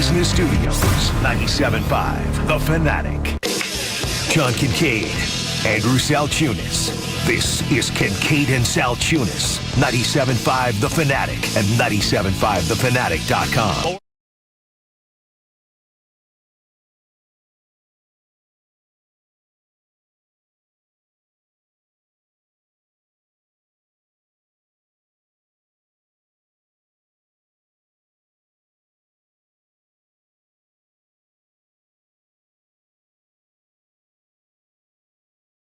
Business Studios, 97.5, The Fanatic. John Kincade, Andrew Salciunas. This is Kincade and Salciunas, 97.5 The Fanatic and 97.5thefanatic.com.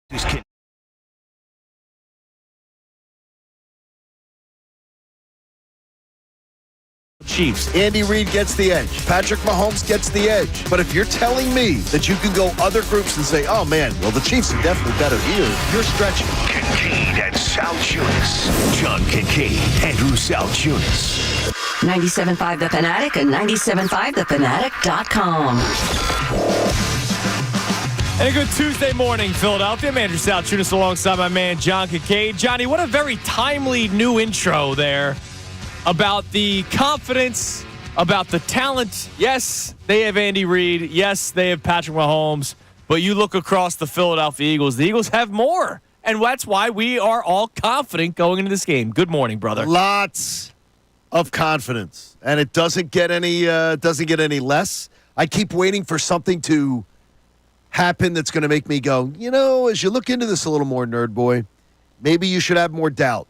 This kid. Chiefs. Andy Reid gets the edge. Patrick Mahomes gets the edge. But if you're telling me that you can go other groups and say, oh, man, well, the Chiefs are definitely better here, you're stretching. Kincade and Salciunas. John Kincade, Andrew Salciunas. 97.5 The Fanatic and 97.5thefanatic.com. And a good Tuesday morning, Philadelphia. I'm Andrew Salciunas alongside my man, John Kincade. Johnny, what a very timely new intro there about the confidence, about the talent. Yes, they have Andy Reid. Yes, they have Patrick Mahomes. But you look across the Philadelphia Eagles, the Eagles have more. And that's why we are all confident going into this game. Good morning, brother. Lots of confidence. And it doesn't get any less. I keep waiting for something to happen that's going to make me go, you know, as you look into this a little more, nerd boy, maybe you should have more doubt.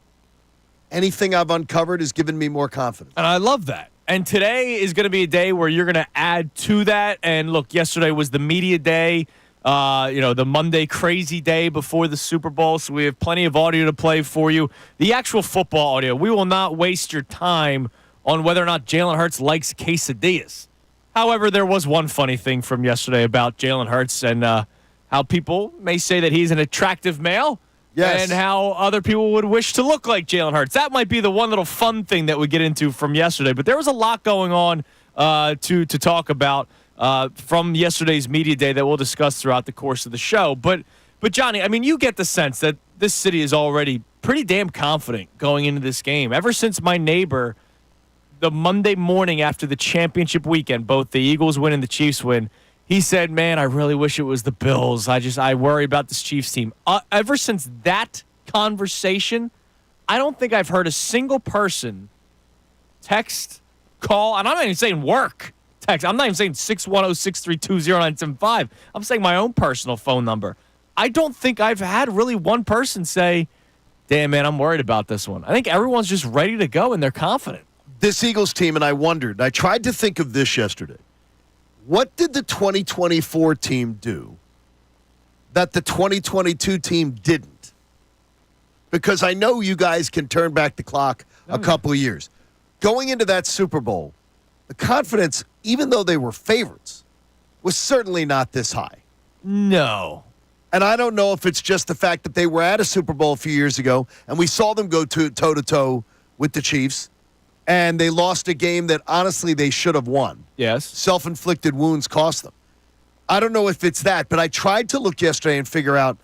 Anything I've uncovered has given me more confidence. And I love that. And today is going to be a day where you're going to add to that. And look, yesterday was the media day, the Monday crazy day before the Super Bowl. So we have plenty of audio to play for you. The actual football audio, we will not waste your time on whether or not Jalen Hurts likes quesadillas. However, there was one funny thing from yesterday about Jalen Hurts and how people may say that he's an attractive male. Yes. And how other people would wish to look like Jalen Hurts. That might be the one little fun thing that we get into from yesterday. But there was a lot going on to talk about from yesterday's media day that we'll discuss throughout the course of the show. But Johnny, I mean, you get the sense that this city is already pretty damn confident going into this game. Ever since my neighbor, the Monday morning after the championship weekend, both the Eagles win and the Chiefs win, he said, man, I really wish it was the Bills. I worry about this Chiefs team. Ever since that conversation, I don't think I've heard a single person text, call, and I'm not even saying work text. I'm not even saying 610-632-0975. I'm saying my own personal phone number. I don't think I've had really one person say, damn, man, I'm worried about this one. I think everyone's just ready to go and they're confident. This Eagles team, and I tried to think of this yesterday. What did the 2024 team do that the 2022 team didn't? Because I know you guys can turn back the clock a couple of years. Going into that Super Bowl, the confidence, even though they were favorites, was certainly not this high. No. And I don't know if it's just the fact that they were at a Super Bowl a few years ago, and we saw them go toe-to-toe with the Chiefs, and they lost a game that, honestly, they should have won. Yes. Self-inflicted wounds cost them. I don't know if it's that, but I tried to look yesterday and figure out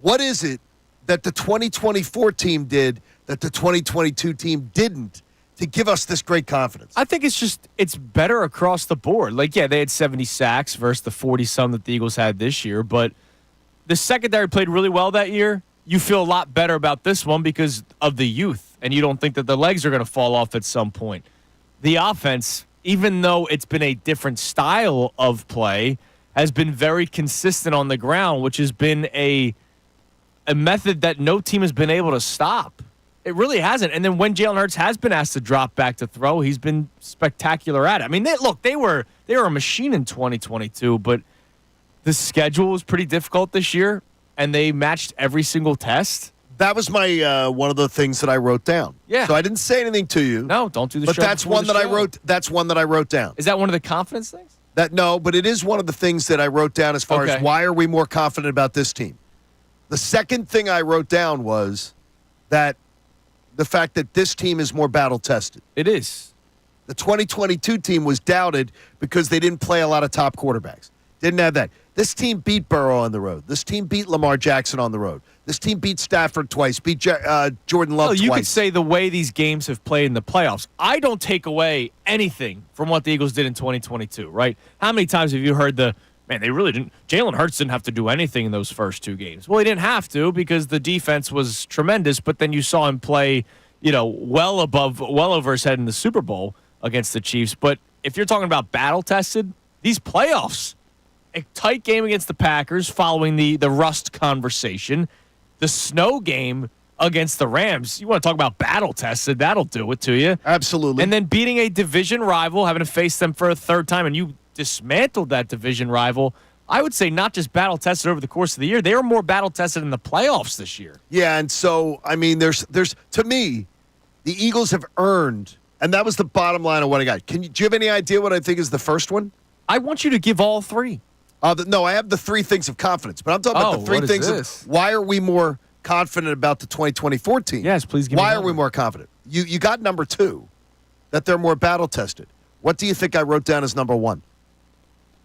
what is it that the 2024 team did that the 2022 team didn't to give us this great confidence. I think it's better across the board. Like, yeah, they had 70 sacks versus the 40-some that the Eagles had this year, but the secondary played really well that year. You feel a lot better about this one because of the youth, and you don't think that the legs are going to fall off at some point. The offense, even though it's been a different style of play, has been very consistent on the ground, which has been a method that no team has been able to stop. It really hasn't. And then when Jalen Hurts has been asked to drop back to throw, he's been spectacular at it. I mean, they were a machine in 2022, but the schedule was pretty difficult this year, and they matched every single test. That was my one of the things that I wrote down. Yeah. So I didn't say anything to you. No, don't do the but show. But that's one that I wrote. That's one that I wrote down. Is that one of the confidence things? But it is one of the things that I wrote down as far as why are we more confident about this team. The second thing I wrote down was that the fact that this team is more battle tested. It is. The 2022 team was doubted because they didn't play a lot of top quarterbacks. Didn't have that. This team beat Burrow on the road. This team beat Lamar Jackson on the road. This team beat Stafford twice, beat Jordan Love twice. You could say the way these games have played in the playoffs. I don't take away anything from what the Eagles did in 2022, right? How many times have you heard man, they really didn't. Jalen Hurts didn't have to do anything in those first two games. Well, he didn't have to because the defense was tremendous, but then you saw him play, well over his head in the Super Bowl against the Chiefs. But if you're talking about battle-tested, these playoffs, a tight game against the Packers following the rust conversation, the snow game against the Rams. You want to talk about battle-tested, that'll do it to you. Absolutely. And then beating a division rival, having to face them for a third time, and you dismantled that division rival. I would say not just battle-tested over the course of the year. They were more battle-tested in the playoffs this year. Yeah, and so, I mean, there's to me, the Eagles have earned, and that was the bottom line of what I got. Do you have any idea what I think is the first one? I want you to give all three. No, I have the three things of confidence, but I'm talking about the three things of why are we more confident about the 2024 team? Yes, please give me Why are we more confident? You got number two, that they're more battle-tested. What do you think I wrote down as number one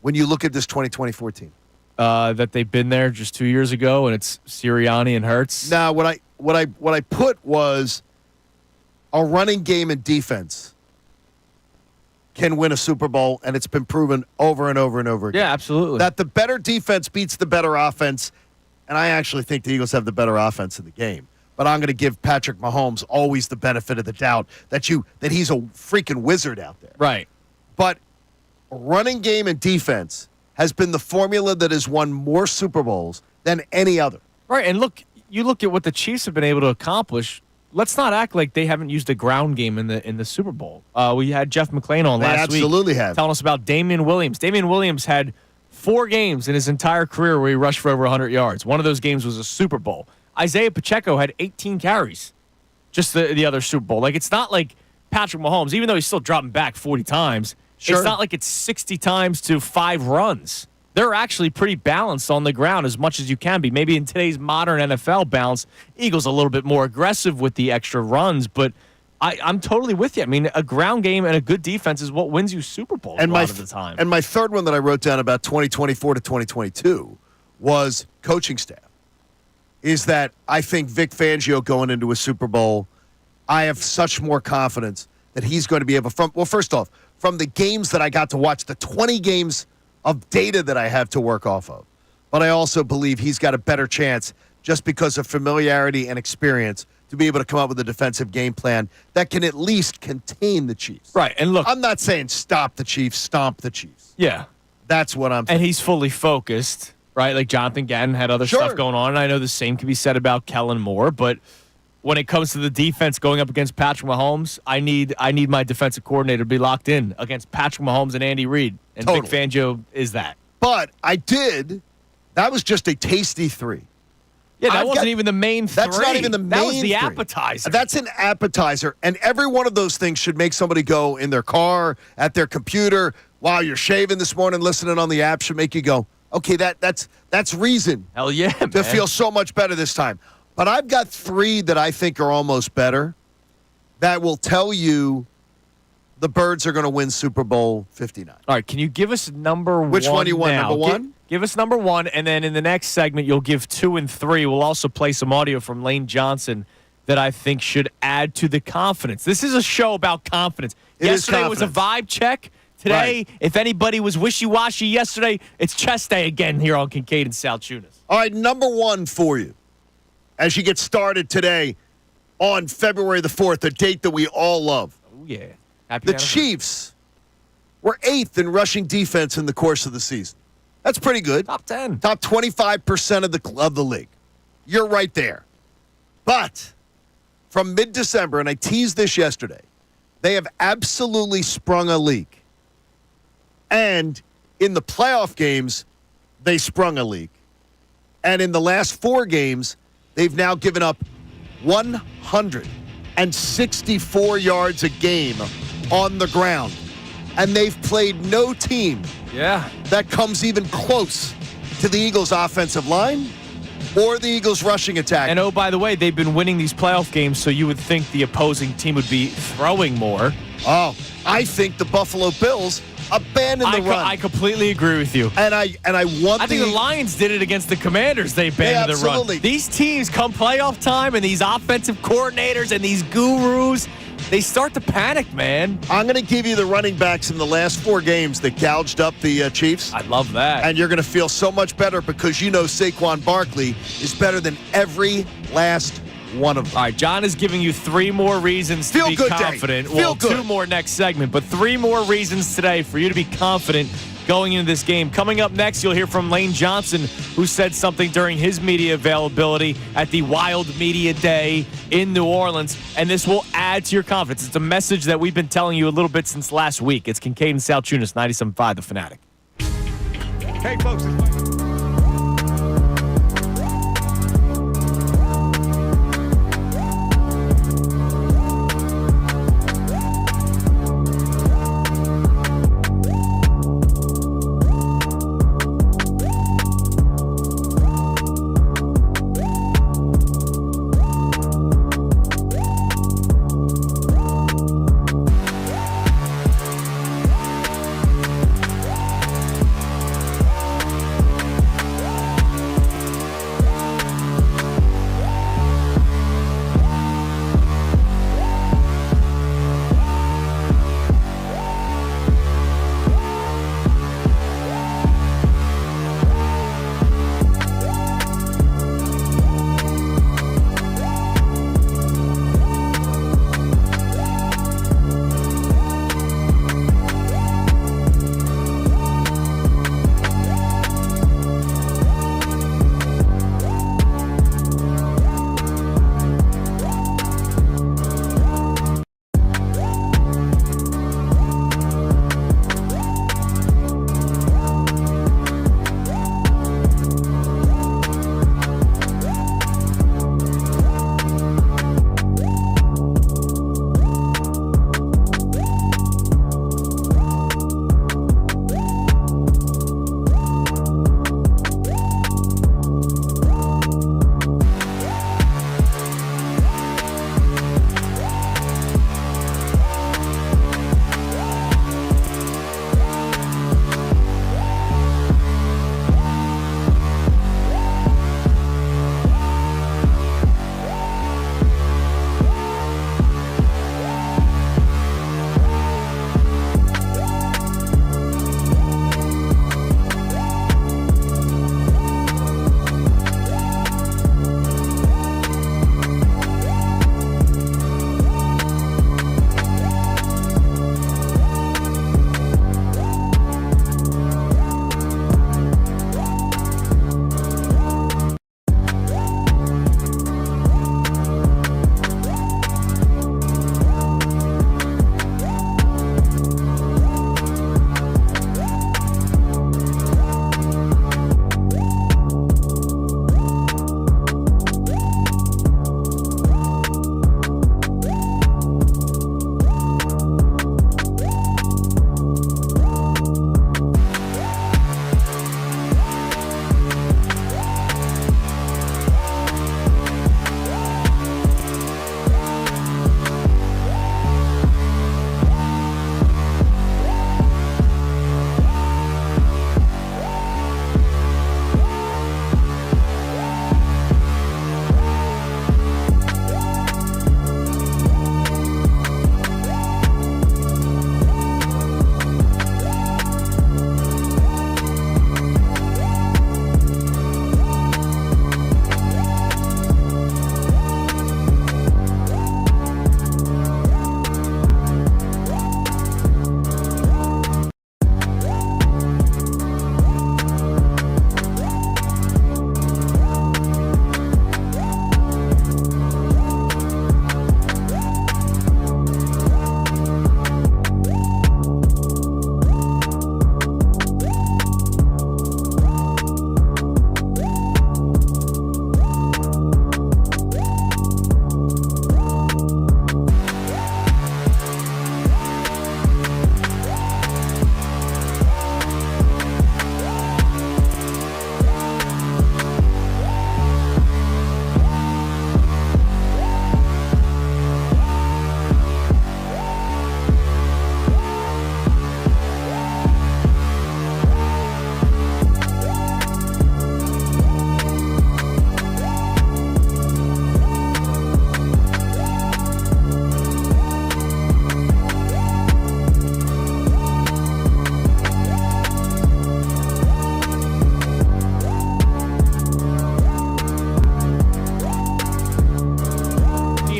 when you look at this 2024 team? That they've been there just 2 years ago, and it's Sirianni and Hurts. Now, what I put was a running game and defense can win a Super Bowl, and it's been proven over and over and over again. Yeah, absolutely. That the better defense beats the better offense, and I actually think the Eagles have the better offense in the game. But I'm going to give Patrick Mahomes always the benefit of the doubt that he's a freaking wizard out there. Right. But running game and defense has been the formula that has won more Super Bowls than any other. Right, and you look at what the Chiefs have been able to accomplish. Let's not act like they haven't used a ground game in the Super Bowl. We had Jeff McClain on last week. Absolutely have. Telling us about Damian Williams. Damian Williams had 4 games in his entire career where he rushed for over 100 yards. One of those games was a Super Bowl. Isaiah Pacheco had 18 carries just the other Super Bowl. Like, it's not like Patrick Mahomes, even though he's still dropping back 40 times, sure. It's not like it's 60 times to 5 runs. They're actually pretty balanced on the ground as much as you can be. Maybe in today's modern NFL balance, Eagles a little bit more aggressive with the extra runs, but I'm totally with you. I mean, a ground game and a good defense is what wins you Super Bowls a lot of the time. And my third one that I wrote down about 2024 to 2022 was coaching staff. Is that I think Vic Fangio going into a Super Bowl, I have such more confidence that he's going to be able first off, from the games that I got to watch, the 20 games of data that I have to work off of. But I also believe he's got a better chance just because of familiarity and experience to be able to come up with a defensive game plan that can at least contain the Chiefs. Right, and look, I'm not saying stop the Chiefs, stomp the Chiefs. Yeah. That's what I'm saying. And he's fully focused, right? Like Jonathan Gannon had other stuff going on, and I know the same can be said about Kellen Moore, but when it comes to the defense going up against Patrick Mahomes, I need my defensive coordinator to be locked in against Patrick Mahomes and Andy Reid. And Vic Fangio is that. But that was just a tasty 3. Yeah, that wasn't even the main 3. That's not even the main 3. That was the appetizer. That's an appetizer. And every one of those things should make somebody go in their car, at their computer, while you're shaving this morning, listening on the app, should make you go, okay, that's reason. Hell yeah, to feel so much better this time. But I've got 3 that I think are almost better that will tell you the Birds are going to win Super Bowl 59. All right, can you give us number 1 Which one do you want, now? number 1? Give us number 1, and then in the next segment, you'll give 2 and 3. We'll also play some audio from Lane Johnson that I think should add to the confidence. This is a show about confidence. Yesterday was a vibe check. Today, if anybody was wishy-washy yesterday, it's chest day again here on Kincade and Salciunas. All right, number 1 for you. As you get started today on February the 4th, a date that we all love. Oh, yeah. Happy the Chiefs were 8th in rushing defense in the course of the season. That's pretty good. Top 10. Top 25% of the league. You're right there. But from mid-December, and I teased this yesterday, they have absolutely sprung a leak. And in the playoff games, they sprung a leak. And in the last 4 games, they've now given up 164 yards a game on the ground. And they've played no team that comes even close to the Eagles' offensive line or the Eagles' rushing attack. And, oh, by the way, they've been winning these playoff games, so you would think the opposing team would be throwing more. Oh, I think the Buffalo Bills abandon the run. I completely agree with you. And I want I think the Lions did it against the Commanders. They abandoned the run. These teams come playoff time, and these offensive coordinators and these gurus, they start to panic, man. I'm going to give you the running backs in the last 4 games that gouged up the Chiefs. I love that. And you're going to feel so much better because you know Saquon Barkley is better than every last one of them. All right, John is giving you 3 more reasons to be confident. Well, 2 more next segment, but 3 more reasons today for you to be confident going into this game. Coming up next, you'll hear from Lane Johnson, who said something during his media availability at the Wild Media Day in New Orleans, and this will add to your confidence. It's a message that we've been telling you a little bit since last week. It's Kincade and Salciunas, 97.5 The Fanatic. Hey, folks.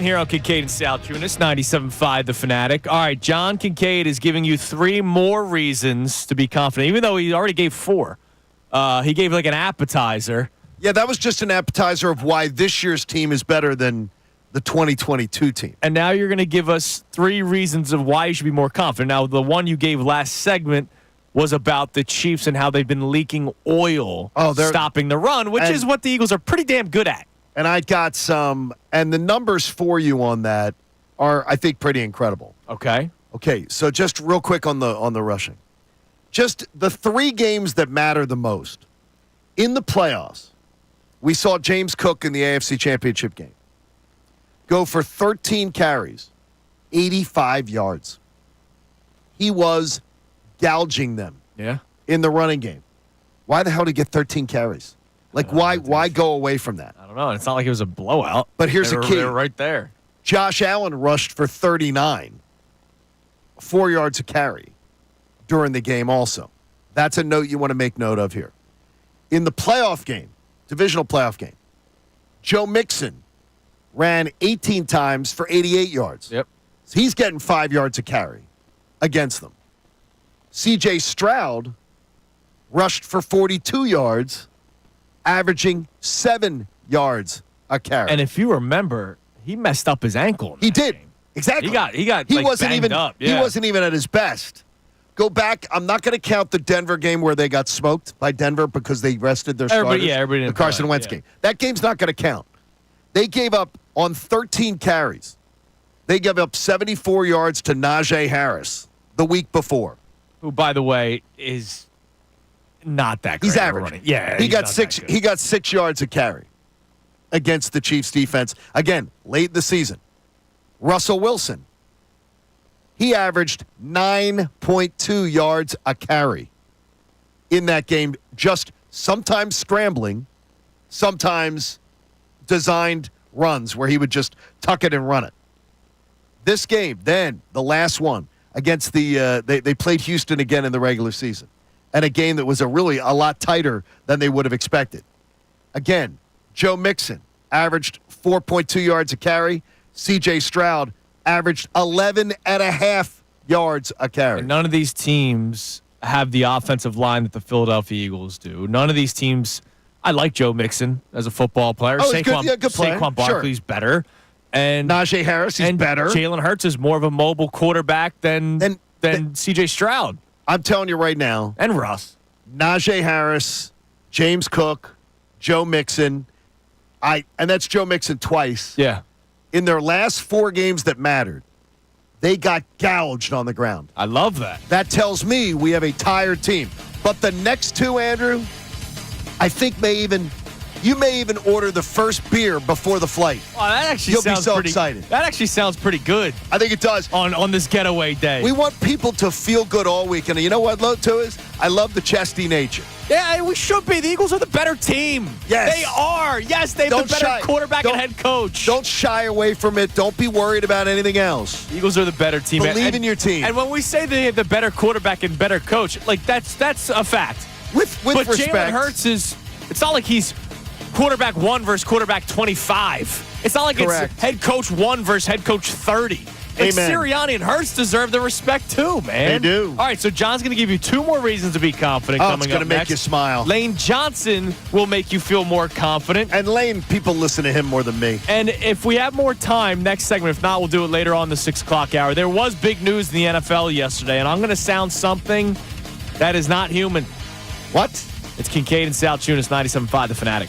here on Kincade and Salciunas, 97.5 The Fanatic. All right, John Kincade is giving you 3 more reasons to be confident, even though he already gave 4. He gave like an appetizer. Yeah, that was just an appetizer of why this year's team is better than the 2022 team. And now you're going to give us 3 reasons of why you should be more confident. Now, the one you gave last segment was about the Chiefs and how they've been leaking oil, stopping the run, which is what the Eagles are pretty damn good at. And I got some, and the numbers for you on that are, I think, pretty incredible. Okay. Okay, so just real quick on the rushing. Just the 3 games that matter the most. In the playoffs, we saw James Cook in the AFC Championship game go for 13 carries, 85 yards. He was gouging them in the running game. Why the hell did he get 13 carries? Like, why go away from that? I don't know. It's not like it was a blowout. But here's the key. They were right there. Josh Allen rushed for 39, 4 yards a carry during the game also. That's a note you want to make note of here. In the playoff game, divisional playoff game, Joe Mixon ran 18 times for 88 yards. Yep. So he's getting 5 yards a carry against them. C.J. Stroud rushed for 42 yards, averaging 7 yards a carry. And if you remember, he messed up his ankle. He did. Exactly. He got like, wasn't banged even up. Yeah. He wasn't even at his best. Go back. I'm not going to count the Denver game where they got smoked by Denver because they rested their starters. Everybody the didn't Carson play, Wentz game. That game's not going to count. They gave up on 13 carries. They gave up 74 yards to Najee Harris the week before. Who, by the way, is not that great. He's average. Running. Yeah, he got 6. He got 6 yards a carry against the Chiefs defense. Again, late in the season. Russell Wilson. He averaged 9.2 yards a carry in that game, just sometimes scrambling, sometimes designed runs where he would just tuck it and run it. This game, then, the last one, against the they played Houston again in the regular season, and a game that was a lot tighter than they would have expected. Again, Joe Mixon averaged 4.2 yards a carry. C.J. Stroud averaged 11.5 yards a carry. And none of these teams have the offensive line that the Philadelphia Eagles do. None of these teams. I like Joe Mixon as a football player. Oh, good player. Saquon Barkley's better. And Najee Harris is better. Jalen Hurts is more of a mobile quarterback than C.J. Stroud. I'm telling you right now. And Russ. Najee Harris, James Cook, Joe Mixon. And that's Joe Mixon twice. Yeah. In their last 4 games that mattered, they got gouged on the ground. I love that. That tells me we have a tired team. But the next 2, Andrew, I think you may even order the first beer before the flight. Oh, that actually You'll sounds be so pretty, excited. That actually sounds pretty good. I think it does. On this getaway day. We want people to feel good all week. And you know what, too, is? I love the chesty nature. Yeah, we should be. The Eagles are the better team. Yes. They are. Yes, they have the better quarterback and head coach. Don't shy away from it. Don't be worried about anything else. The Eagles are the better team. Believe in your team. And when we say they have the better quarterback and better coach, like that's a fact. With but respect. Jalen Hurts it's not like he's quarterback 1 versus quarterback 25. It's not like Correct. It's head coach 1 versus head coach 30. Like Amen. Sirianni and Hurts deserve the respect too, man. They do. All right, so John's going to give you 2 more reasons to be confident coming up it's going to make next. you smile. Lane Johnson will make you feel more confident. And Lane, people listen to him more than me. And if we have more time, next segment, if not, we'll do it later on the 6 o'clock hour. There was big news in the NFL yesterday, and I'm going to sound something that is not human. What? It's Kincade and Salciunas, 97.5 The Fanatic.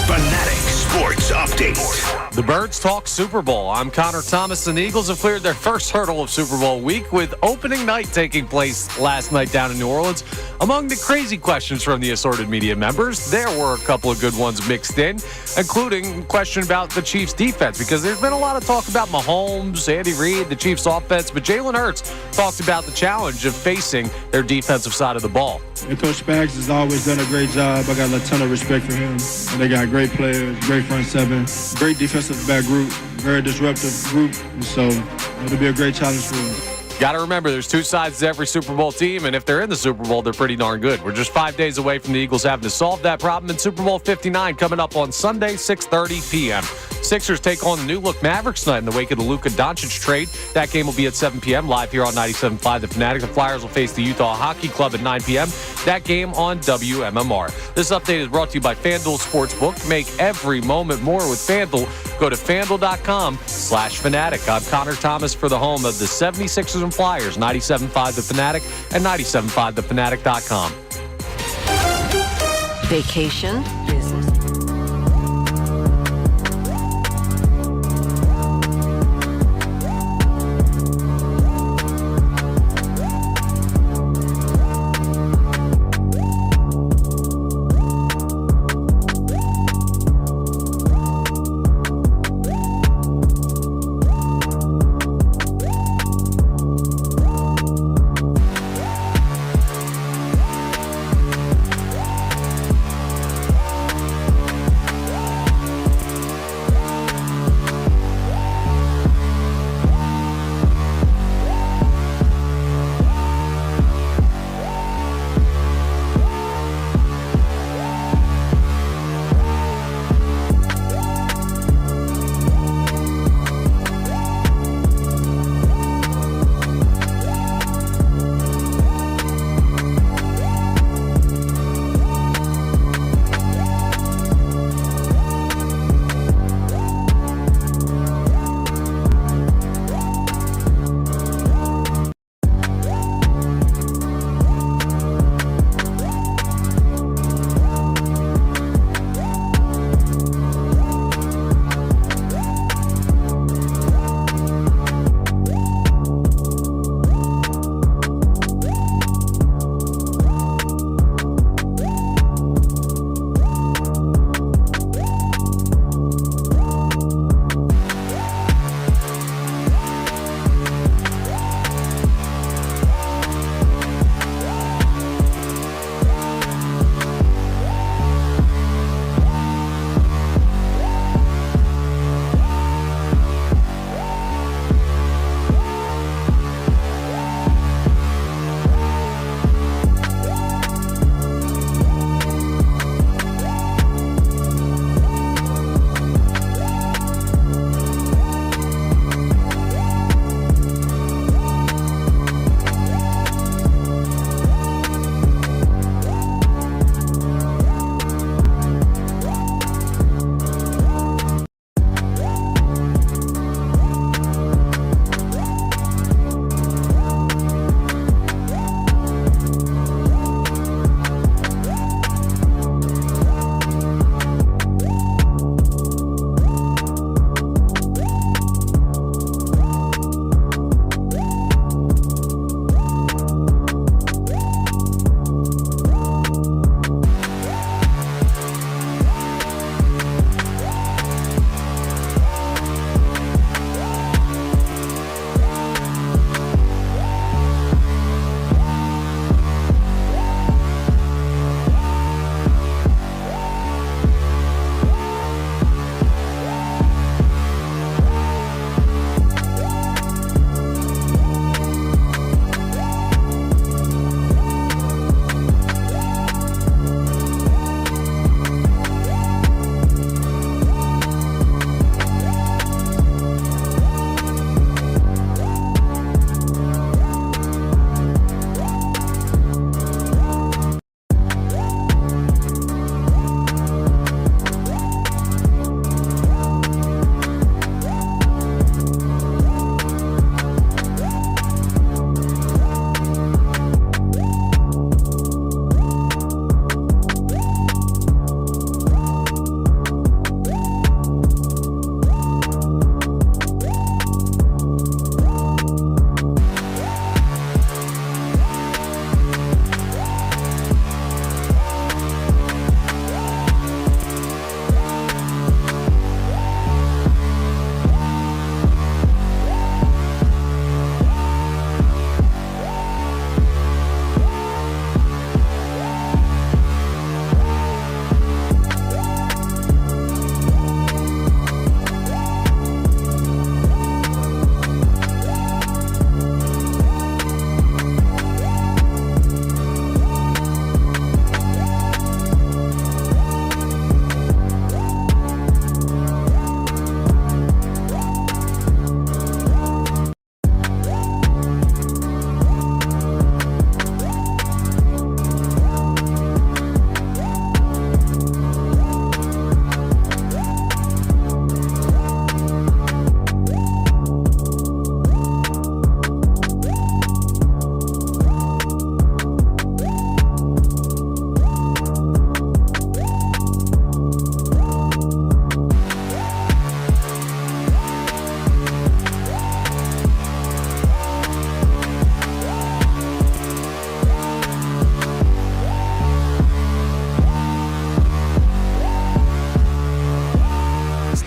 Fanatic Sports Update. The Birds talk Super Bowl. I'm Connor Thomas, and the Eagles have cleared their first hurdle of Super Bowl week with opening night taking place last night down in New Orleans. Among the crazy questions from the assorted media members, there were a couple of good ones mixed in, including a question about the Chiefs' defense, because there's been a lot of talk about Mahomes, Andy Reid, the Chiefs' offense, but Jalen Hurts talked about the challenge of facing their defensive side of the ball. And Coach Spags has always done a great job. I got a ton of respect for him. And they got great players, great front seven, great defensive back group, very disruptive group. And so it'll be a great challenge for him. Got to remember, there's 2 sides to every Super Bowl team, and if they're in the Super Bowl, they're pretty darn good. We're just 5 days away from the Eagles having to solve that problem in Super Bowl 59 coming up on Sunday, 6:30 p.m. Sixers take on the new-look Mavericks tonight in the wake of the Luka Doncic trade. That game will be at 7 p.m. live here on 97.5 The Fanatic. The Flyers will face the Utah Hockey Club at 9 p.m. That game on WMMR. This update is brought to you by FanDuel Sportsbook. Make every moment more with FanDuel. Go to FanDuel.com/Fanatic. I'm Connor Thomas for the home of the 76ers and Flyers, 97.5 The Fanatic and 97.5thefanatic.com. Vacation, business.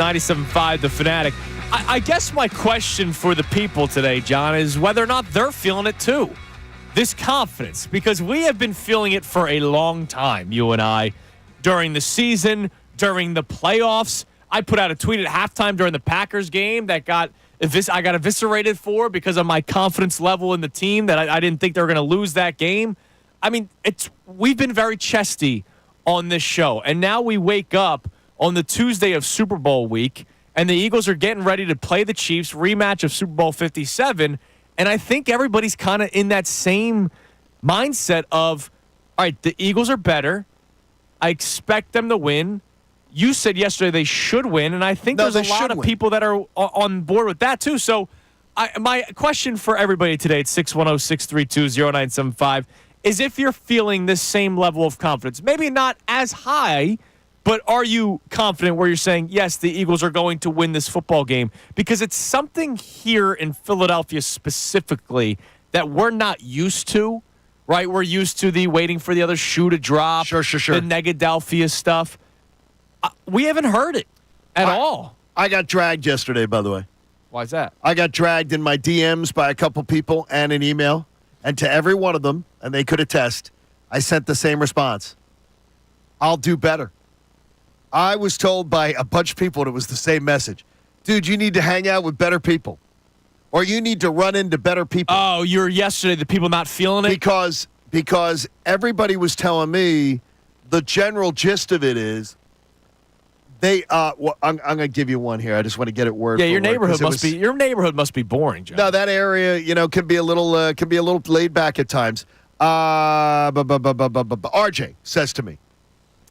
97.5 The Fanatic. I guess my question for the people today, John, is whether or not they're feeling it too. This confidence, because we have been feeling it for a long time, you and I, during the season, during the playoffs. I put out a tweet at halftime during the Packers game that I got eviscerated for because of my confidence level in the team, that I didn't think they were going to lose that game. I mean, we've been very chesty on this show, and now we wake up on the Tuesday of Super Bowl week, and the Eagles are getting ready to play the Chiefs, rematch of Super Bowl 57, and I think everybody's kind of in that same mindset of, all right, the Eagles are better. I expect them to win. You said yesterday they should win, and I think there's a lot of people that are on board with that too. So my question for everybody today at 610-632-0975 is if you're feeling this same level of confidence. Maybe not as high, but are you confident where you're saying, yes, the Eagles are going to win this football game? Because it's something here in Philadelphia specifically that we're not used to, right? We're used to the waiting for the other shoe to drop, Sure. the Negadelphia stuff. We haven't heard it at all. I got dragged yesterday, by the way. Why is that? I got dragged in my DMs by a couple people and an email. And to every one of them, and they could attest, I sent the same response. I'll do better. I was told by a bunch of people, and it was the same message. Dude, you need to hang out with better people. Or you need to run into better people. Oh, you were yesterday, the people not feeling it? Because everybody was telling me the general gist of it is I'm going to give you one here. I just want to get it word for word. Your neighborhood must be boring, John. No, that area, can be a little laid back at times. RJ says to me,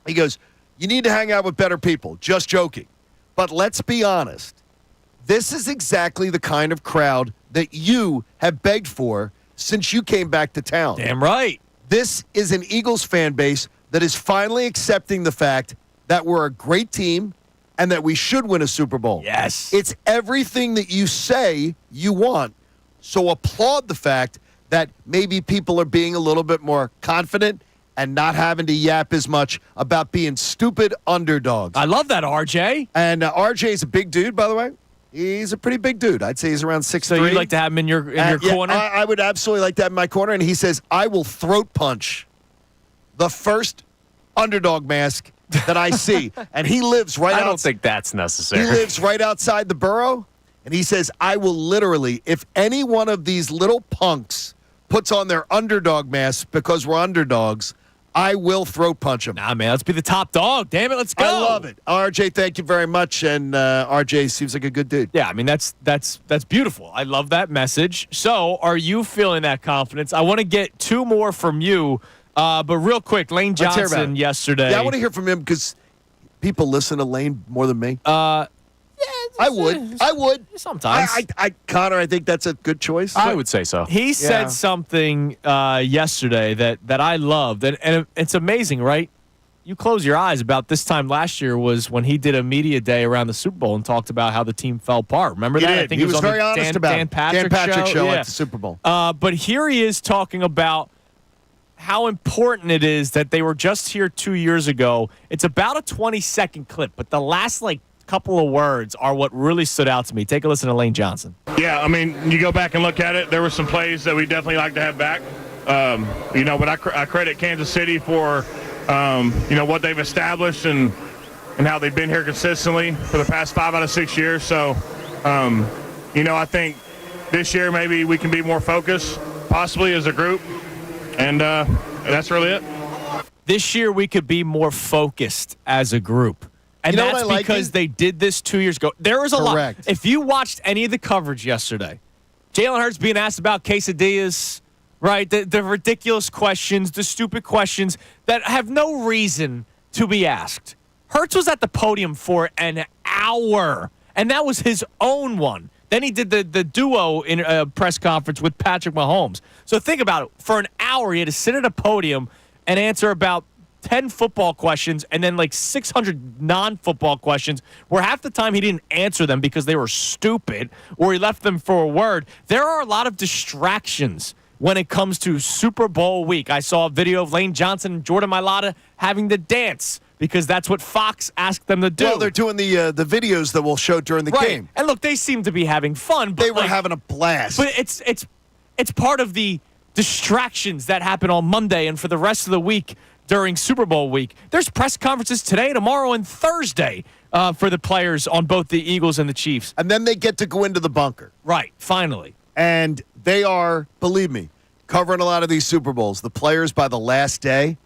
he goes, you need to hang out with better people. Just joking. But let's be honest. This is exactly the kind of crowd that you have begged for since you came back to town. Damn right. This is an Eagles fan base that is finally accepting the fact that we're a great team and that we should win a Super Bowl. Yes. It's everything that you say you want. So applaud the fact that maybe people are being a little bit more confident and not having to yap as much about being stupid underdogs. I love that, RJ. And RJ is a big dude, by the way. He's a pretty big dude. I'd say he's around 6'3". So you'd like to have him in your corner? I would absolutely like to have him in my corner. And he says, I will throat punch the first underdog mask that I see. And he lives right I don't think that's necessary. He lives right outside the borough. And he says, I will literally, if any one of these little punks puts on their underdog mask because we're underdogs, I will throat punch him. Nah, man, let's be the top dog. Damn it, let's go. I love it. RJ, thank you very much. And RJ seems like a good dude. Yeah, I mean, that's beautiful. I love that message. So are you feeling that confidence? I want to get two more from you. But real quick, Lane Johnson yesterday. Yeah, I want to hear from him because people listen to Lane more than me. I would. Sometimes. Connor, I think that's a good choice. I would say so. He said something yesterday that I loved, and it's amazing, right? You close your eyes about this time last year was when he did a media day around the Super Bowl and talked about how the team fell apart. Remember that? Did. I think he it was on very the honest about Dan Patrick show yeah. at the Super Bowl. But here he is talking about how important it is that they were just here 2 years ago. It's about a 20-second clip, but the last couple of words are what really stood out to me. Take a listen to Lane Johnson. Yeah, I mean, you go back and look at it, there were some plays that we definitely like to have back. But I credit Kansas City for, what they've established and how they've been here consistently for the past 5 out of 6 years. So, I think this year maybe we can be more focused, possibly as a group, and that's really it. This year we could be more focused as a group. And that's because they did this 2 years ago. There was a lot. If you watched any of the coverage yesterday, Jalen Hurts being asked about quesadillas, right? The ridiculous questions, the stupid questions that have no reason to be asked. Hurts was at the podium for an hour, and that was his own one. Then he did the duo in a press conference with Patrick Mahomes. So think about it. For an hour, he had to sit at a podium and answer about 10 football questions and then 600 non-football questions where half the time he didn't answer them because they were stupid or he left them for a word. There are a lot of distractions when it comes to Super Bowl week. I saw a video of Lane Johnson and Jordan Mailata having to dance because that's what Fox asked them to do. Well, they're doing the videos that we'll show during the game. And look, they seem to be having fun. But They were having a blast. But it's part of the distractions that happen on Monday and for the rest of the week during Super Bowl week. There's press conferences today, tomorrow, and Thursday for the players on both the Eagles and the Chiefs. And then they get to go into the bunker. Right, finally. And they are, believe me, covering a lot of these Super Bowls. The players by the last day,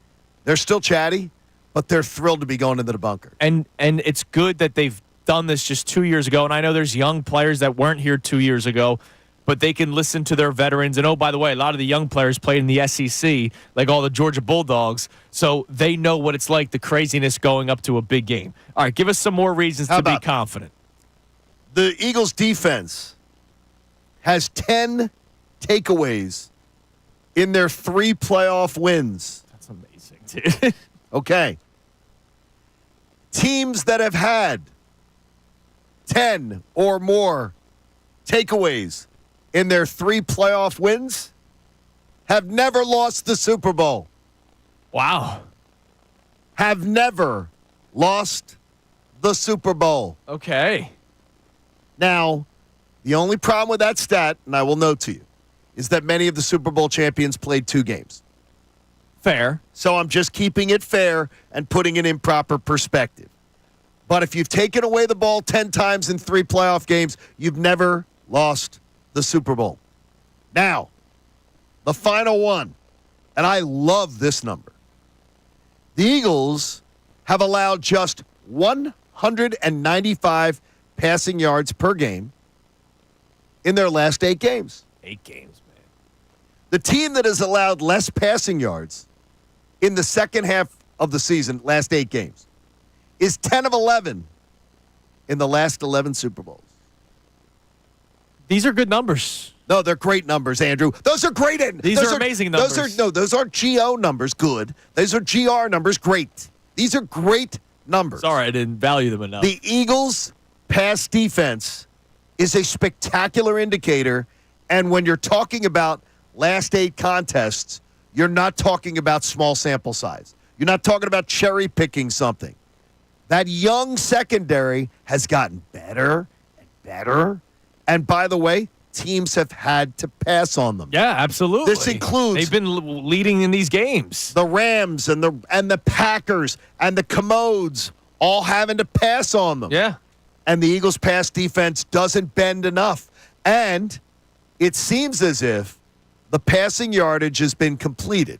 they're still chatty, but they're thrilled to be going into the bunker. And it's good that they've done this just 2 years ago. And I know there's young players that weren't here 2 years ago, but they can listen to their veterans. And, oh, by the way, a lot of the young players played in the SEC, like all the Georgia Bulldogs, so they know what it's like, the craziness going up to a big game. All right, give us some more reasons to be confident. The Eagles' defense has 10 takeaways in their 3 playoff wins. That's amazing, dude. Okay. Teams that have had 10 or more takeaways in their 3 playoff wins have never lost the Super Bowl. Wow. Have never lost the Super Bowl. Okay. Now, the only problem with that stat, and I will note to you, is that many of the Super Bowl champions played 2 games. Fair. So I'm just keeping it fair and putting it in proper perspective. But if you've taken away the ball 10 times in 3 playoff games, you've never lost the Super Bowl. Now, the final one, and I love this number. The Eagles have allowed just 195 passing yards per game in their last 8 games. 8 games, man. The team that has allowed less passing yards in the second half of the season, last 8 games, is 10 of 11 in the last 11 Super Bowls. These are good numbers. No, they're great numbers, Andrew. Those are great. These are amazing numbers. Those aren't GO numbers, good. Those are GR numbers, great. These are great numbers. Sorry, I didn't value them enough. The Eagles' pass defense is a spectacular indicator, and when you're talking about last 8 contests, you're not talking about small sample size. You're not talking about cherry picking something. That young secondary has gotten better and better. And by the way, teams have had to pass on them. Yeah, absolutely. This includes they've been leading in these games. The Rams and the Packers and the Commodes all having to pass on them. Yeah. And the Eagles' pass defense doesn't bend enough. And it seems as if the passing yardage has been completed.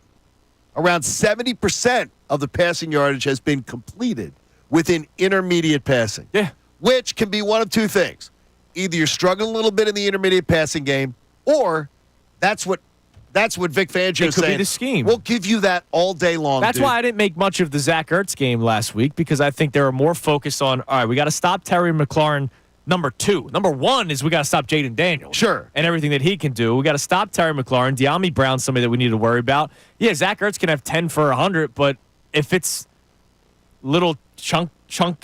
Around 70% of the passing yardage has been completed within intermediate passing. Yeah. Which can be one of 2 things. Either you're struggling a little bit in the intermediate passing game, or that's what Vic Fangio is saying. It could be the scheme. We'll give you that all day long. That's why I didn't make much of the Zach Ertz game last week, because I think they were more focused on, all right, we got to stop Terry McLaurin, number 2. Number 1 is we got to stop Jaden Daniels. Sure. And everything that he can do. We got to stop Terry McLaurin. De'Ami Brown's somebody that we need to worry about. Yeah, Zach Ertz can have 10 for 100, but if it's little chunk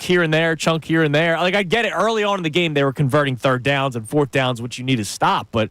here and there, like I get it. Early on in the game, they were converting 3rd downs and 4th downs, which you need to stop, but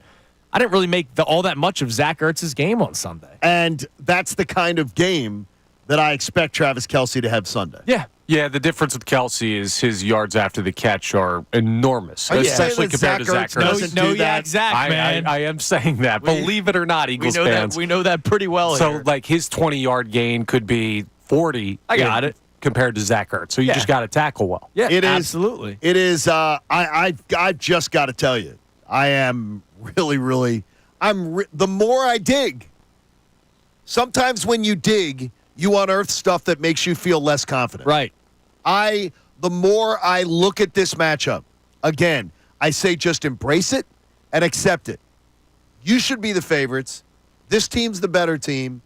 I didn't really make all that much of Zach Ertz's game on Sunday. And that's the kind of game that I expect Travis Kelce to have Sunday. Yeah. Yeah, the difference with Kelce is his yards after the catch are enormous, especially compared to Zach Ertz. Man. I am saying that. Believe it or not, Eagles fans. We know that pretty well. So, here. like, his 20-yard gain could be 40. I got it. Compared to Zach Ertz. So you just got to tackle well. Yeah, it is, absolutely. It is. I've just got to tell you, I am really, the more I dig, sometimes when you dig, you unearth stuff that makes you feel less confident. Right. The more I look at this matchup, again, I say just embrace it and accept it. You should be the favorites. This team's the better team,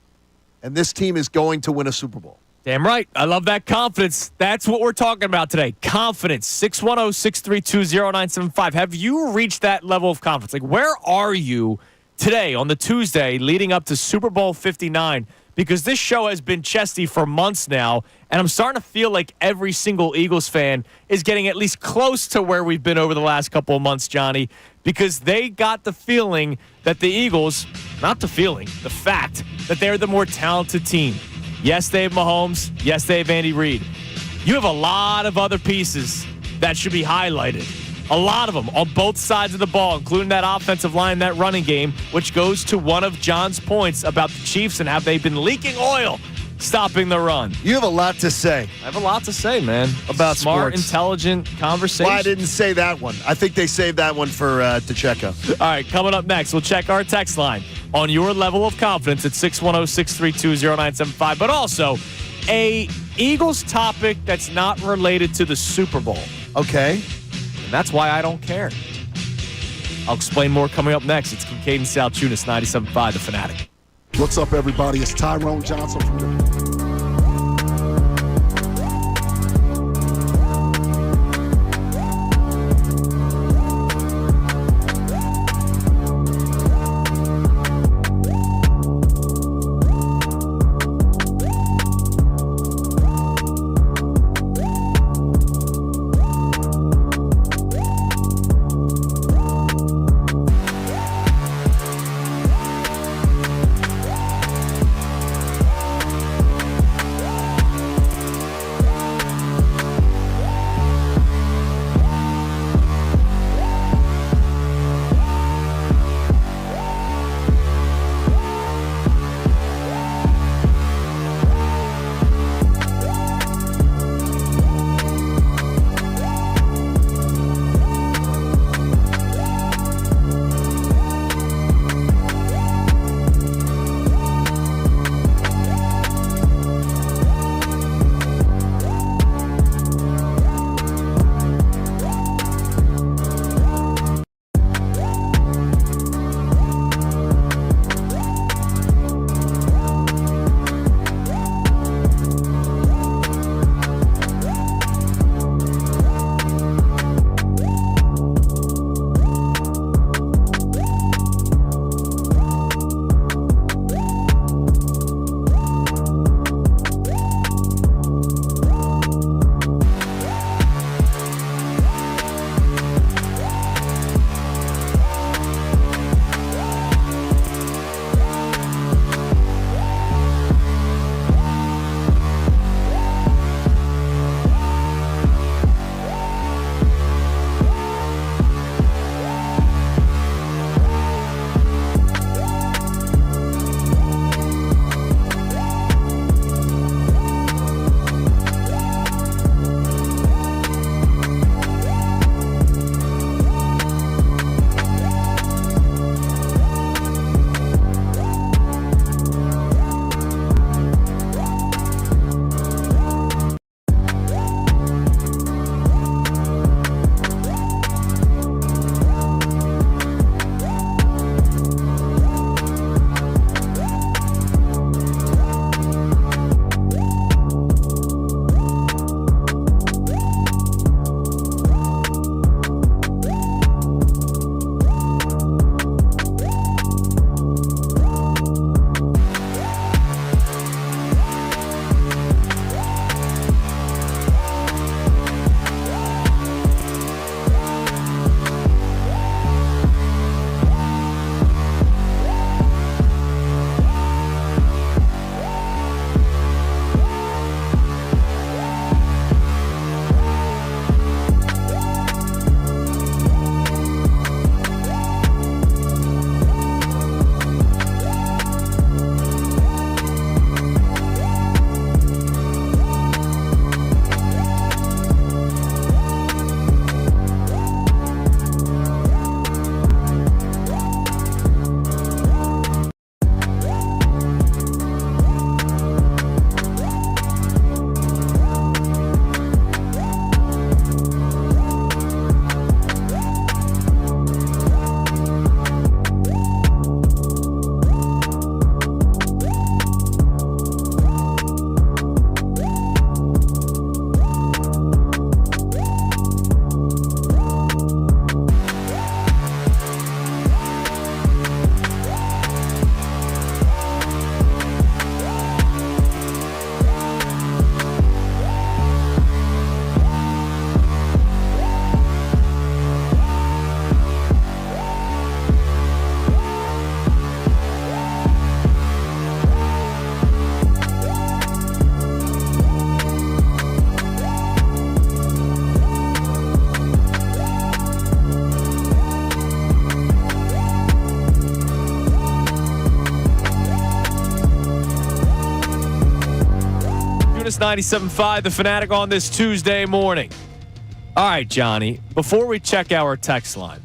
and this team is going to win a Super Bowl. Damn right. I love that confidence. That's what we're talking about today. Confidence. 610-632-0975. Have you reached that level of confidence? Like, where are you today on the Tuesday leading up to Super Bowl 59? Because this show has been chesty for months now, And I'm starting to feel like every single Eagles fan is getting at least close to where we've been over the last couple of months, Johnny, because they got the feeling that the Eagles, not the feeling, the fact that they're the more talented team. Yes, they have Mahomes. Yes, they have Andy Reid. You have a lot of other pieces that should be highlighted. A lot of them on both sides of the ball, including that offensive line, that running game, which goes to one of John's points about the Chiefs and how they've been leaking oil stopping the run. You have a lot to say. I have a lot to say, man. About smart, sports. Intelligent conversation. Well, I didn't say that one. I think they saved that one for DeCheco. All right, coming up next, we'll check our text line on your level of confidence at 610-632-0975, but also a Eagles topic that's not related to the Super Bowl. Okay. And that's why I don't care. I'll explain more coming up next. It's Kincade Salciunas, 97.5, The Fanatic. What's up, everybody? It's Tyrone Johnson from the... 97.5, The Fanatic on this Tuesday morning. All right, Johnny, before we check our text line,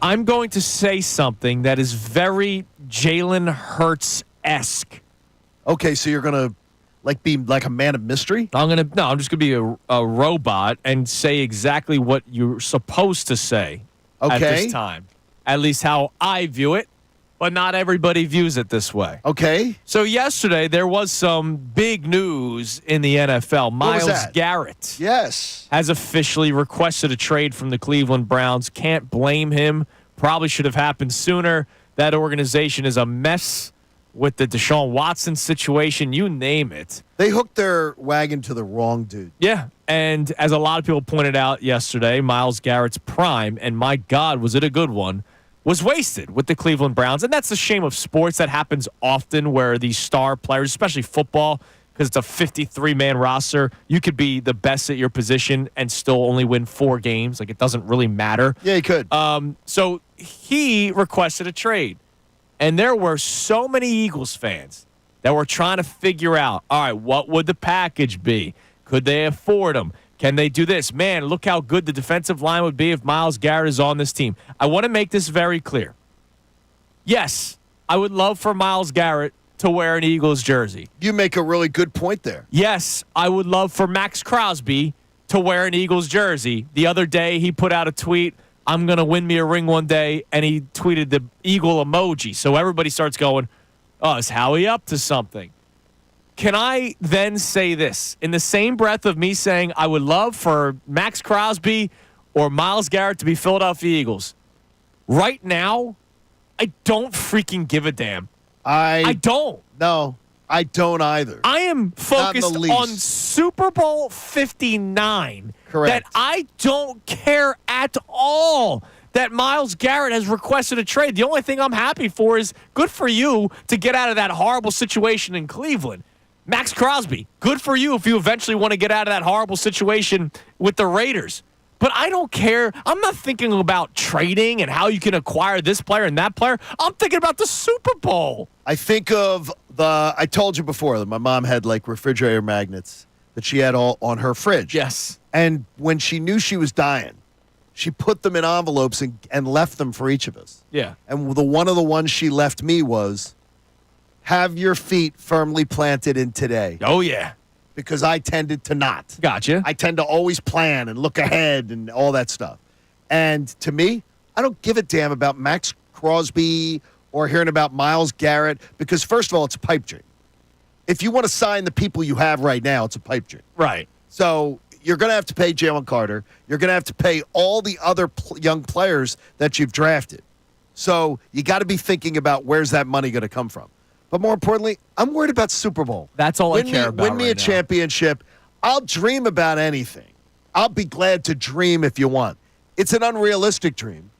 I'm going to say something that is very Jalen Hurts-esque. Okay, so you're going to be like a man of mystery? I'm just going to be a robot and say exactly what you're supposed to say at this time. At least how I view it, but not everybody views it this way. Okay. So yesterday there was some big news in the NFL. Myles Garrett has officially requested a trade from the Cleveland Browns. Can't blame him. Probably should have happened sooner. That organization is a mess with the Deshaun Watson situation, you name it. They hooked their wagon to the wrong dude. Yeah, and as a lot of people pointed out yesterday, Myles Garrett's prime, and my God, was it a good one, was wasted with the Cleveland Browns. And that's the shame of sports. That happens often where these star players, especially football, because it's a 53-man roster, you could be the best at your position and still only win 4 games. Like, it doesn't really matter. Yeah, he could. So he requested a trade. And there were so many Eagles fans that were trying to figure out, all right, what would the package be? Could they afford him? Can they do this? Man, look how good the defensive line would be if Myles Garrett is on this team. I want to make this very clear. Yes, I would love for Myles Garrett to wear an Eagles jersey. You make a really good point there. Yes, I would love for Max Crosby to wear an Eagles jersey. The other day, he put out a tweet, I'm going to win me a ring one day, and he tweeted the eagle emoji. So everybody starts going, oh, is Howie up to something? Can I then say this? In the same breath of me saying I would love for Max Crosby or Myles Garrett to be Philadelphia Eagles, right now, I don't freaking give a damn. I don't. No, I don't either. I am focused on Super Bowl 59. Correct. That I don't care at all that Myles Garrett has requested a trade. The only thing I'm happy for is good for you to get out of that horrible situation in Cleveland. Max Crosby, good for you if you eventually want to get out of that horrible situation with the Raiders. But I don't care. I'm not thinking about trading and how you can acquire this player and that player. I'm thinking about the Super Bowl. I think of I told you before that my mom had like refrigerator magnets that she had all on her fridge. Yes. And when she knew she was dying, she put them in envelopes and left them for each of us. Yeah. And one of the ones she left me was, have your feet firmly planted in today. Oh, yeah. Because I tended to not. Gotcha. I tend to always plan and look ahead and all that stuff. And to me, I don't give a damn about Max Crosby or hearing about Myles Garrett because, first of all, it's a pipe dream. If you want to sign the people you have right now, it's a pipe dream. Right. So you're going to have to pay Jaylen Carter. You're going to have to pay all the other young players that you've drafted. So you got to be thinking about where's that money going to come from. But more importantly, I'm worried about Super Bowl. That's all I care about. Win me a championship. I'll dream about anything. I'll be glad to dream if you want. It's an unrealistic dream,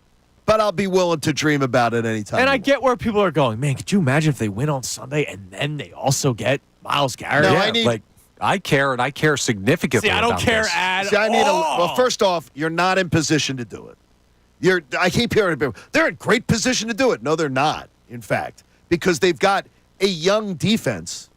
but I'll be willing to dream about it anytime. And I get where people are going, man, could you imagine if they win on Sunday and then they also get Myles Garrett? No, Yeah, I care, and I care significantly. See, I don't about care this. at See, all. well, first off, you're not in position to do it. I keep hearing people, they're in great position to do it. No, they're not, in fact, because they've got a young defense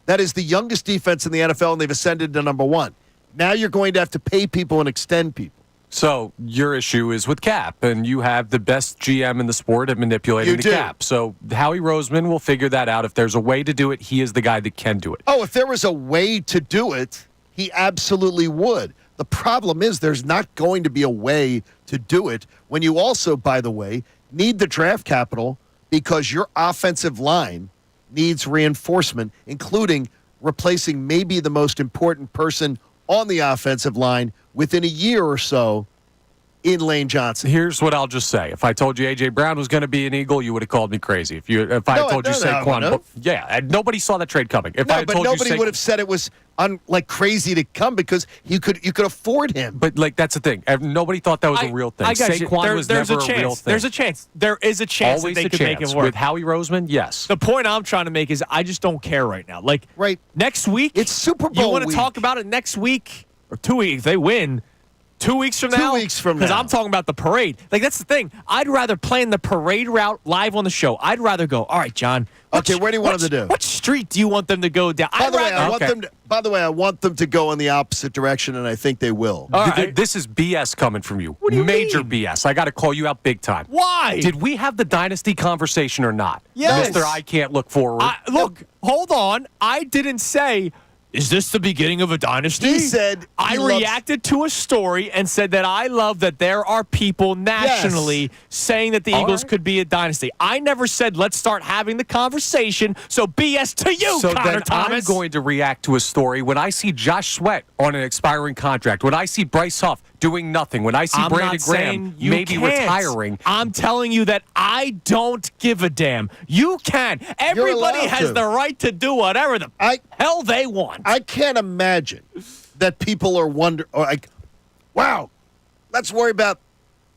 that is the youngest defense in the NFL, and they've ascended to number 1. Now you're going to have to pay people and extend people. So your issue is with cap, and you have the best GM in the sport at manipulating the cap. So Howie Roseman will figure that out. If there's a way to do it, he is the guy that can do it. Oh, if there was a way to do it, he absolutely would. The problem is there's not going to be a way to do it when you also, by the way, need the draft capital because your offensive line needs reinforcement, including replacing maybe the most important person on the offensive line within a year or so in Lane Johnson. Here's what I'll just say. If I told you A.J. Brown was going to be an Eagle, you would have called me crazy. If I told you Saquon, and nobody saw that trade coming. If I but told nobody you would have said it was crazy to come because you could afford him. But that's the thing. Nobody thought that was a real thing. Saquon was never a real thing. There's a chance. There is a chance Always that they could make it work. With Howie Roseman, yes. The point I'm trying to make is I just don't care right now. Right. Next week, it's Super Bowl you want to week. talk about it next week or 2 weeks if they win. 2 weeks from 2 now? weeks from Because now. I'm talking about the parade. Like, that's the thing. I'd rather plan the parade route live on the show. I'd rather go, all right, John. Okay, where do you want them to do? What street do you want them to go down? By the way, I want Okay. them. By the way, I want them to go in the opposite direction, and I think they will. All right. This is BS coming from you. What do you Major mean? BS. I got to call you out big time. Why? Did we have the dynasty conversation or not? Yes. Mr. I can't look forward. Look, hold on. I didn't say, is this the beginning of a dynasty? He said I he loves- reacted to a story and said that I love that there are people nationally saying that the All Eagles right. could be a dynasty. I never said let's start having the conversation. So BS to you, So Connor then Thomas. I'm going to react to a story when I see Josh Sweat on an expiring contract, when I see Bryce Huff doing nothing, when I see I'm Brandon not saying Graham you maybe can't. retiring. I'm telling you that I don't give a damn. You can. Everybody allowed has to. the right to do whatever the hell they want. I can't imagine that people are like, wow, let's worry about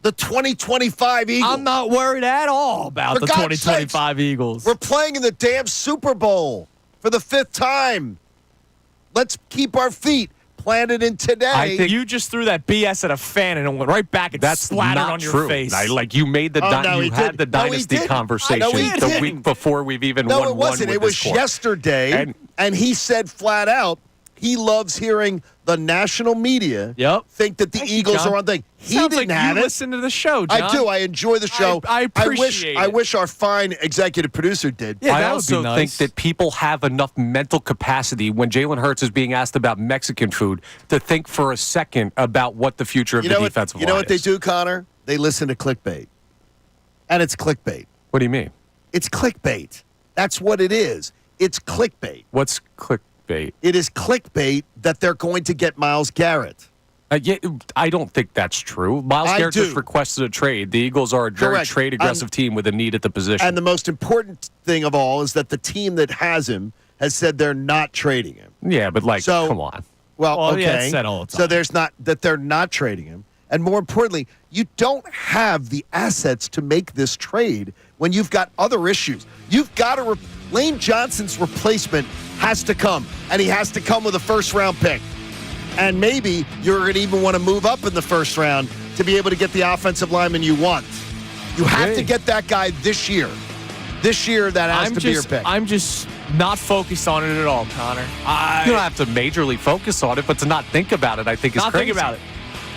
the 2025 Eagles. I'm not worried at all about For the God's 2025 Eagles. We're playing in the damn Super Bowl for the 5th time. Let's keep our feet planted in today. I think- You just threw that BS at a fan and it went right back and That's splattered not on your true. face. You made the no, he you had didn't. the No, he dynasty didn't. conversation No, he the didn't. week before we've even No, won it wasn't. one with It was this court. yesterday, and he said flat out he loves hearing the national media think that the Thank you, Eagles John. are on thing. He Sounds didn't like have you it. listen to the show, John. I do. I enjoy the show. I appreciate I it. wish our fine executive producer did. Yeah, I that would also be nice. think that people have enough mental capacity when Jalen Hurts is being asked about Mexican food to think for a second about what the future of the defensive line is. You know what they do, Connor? They listen to clickbait. And it's clickbait. What do you mean? It's clickbait. That's what it is. It's clickbait. What's clickbait? It is clickbait that they're going to get Myles Garrett. Yeah, I don't think that's true. Miles I Garrett do. just requested a trade. The Eagles are a very Correct. trade-aggressive team with a need at the position. And the most important thing of all is that the team that has him has said they're not trading him. yeah, but come on. Well, Well, okay. yeah, it's said all the time. So there's not that they're not trading him. And more importantly, you don't have the assets to make this trade when you've got other issues. You've got to Lane Johnson's replacement has to come, and he has to come with a first-round pick. And maybe you're going to even want to move up in the first round to be able to get the offensive lineman you want. You have to get that guy this year. This year, that has to be your pick. I'm just not focused on it at all, Connor. You don't have to majorly focus on it, but to not think about it, I think is Not crazy. think about it.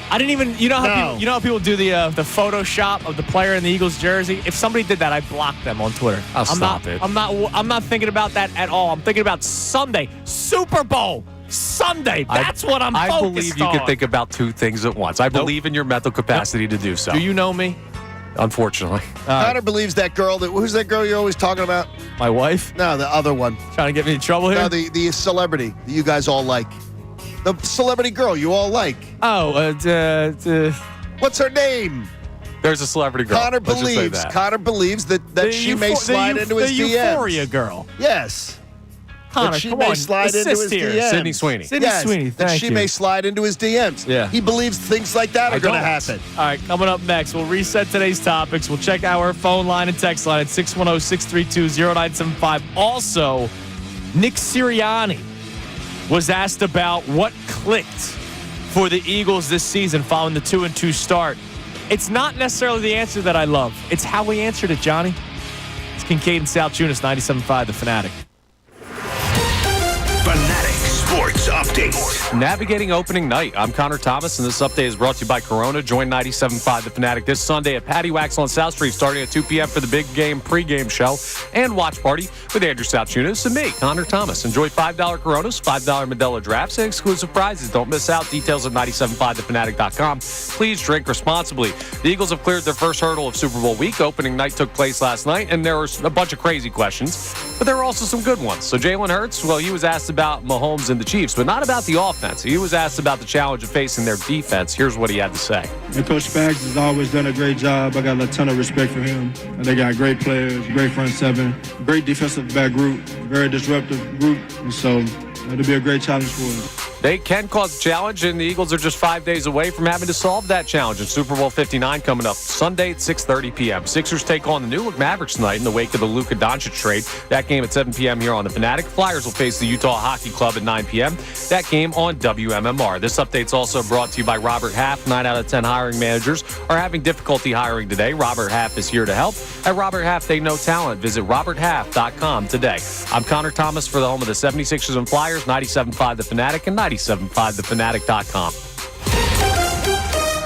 I didn't even. You know how people do the Photoshop of the player in the Eagles jersey. If somebody did that, I'd block them on Twitter. Oh, stop it. I'm not thinking about that at all. I'm thinking about Sunday, Super Bowl Sunday. That's what I'm focused on. I believe you can think about two things at once. I believe in your mental capacity to do so. Do you know me? Unfortunately. Connor believes that girl. Who's that girl you're always talking about? My wife? No, the other one. Trying to get me in trouble here? No, the celebrity that you guys all like. The celebrity girl you all like. What's her name? There's a celebrity girl. Connor Let's just say believes. that. Connor believes that she may slide into his the DMs. Euphoria girl. Yes. Connor, that she come may on. slide into his Assist here. DMs. Sydney Sweeney. Sydney Yes, Sweeney, that thank she you. may slide into his DMs. Yeah. He believes things like that are going to don't. happen. All right, coming up next, we'll reset today's topics. We'll check our phone line and text line at 610-632-0975. Also, Nick Sirianni was asked about what clicked for the Eagles this season following the 2-2 start. It's not necessarily the answer that I love. It's how we answered it, Johnny. It's Kincade and Salciunas, 97.5 The Fanatic. Fanatic Sports Update. Navigating opening night. I'm Connor Thomas, and this update is brought to you by Corona. Join 97.5 The Fanatic this Sunday at Patty Wax on South Street, starting at 2 p.m. for the big game pregame show and watch party with Andrew Salciunas and me, Connor Thomas. Enjoy $5 Coronas, $5 Modelo drafts, and exclusive prizes. Don't miss out. Details at 975thefanatic.com. Please drink responsibly. The Eagles have cleared their first hurdle of Super Bowl week. Opening night took place last night, and there were a bunch of crazy questions, but there were also some good ones. So Jaylen Hurts, well, he was asked about Mahomes and the Chiefs, but not about the offense. He was asked about the challenge of facing their defense. Here's what he had to say. And Coach Spags has always done a great job. I got a ton of respect for him. And they got great players, great front seven, great defensive back group, very disruptive group. And so it'll be a great challenge for us. They can cause a challenge, and the Eagles are just 5 days away from having to solve that challenge. And Super Bowl 59 coming up Sunday at 6:30 p.m. Sixers take on the New York Mavericks tonight in the wake of the Luka Doncic trade. That game at 7 p.m. here on the Fanatic. Flyers will face the Utah Hockey Club at 9 p.m. That game on WMMR. This update's also brought to you by Robert Half. 9 out of 10 hiring managers are having difficulty hiring today. Robert Half is here to help. At Robert Half, they know talent. Visit roberthalf.com today. I'm Connor Thomas for the home of the 76ers and Flyers, 97.5 The Fanatic and 97.5thefanatic.com.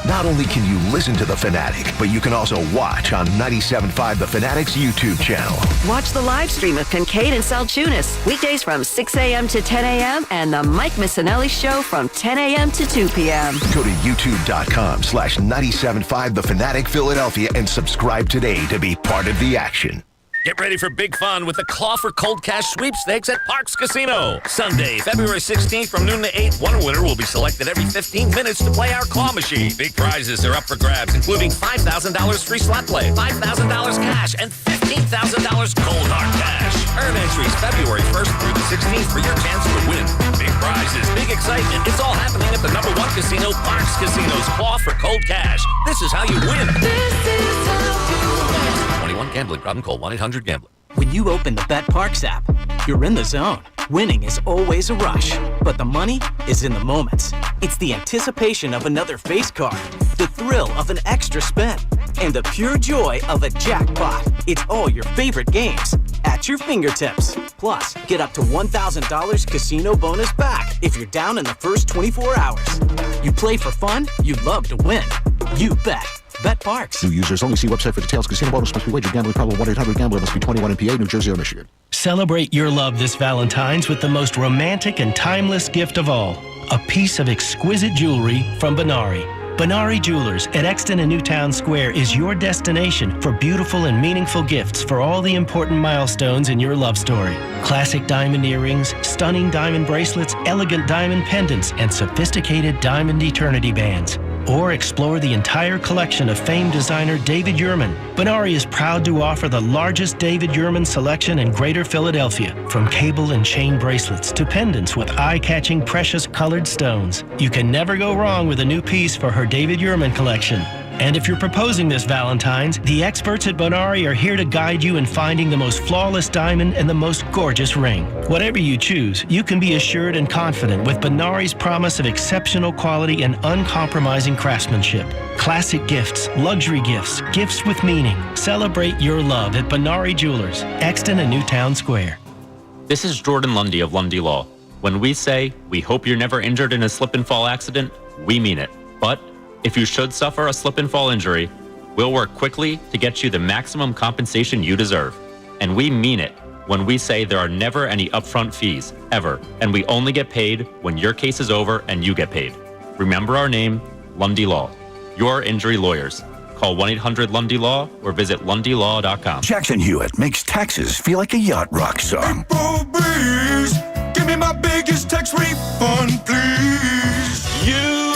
Not only can you listen to The Fanatic, but you can also watch on 97.5 The Fanatic's YouTube channel. Watch the live stream of Kincade and Salciunas, weekdays from 6 a.m. to 10 a.m. and the Mike Missanelli Show from 10 a.m. to 2 p.m. Go to youtube.com/97.5 The Fanatic Philadelphia and subscribe today to be part of the action. Get ready for big fun with the Claw for Cold Cash sweepstakes at Parks Casino. Sunday, February 16th from noon to 8, one winner will be selected every 15 minutes to play our claw machine. Big prizes are up for grabs, including $5,000 free slot play, $5,000 cash, and $15,000 cold hard cash. Earn entries February 1st through the 16th for your chance to win. Big prizes, big excitement. It's all happening at the #1 casino, Parks Casino's Claw for Cold Cash. This is how you win. This is how you win. 21 gambling problem, call 1-800-GAMBLER. When you open the Bet Parks app, you're in the zone. Winning is always a rush, but the money is in the moments. It's the anticipation of another face card, the thrill of an extra spin, and the pure joy of a jackpot. It's all your favorite games at your fingertips. Plus, get up to $1,000 casino bonus back if you're down in the first 24 hours. You play for fun, you love to win. You bet. Bet Parks. New users only. See website for details. Casino bonus must be wagered. Gambling problem. 1-800-GAMBLER. Must be 21 in PA, New Jersey, or Michigan. Celebrate your love this Valentine's with the most romantic and timeless gift of all, a piece of exquisite jewelry from Benari. Benari Jewelers at Exton and Newtown Square is your destination for beautiful and meaningful gifts for all the important milestones in your love story. Classic diamond earrings, stunning diamond bracelets, elegant diamond pendants, and sophisticated diamond eternity bands. Or explore the entire collection of famed designer David Yurman. Benari is proud to offer the largest David Yurman selection in Greater Philadelphia, from cable and chain bracelets to pendants with eye-catching precious colored stones. You can never go wrong with a new piece for her David Yurman collection. And if you're proposing this Valentine's, the experts at Benari are here to guide you in finding the most flawless diamond and the most gorgeous ring. Whatever you choose, you can be assured and confident with Benari's promise of exceptional quality and uncompromising craftsmanship. Classic gifts, luxury gifts, gifts with meaning. Celebrate your love at Benari Jewelers, Exton and Newtown Square. This is Jordan Lundy of Lundy Law. When we say we hope you're never injured in a slip and fall accident, we mean it. But if you should suffer a slip and fall injury, we'll work quickly to get you the maximum compensation you deserve. And we mean it when we say there are never any upfront fees, ever, and we only get paid when your case is over and you get paid. Remember our name, Lundy Law. Your injury lawyers. Call 1-800-LUNDY-LAW or visit LundyLaw.com. Jackson Hewitt makes taxes feel like a yacht rock song. April breeze, give me my biggest tax refund, please. You,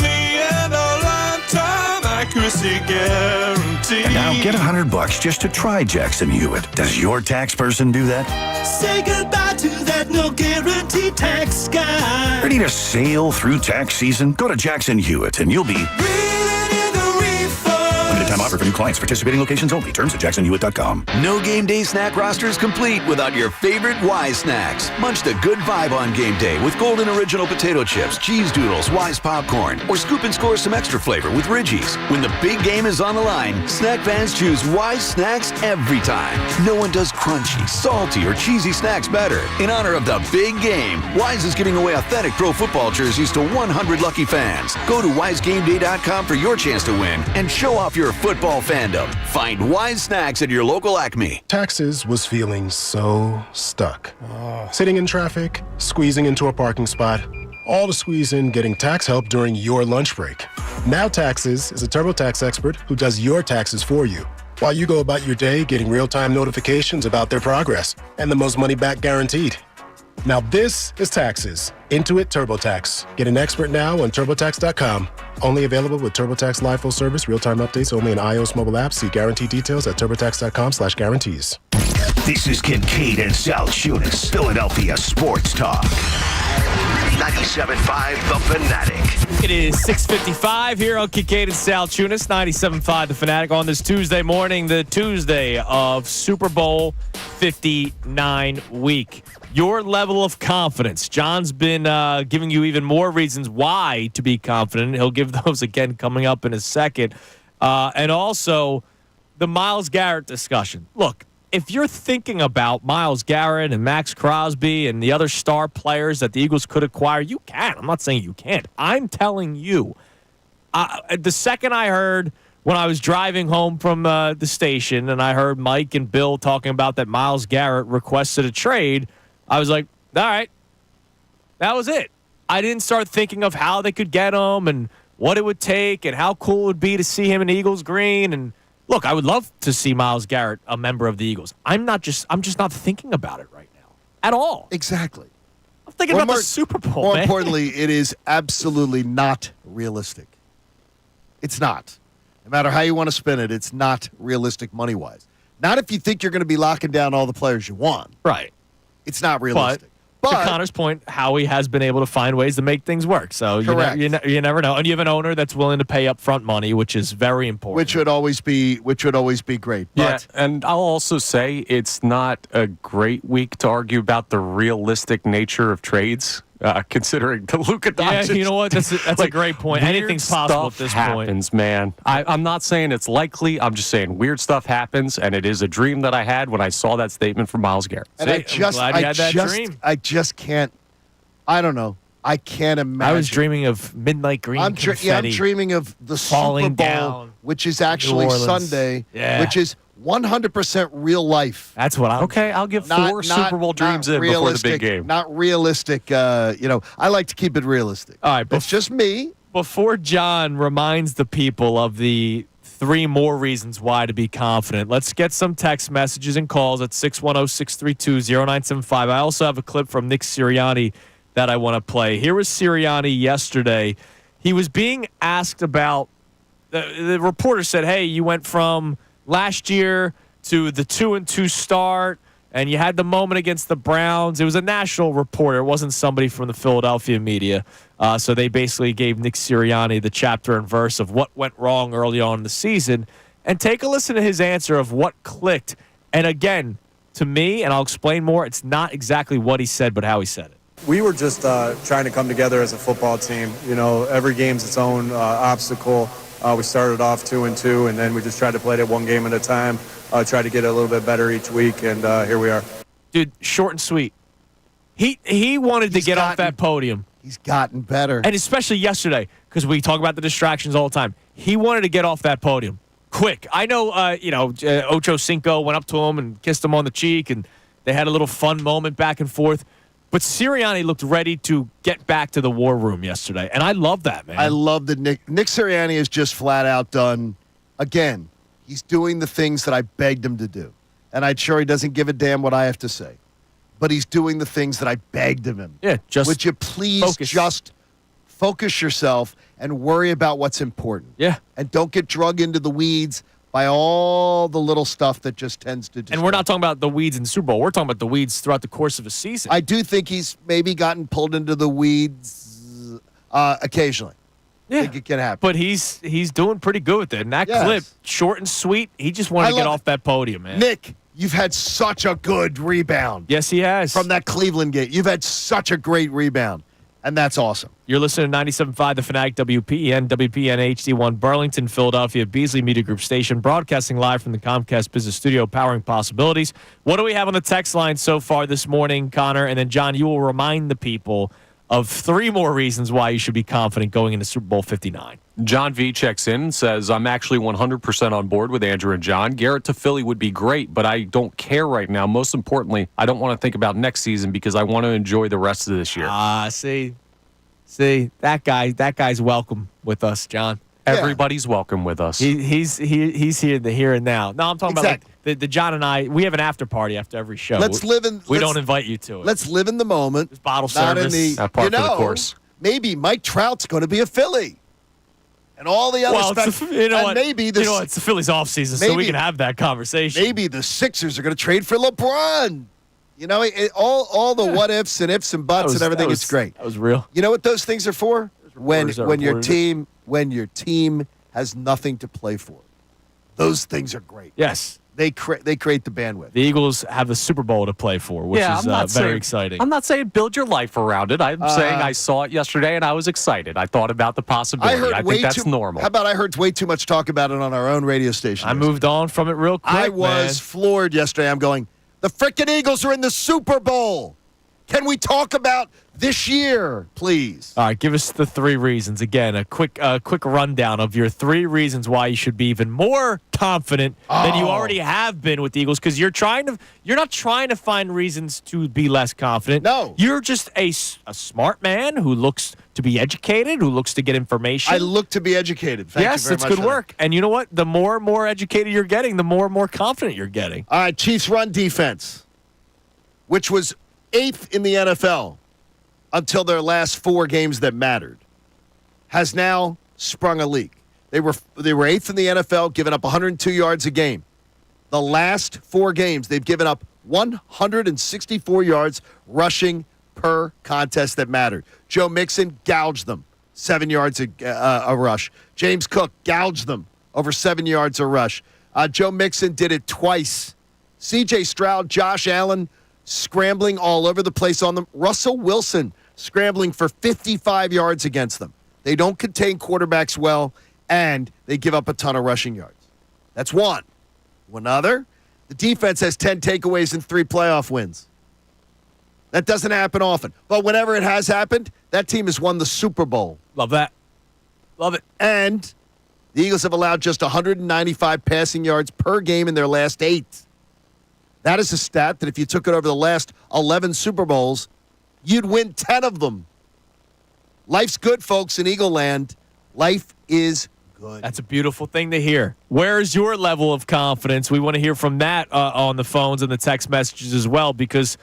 me, and a lifetime accuracy guarantee. And now get $100 just to try Jackson Hewitt. Does your tax person do that? Say goodbye to that no guarantee tax guy. Ready to sail through tax season? Go to Jackson Hewitt and you'll be limited time offer for new clients. Participating locations only. Terms at jacksonhewitt.com. No game day snack roster is complete without your favorite Wise snacks. Munch the good vibe on game day with Golden Original potato chips, cheese doodles, Wise popcorn, or scoop and score some extra flavor with Ridgies. When the big game is on the line, snack fans choose Wise snacks every time. No one does crunchy, salty, or cheesy snacks better. In honor of the big game, Wise is giving away authentic pro football jerseys to 100 lucky fans. Go to wisegameday.com for your chance to win and show off your football fandom. Find Wise snacks at your local Acme. Taxes was feeling so stuck. Sitting in traffic, squeezing into a parking spot, all to squeeze in getting tax help during your lunch break. Now Taxes is a TurboTax expert who does your taxes for you, while you go about your day getting real-time notifications about their progress and the most money back guaranteed. Now this is Taxes. Intuit TurboTax. Get an expert now on TurboTax.com. Only available with TurboTax Live Full Service. Real-time updates only in iOS mobile apps. See guarantee details at TurboTax.com/guarantees. This is Kincade and Salciunas, Philadelphia Sports Talk. 97.5 The Fanatic. It is 6:55 here on Kincade and Salciunas, 97.5 The Fanatic on this Tuesday morning, the Tuesday of Super Bowl 59 week. Your level of confidence. John's been giving you even more reasons why to be confident. He'll give those again coming up in a second. And also the Myles Garrett discussion. Look, if you're thinking about Myles Garrett and Max Crosby and the other star players that the Eagles could acquire, you can. I'm not saying you can't. I'm telling you. The second I heard when I was driving home from the station and I heard Mike and Bill talking about that Myles Garrett requested a trade, I was like, all right, that was it. I didn't start thinking of how they could get him and what it would take and how cool it would be to see him in Eagles green. And look, I would love to see Myles Garrett a member of the Eagles. I'm just not thinking about it right now at all. Exactly. I'm thinking about the Super Bowl. More man. importantly, it is absolutely not realistic. It's not. No matter how you want to spin it, it's not realistic money-wise. Not if you think you're going to be locking down all the players you want. Right. It's not realistic. But to Connor's point, Howie has been able to find ways to make things work. So you never know. And you have an owner that's willing to pay upfront money, which is very important. Which would always be great. Yeah, and I'll also say it's not a great week to argue about the realistic nature of trades, considering the Luka Doncic. Yeah, you know what? That's a great point. Anything's possible at this happens, point. Man. I'm not saying it's likely. I'm just saying weird stuff happens, and it is a dream that I had when I saw that statement from Myles Garrett. And I just can't. I don't know. I can't imagine. I was dreaming of midnight green confetti. I'm dreaming of the falling Super Bowl, down, which is actually Sunday, which is 100% real life. That's what I'm. Okay, I'll give four Super Bowl dreams in before the big game. Not realistic. I like to keep it realistic. All right, it's just me. Before John reminds the people of the 3 more reasons why to be confident, let's get some text messages and calls at 610-632-0975. I also have a clip from Nick Sirianni that I want to play. Here was Sirianni yesterday. He was being asked about, the reporter said, hey, you went from last year to the 2-2 start, and you had the moment against the Browns. It was a national reporter. It wasn't somebody from the Philadelphia media. So they basically gave Nick Sirianni the chapter and verse of what went wrong early on in the season. And take a listen to his answer of what clicked. And again, to me, and I'll explain more, it's not exactly what he said, but how he said it. We were just trying to come together as a football team. You know, every game's its own obstacle. We started off 2-2, and then we just tried to play it one game at a time, try to get a little bit better each week, and here we are. Dude, short and sweet. He wanted to get off that podium. He's gotten better. And especially yesterday, because we talk about the distractions all the time. He wanted to get off that podium quick. I know, Ocho Cinco went up to him and kissed him on the cheek, and they had a little fun moment back and forth. But Sirianni looked ready to get back to the war room yesterday, and I love that, man. I love that Nick Sirianni is just flat out done. Again, he's doing the things that I begged him to do. And I'm sure he doesn't give a damn what I have to say. But he's doing the things that I begged of him. Yeah, would you please just focus yourself and worry about what's important? Yeah. And don't get drug into the weeds by all the little stuff that just tends to distract. And we're not talking about the weeds in the Super Bowl. We're talking about the weeds throughout the course of a season. I do think he's maybe gotten pulled into the weeds occasionally. Yeah. I think it can happen. But he's doing pretty good with it. And that clip, short and sweet, he just wanted to get off that podium, man. Nick, you've had such a good rebound. Yes, he has. From that Cleveland game. You've had such a great rebound. And that's awesome. You're listening to 97.5 The Fanatic, WPEN, WPN HD1, Burlington, Philadelphia, Beasley Media Group Station, broadcasting live from the Comcast Business Studio, powering possibilities. What do we have on the text line so far this morning, Connor? And then, John, you will remind the people of 3 more reasons why you should be confident going into Super Bowl 59. John V checks in and says, I'm actually 100% on board with Andrew and John. Garrett to Philly would be great, but I don't care right now. Most importantly, I don't want to think about next season because I want to enjoy the rest of this year. See, that guy's welcome with us, John. Everybody's welcome with us. He's here the here and now. No, I'm talking about like the John and I. We have an after party after every show. We don't invite you to it. Let's live in the moment. There's bottle service. Part of the course. Maybe Mike Trout's going to be a Philly. And all the other stuff. Maybe it's the Phillies offseason, so we can have that conversation. Maybe the Sixers are going to trade for LeBron. You know, all the what ifs and ifs and buts and everything is great. That was real. You know what those things are for? When your team has nothing to play for. Those things are great. Yes. They create the bandwidth. The Eagles have a Super Bowl to play for, which is very exciting. I'm not saying build your life around it. I'm saying I saw it yesterday and I was excited. I thought about the possibility. I think that's normal. How about I heard way too much talk about it on our own radio station? I moved on from it real quick. I was floored yesterday. I'm going, the frickin' Eagles are in the Super Bowl. Can we talk about this year, please? All right, give us the 3 reasons. Again, a quick rundown of your 3 reasons why you should be even more confident than you already have been with the Eagles, because you're not trying to find reasons to be less confident. No. You're just a smart man who looks to be educated, who looks to get information. I look to be educated. Thank you very much. Yes, that's good work. And you know what? The more and more educated you're getting, the more and more confident you're getting. All right, Chiefs run defense, which was 8th in the NFL until their last 4 games that mattered, has now sprung a leak. They were 8th in the NFL, giving up 102 yards a game. The last 4 games, they've given up 164 yards rushing per contest that mattered. Joe Mixon gouged them, 7 yards a rush. James Cook gouged them over 7 yards a rush. Joe Mixon did it twice. C.J. Stroud, Josh Allen, scrambling all over the place on them. Russell Wilson scrambling for 55 yards against them. They don't contain quarterbacks well, and they give up a ton of rushing yards. That's one. One other, the defense has 10 takeaways and 3 playoff wins. That doesn't happen often. But whenever it has happened, that team has won the Super Bowl. Love that. Love it. And the Eagles have allowed just 195 passing yards per game in their last 8. That is a stat that if you took it over the last 11 Super Bowls, you'd win 10 of them. Life's good, folks, in Eagle Land. Life is good. That's a beautiful thing to hear. Where's your level of confidence? We want to hear from that on the phones and the text messages as well, because,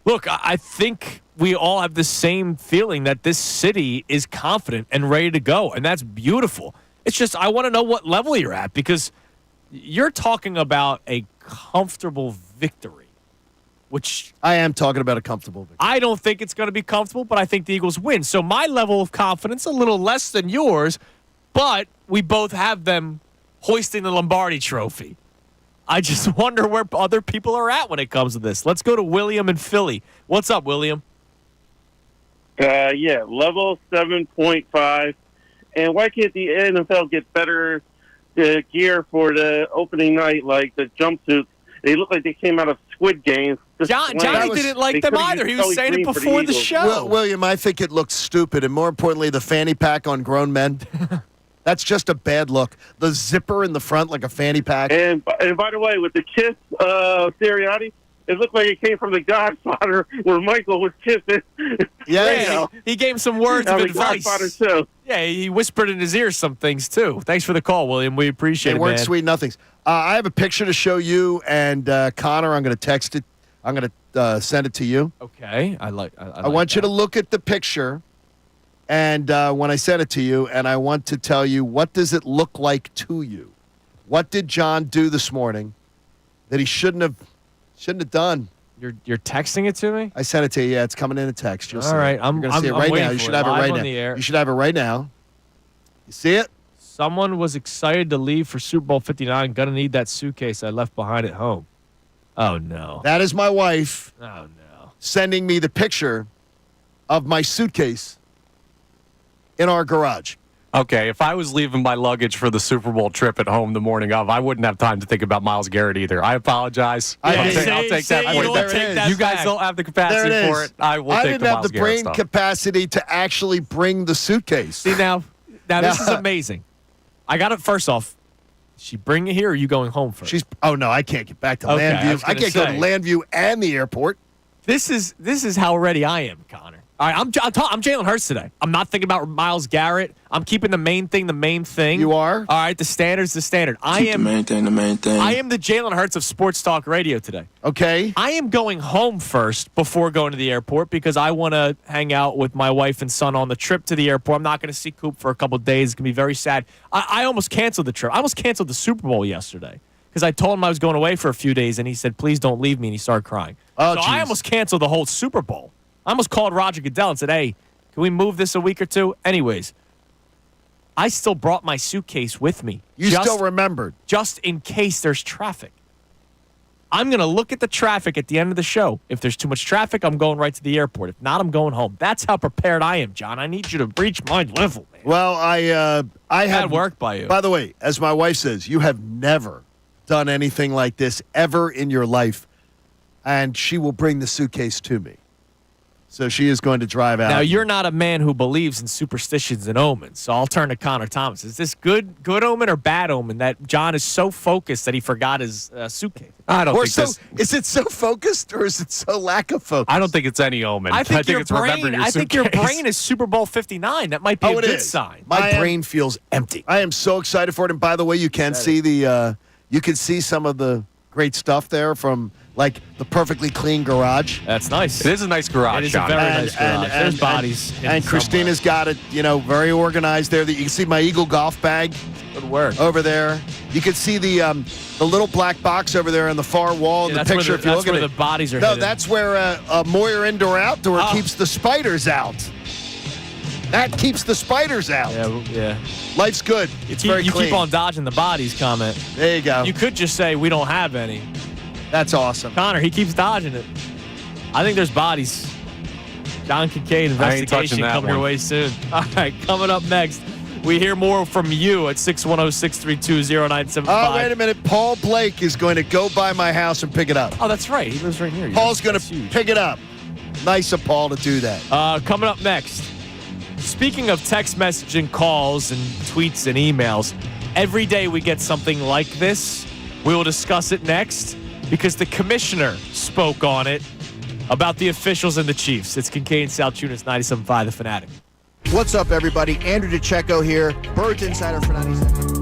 look, I think we all have the same feeling that this city is confident and ready to go, and that's beautiful. It's just I want to know what level you're at, because you're talking about a comfortable victory, which I am talking about a comfortable victory. I don't think it's going to be comfortable, but I think the Eagles win. So my level of confidence a little less than yours, but we both have them hoisting the Lombardi trophy. I just wonder where other people are at when it comes to this. Let's go to William in Philly. What's up, William? Level 7.5. And why can't the NFL get better gear for the opening night, like the jumpsuits? They look like they came out of Squid Games. Johnny didn't like them either. He was saying it before the show. William, I think it looks stupid, and more importantly, the fanny pack on grown men. That's just a bad look. The zipper in the front like a fanny pack. And by the way, with the kiss Sirianni, it looked like it came from The Godfather where Michael was kissing. Yeah, he gave him some words of advice. Godfather too. Yeah, he whispered in his ear some things, too. Thanks for the call, William. We appreciate it, man. They weren't sweet nothings. I have a picture to show you, and Connor, I'm going to text it. I'm going to send it to you. Okay. I want you to look at the picture, and when I send it to you, and I want to tell you, what does it look like to you? What did John do this morning that he shouldn't have done? You're texting it to me? I sent it to you. Yeah, it's coming in a text. You'll see All right. You're going to see it right now. You should have it right now. You should have it right now. You see it? Someone was excited to leave for Super Bowl 59. Gonna need that suitcase I left behind at home. Oh, no. That is my wife. Oh, no. Sending me the picture of my suitcase in our garage. Okay, if I was leaving my luggage for the Super Bowl trip at home the morning of, I wouldn't have time to think about Myles Garrett either. I apologize. I'll take that point. You guys don't have the capacity for it. I will take the Myles Garrett stuff. I didn't have the brain capacity to actually bring the suitcase. See, now this is amazing. I got it first off. Is she bring it here, or are you going home first? No, I can't get back to Landview. I can't go to Landview and the airport. This is how ready I am, Connor. All right, I'm Jalen Hurts today. I'm not thinking about Myles Garrett. I'm keeping the main thing the main thing. You are? All right, the standard's the standard. The main thing. I am the Jalen Hurts of Sports Talk Radio today. Okay. I am going home first before going to the airport because I want to hang out with my wife and son on the trip to the airport. I'm not going to see Coop for a couple of days. It's going to be very sad. I almost canceled the trip. I almost canceled the Super Bowl yesterday because I told him I was going away for a few days, and he said, please don't leave me, and he started crying. Oh, so I almost canceled the whole Super Bowl. I almost called Roger Goodell and said, hey, can we move this a week or two? Anyways, I still brought my suitcase with me. You still remembered. Just in case there's traffic. I'm going to look at the traffic at the end of the show. If there's too much traffic, I'm going right to the airport. If not, I'm going home. That's how prepared I am, John. I need you to reach my level, man. Well, I had work by you. By the way, as my wife says, you have never done anything like this ever in your life, and she will bring the suitcase to me. So she is going to drive out. Now, you're not a man who believes in superstitions and omens, so I'll turn to Connor Thomas. Is this good omen or bad omen that John is so focused that he forgot his suitcase? I don't think this. Is it so focused or is it so lack of focus? I don't think it's any omen. I think it's remembering your I think your suitcase. brain is Super Bowl 59. That might be a good sign. My brain feels empty. I am so excited for it. And by the way, you can see you can see some of the great stuff there from like the perfectly clean garage. That's nice. It is a nice garage. It is a very nice garage. There's bodies. And Christina's got it, very organized there. That you can see my Eagle golf bag. Good work. Over there. You can see the little black box over there on the far wall in the picture. If you look at it, the bodies are. No, hidden. that's where Moyer Indoor Outdoor keeps the spiders out. That keeps the spiders out. Yeah. Life's good. It's very you clean. keep on dodging the bodies comment. There you go. You could just say we don't have any. That's awesome. Connor, he keeps dodging it. I think there's bodies. John Kincade investigation coming your way soon. All right, coming up next, we hear more from you at 610-632-0975. Oh, wait a minute. Paul Blake is going to go by my house and pick it up. Oh, that's right. He lives right near you. Paul's going to pick it up. Nice of Paul to do that. Coming up next, speaking of text messaging, calls, and tweets and emails, every day we get something like this. We will discuss it next because the commissioner spoke on it about the officials and the Chiefs. It's Kincade Salciunas, 97.5 The Fanatic. What's up, everybody? Andrew DeCecco here, Birds Insider for 97.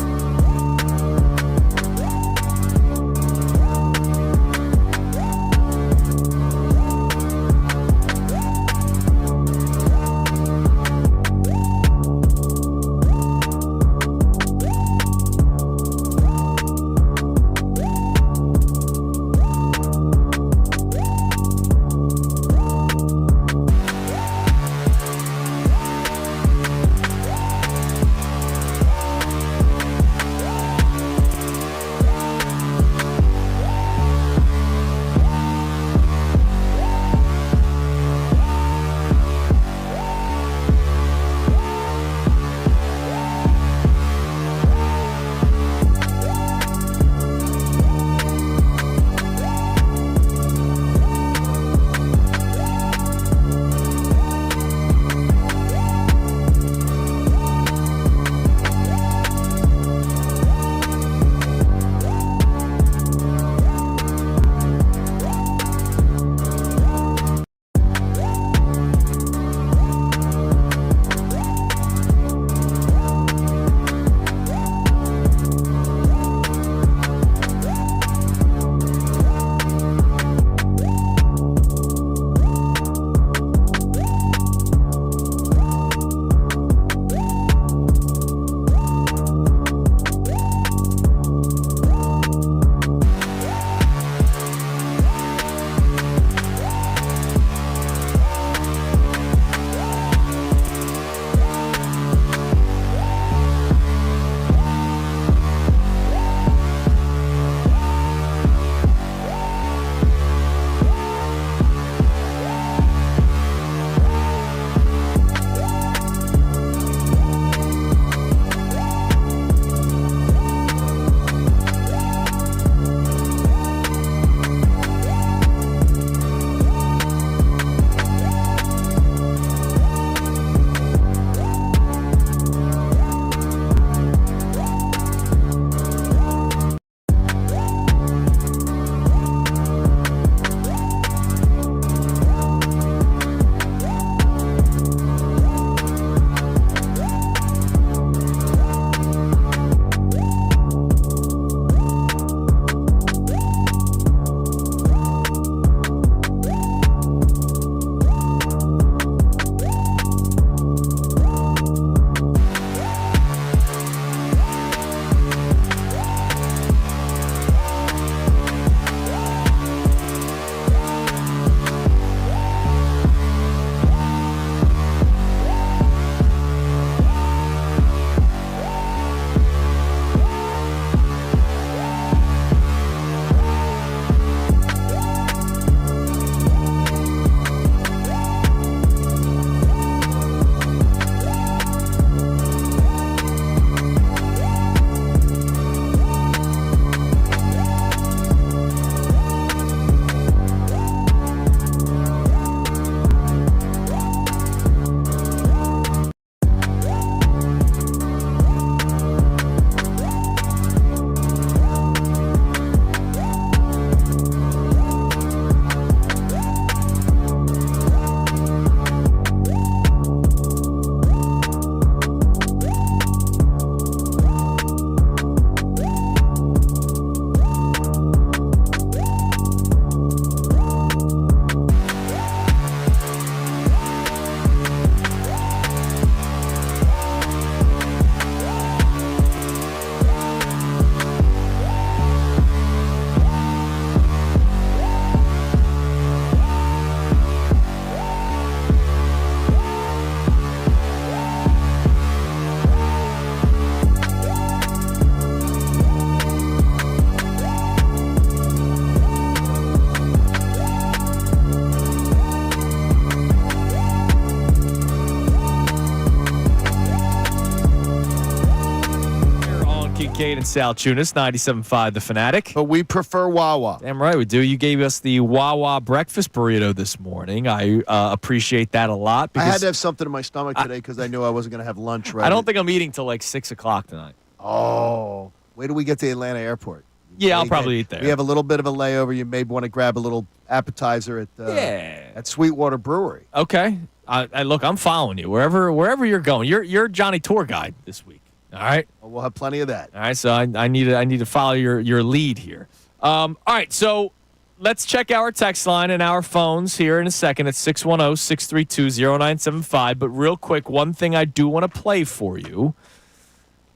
Kincade and Salciunas, 97.5 The Fanatic. But we prefer Wawa. Damn right we do. You gave us the Wawa breakfast burrito this morning. I appreciate that a lot. I had to have something in my stomach today because I knew I wasn't going to have lunch right. I don't think I'm eating till like 6 o'clock tonight. Oh. Wait till we get to the Atlanta airport. Yeah, I'll probably eat there. We have a little bit of a layover. You may want to grab a little appetizer at Sweetwater Brewery. Okay. Look, I'm following you wherever you're going. You're Johnny Tour Guide this week. All right. Well, we'll have plenty of that. All right. So I need to follow your lead here. All right. So let's check our text line and our phones here in a second at 610-632-0975. But real quick, one thing I do want to play for you.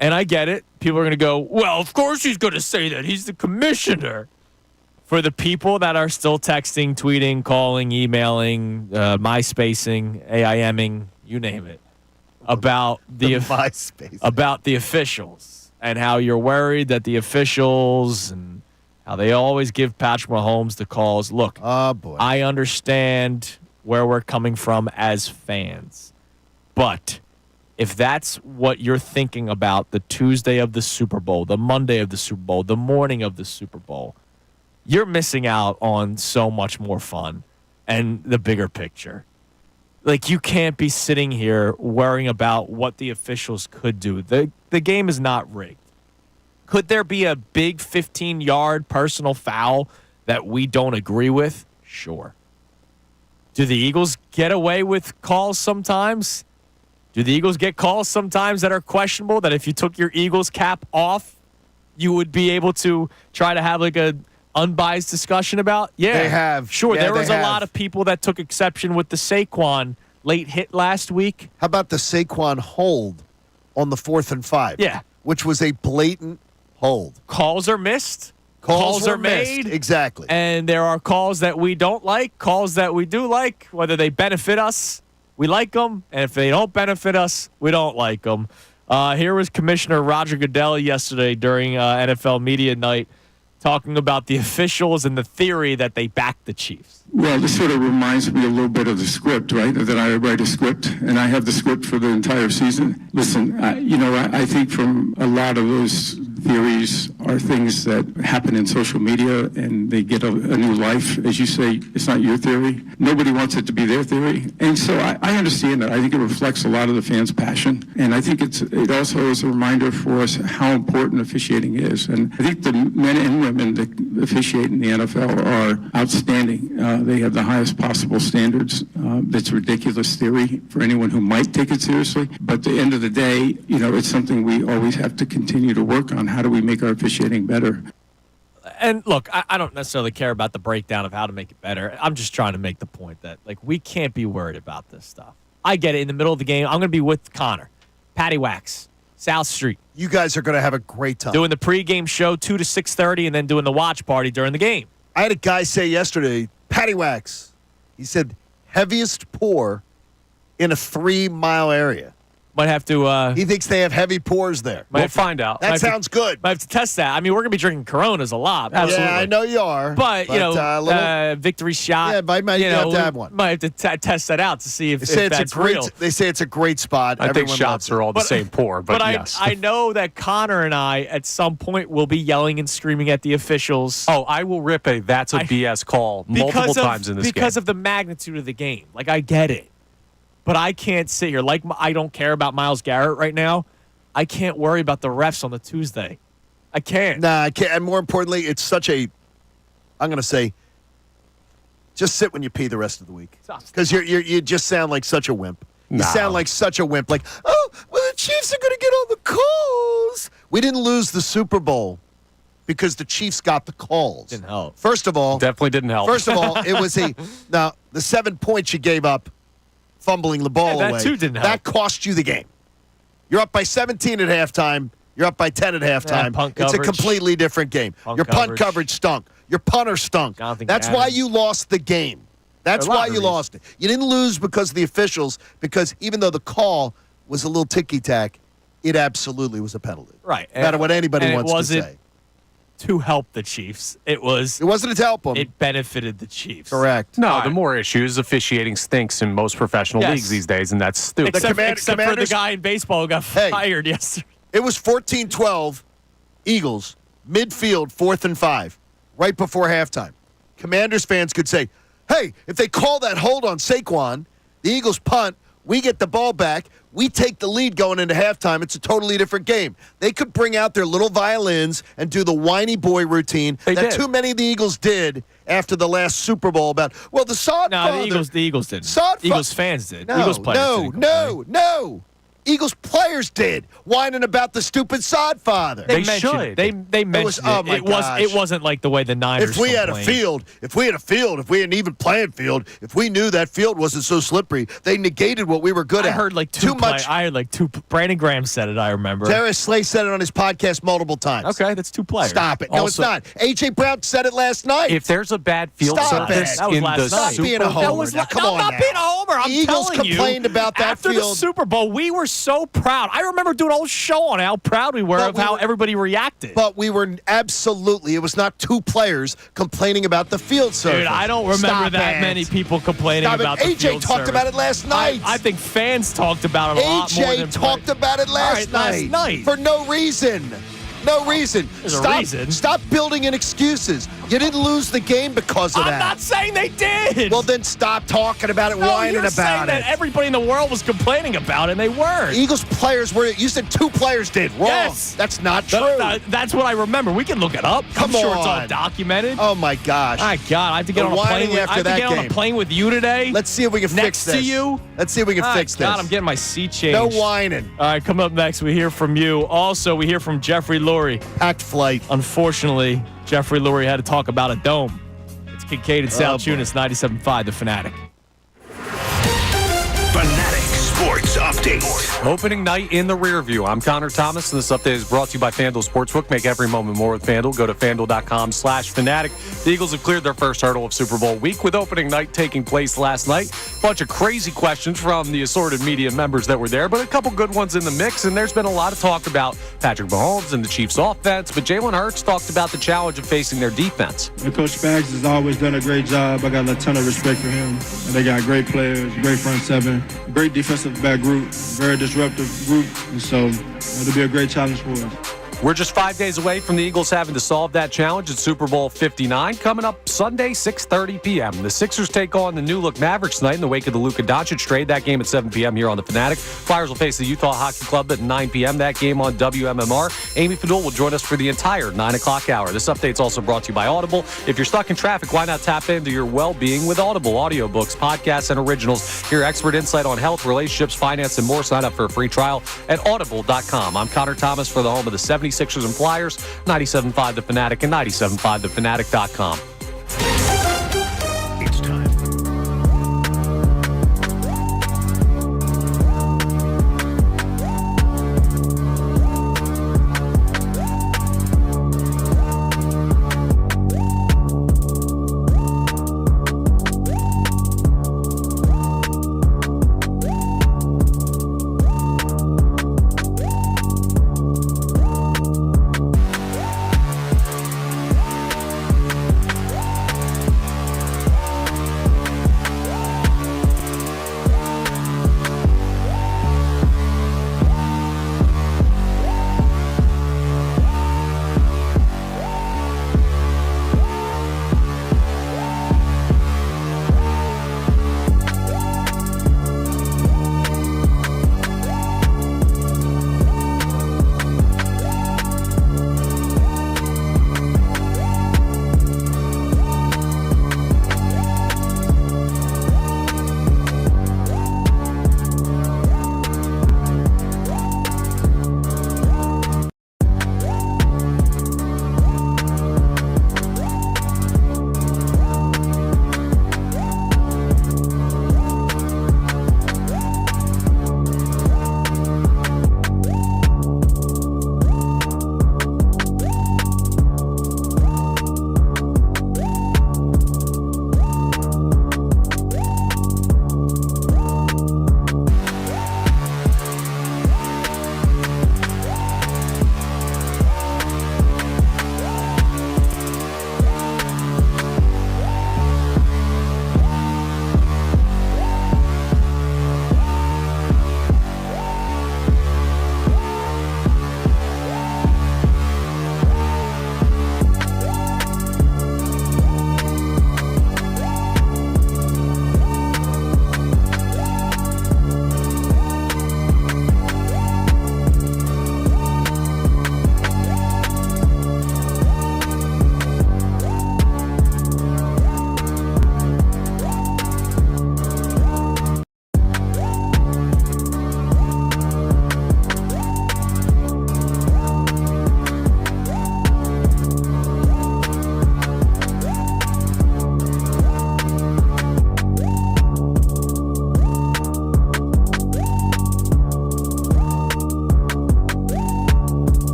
And I get it. People are going to go, well, of course he's going to say that. He's the commissioner. For the people that are still texting, tweeting, calling, emailing, MySpacing, AIMing, you name it, about the officials and how you're worried that the officials and how they always give Patrick Mahomes the calls. Look, I understand where we're coming from as fans, but if that's what you're thinking about the Tuesday of the Super Bowl, the Monday of the Super Bowl, the morning of the Super Bowl, you're missing out on so much more fun and the bigger picture. Like, you can't be sitting here worrying about what the officials could do. The game is not rigged. Could there be a big 15-yard personal foul that we don't agree with? Sure. Do the Eagles get away with calls sometimes? Do the Eagles get calls sometimes that are questionable, that if you took your Eagles cap off, you would be able to try to have like a unbiased discussion about? Yeah. They have. Sure, Yeah, there was they a have. lot of people that took exception with the Saquon late hit last week. How about the Saquon hold on the 4th and 5? Yeah. Which was a blatant hold. Calls are missed. Calls are were missed. made. Exactly. And there are calls that we don't like, calls that we do like, whether they benefit us, we like them, and if they don't benefit us, we don't like them. Here was Commissioner Roger Goodell yesterday during NFL Media Night talking about the officials and the theory that they backed the Chiefs. Well, this sort of reminds me a little bit of the script, right? That I write a script, and I have the script for the entire season. Listen, I think from a lot of those theories are things that happen in social media, and they get a new life. As you say, it's not your theory. Nobody wants it to be their theory. And so I understand that. I think it reflects a lot of the fans' passion. And I think it also is a reminder for us how important officiating is. And I think the men and women that officiate in the NFL are outstanding. They have the highest possible standards. That's ridiculous theory for anyone who might take it seriously. But at the end of the day, it's something we always have to continue to work on. How do we make our officiating better? And look, I don't necessarily care about the breakdown of how to make it better. I'm just trying to make the point that, like, we can't be worried about this stuff. I get it. In the middle of the game, I'm going to be with Connor, Patty Wax, South Street. You guys are going to have a great time. Doing the pregame show 2 to 6:30 and then doing the watch party during the game. I had a guy say yesterday, Patty Wax, he said, heaviest pour in a 3-mile area. Might have to. He thinks they have heavy pours there. We'll find out. That sounds good. Might have to test that. I mean, we're going to be drinking Coronas a lot. Absolutely. Yeah, I know you are. But victory shot. Yeah, might have to have one. Might have to test that out to see if They say that's real. They say it's a great spot. I think Everyone shots loves it. are all the same pour, but yes. I know that Connor and I, at some point, will be yelling and screaming at the officials. Oh, I will rip a that's a BS call multiple times in this game. Because of the magnitude of the game. Like, I get it. But I can't sit here. Like, I don't care about Myles Garrett right now. I can't worry about the refs on the Tuesday. I can't. Nah, I can't. And more importantly, it's such a, I'm going to say, just sit when you pee the rest of the week. Because you just sound like such a wimp. You sound like such a wimp. Like, oh, well, the Chiefs are going to get all the calls. We didn't lose the Super Bowl because the Chiefs got the calls. Didn't help. First of all. Definitely didn't help. First of all, it was now, the 7 points you gave up, fumbling the ball away. That too didn't help. That cost you the game. You're up by 17 at halftime. You're up by 10 at halftime. Punt it's coverage. a completely different game. Your punt coverage stunk. Your punter stunk. That's why you lost the game. That's why you lost it. You didn't lose because of the officials, because even though the call was a little ticky-tack, it absolutely was a penalty. Right. No matter what anybody wants to say. To help the Chiefs. It wasn't to help them. It benefited the Chiefs. Correct. No, the more issues, officiating stinks in most professional leagues these days, and that's stupid. Except for the guy in baseball who got fired yesterday. It was 14-12 Eagles, midfield, 4th and 5, right before halftime. Commanders fans could say, hey, if they call that hold on Saquon, the Eagles punt, we get the ball back, we take the lead going into halftime, it's a totally different game. They could bring out their little violins and do the whiny boy routine too many of the Eagles did after the last Super Bowl about, well, the sod father. No, the Eagles didn't. Sod Eagles fans did. No, Eagles players didn't. No. Eagles players did, whining about the stupid sod father. They mentioned it. They mentioned it. It wasn't like the way the Niners If we had complained. if we had an even playing field, if we knew that field wasn't so slippery, they negated what we were good I at. heard like too much. I heard like two. Brandon Graham said it. I remember. Darius Slay said it on his podcast multiple times. Okay, that's 2 players. Stop it. No, it's not. A.J. Brown said it last night. If there's a bad field Stop surface it. in the Stop Super being a homer. That was now. Come no, on I'm not now. being a homer. I'm The Eagles telling you. complained about that after field. the Super Bowl. We were so proud. I remember doing a whole show on how proud we were of how everybody reacted. But we were absolutely. It was not 2 players complaining about the field surface. Dude, I don't remember Stop that it. many people complaining Stop it. about the A.J. field talked service. about it last night. I think fans talked about it a lot more A.J. than talked about it last night. For no reason. No reason. There's a reason. Stop building in excuses. You didn't lose the game because of that. I'm not saying they did. Well, then stop talking about it, whining you're about saying it. that everybody in the world was complaining about it, and they weren't. Eagles players were. You said 2 players did. Wrong. Yes. That's not true. That's what I remember. We can look it up. I'm sure it's all on. documented. Oh my gosh. My God, I have to get The on a plane. whining after that on a game. plane with you today. Let's see if we can next fix this. to you. Let's see if we can fix this. God, I'm getting my seat changed. No whining. All right, coming up next, we hear from you. Also, we hear from Jeffrey Lurie. Packed flight. Unfortunately, Jeffrey Lurie had to talk about a dome. It's Kincade and Salciunas, 97.5, The Fanatic. Fanatic Sports Update. Opening night in the rear view. I'm Connor Thomas, and this update is brought to you by FanDuel Sportsbook. Make every moment more with FanDuel. Go to FanDuel.com/Fanatic. The Eagles have cleared their first hurdle of Super Bowl week with opening night taking place last night. Bunch of crazy questions from the assorted media members that were there, but a couple good ones in the mix, and there's been a lot of talk about Patrick Mahomes and the Chiefs' offense, but Jaylen Hurts talked about the challenge of facing their defense. Coach Spags has always done a great job. I got a ton of respect for him. And they got great players, great front seven, great defensive back group, very disruptive group, and so it'll be a great challenge for us. We're just 5 days away from the Eagles having to solve that challenge at Super Bowl 59, coming up Sunday, 6:30 p.m. The Sixers take on the new-look Mavericks tonight in the wake of the Luka Doncic trade. That game at 7 p.m. here on The Fanatic. Flyers will face the Utah Hockey Club at 9 p.m. That game on WMMR. Amy Fadul will join us for the entire 9 o'clock hour. This update's also brought to you by Audible. If you're stuck in traffic, why not tap into your well-being with Audible audiobooks, podcasts, and originals. Hear expert insight on health, relationships, finance, and more. Sign up for a free trial at audible.com. I'm Connor Thomas for the home of the 76ers and Flyers, 97.5 The Fanatic and 97.5thefanatic.com. It's time.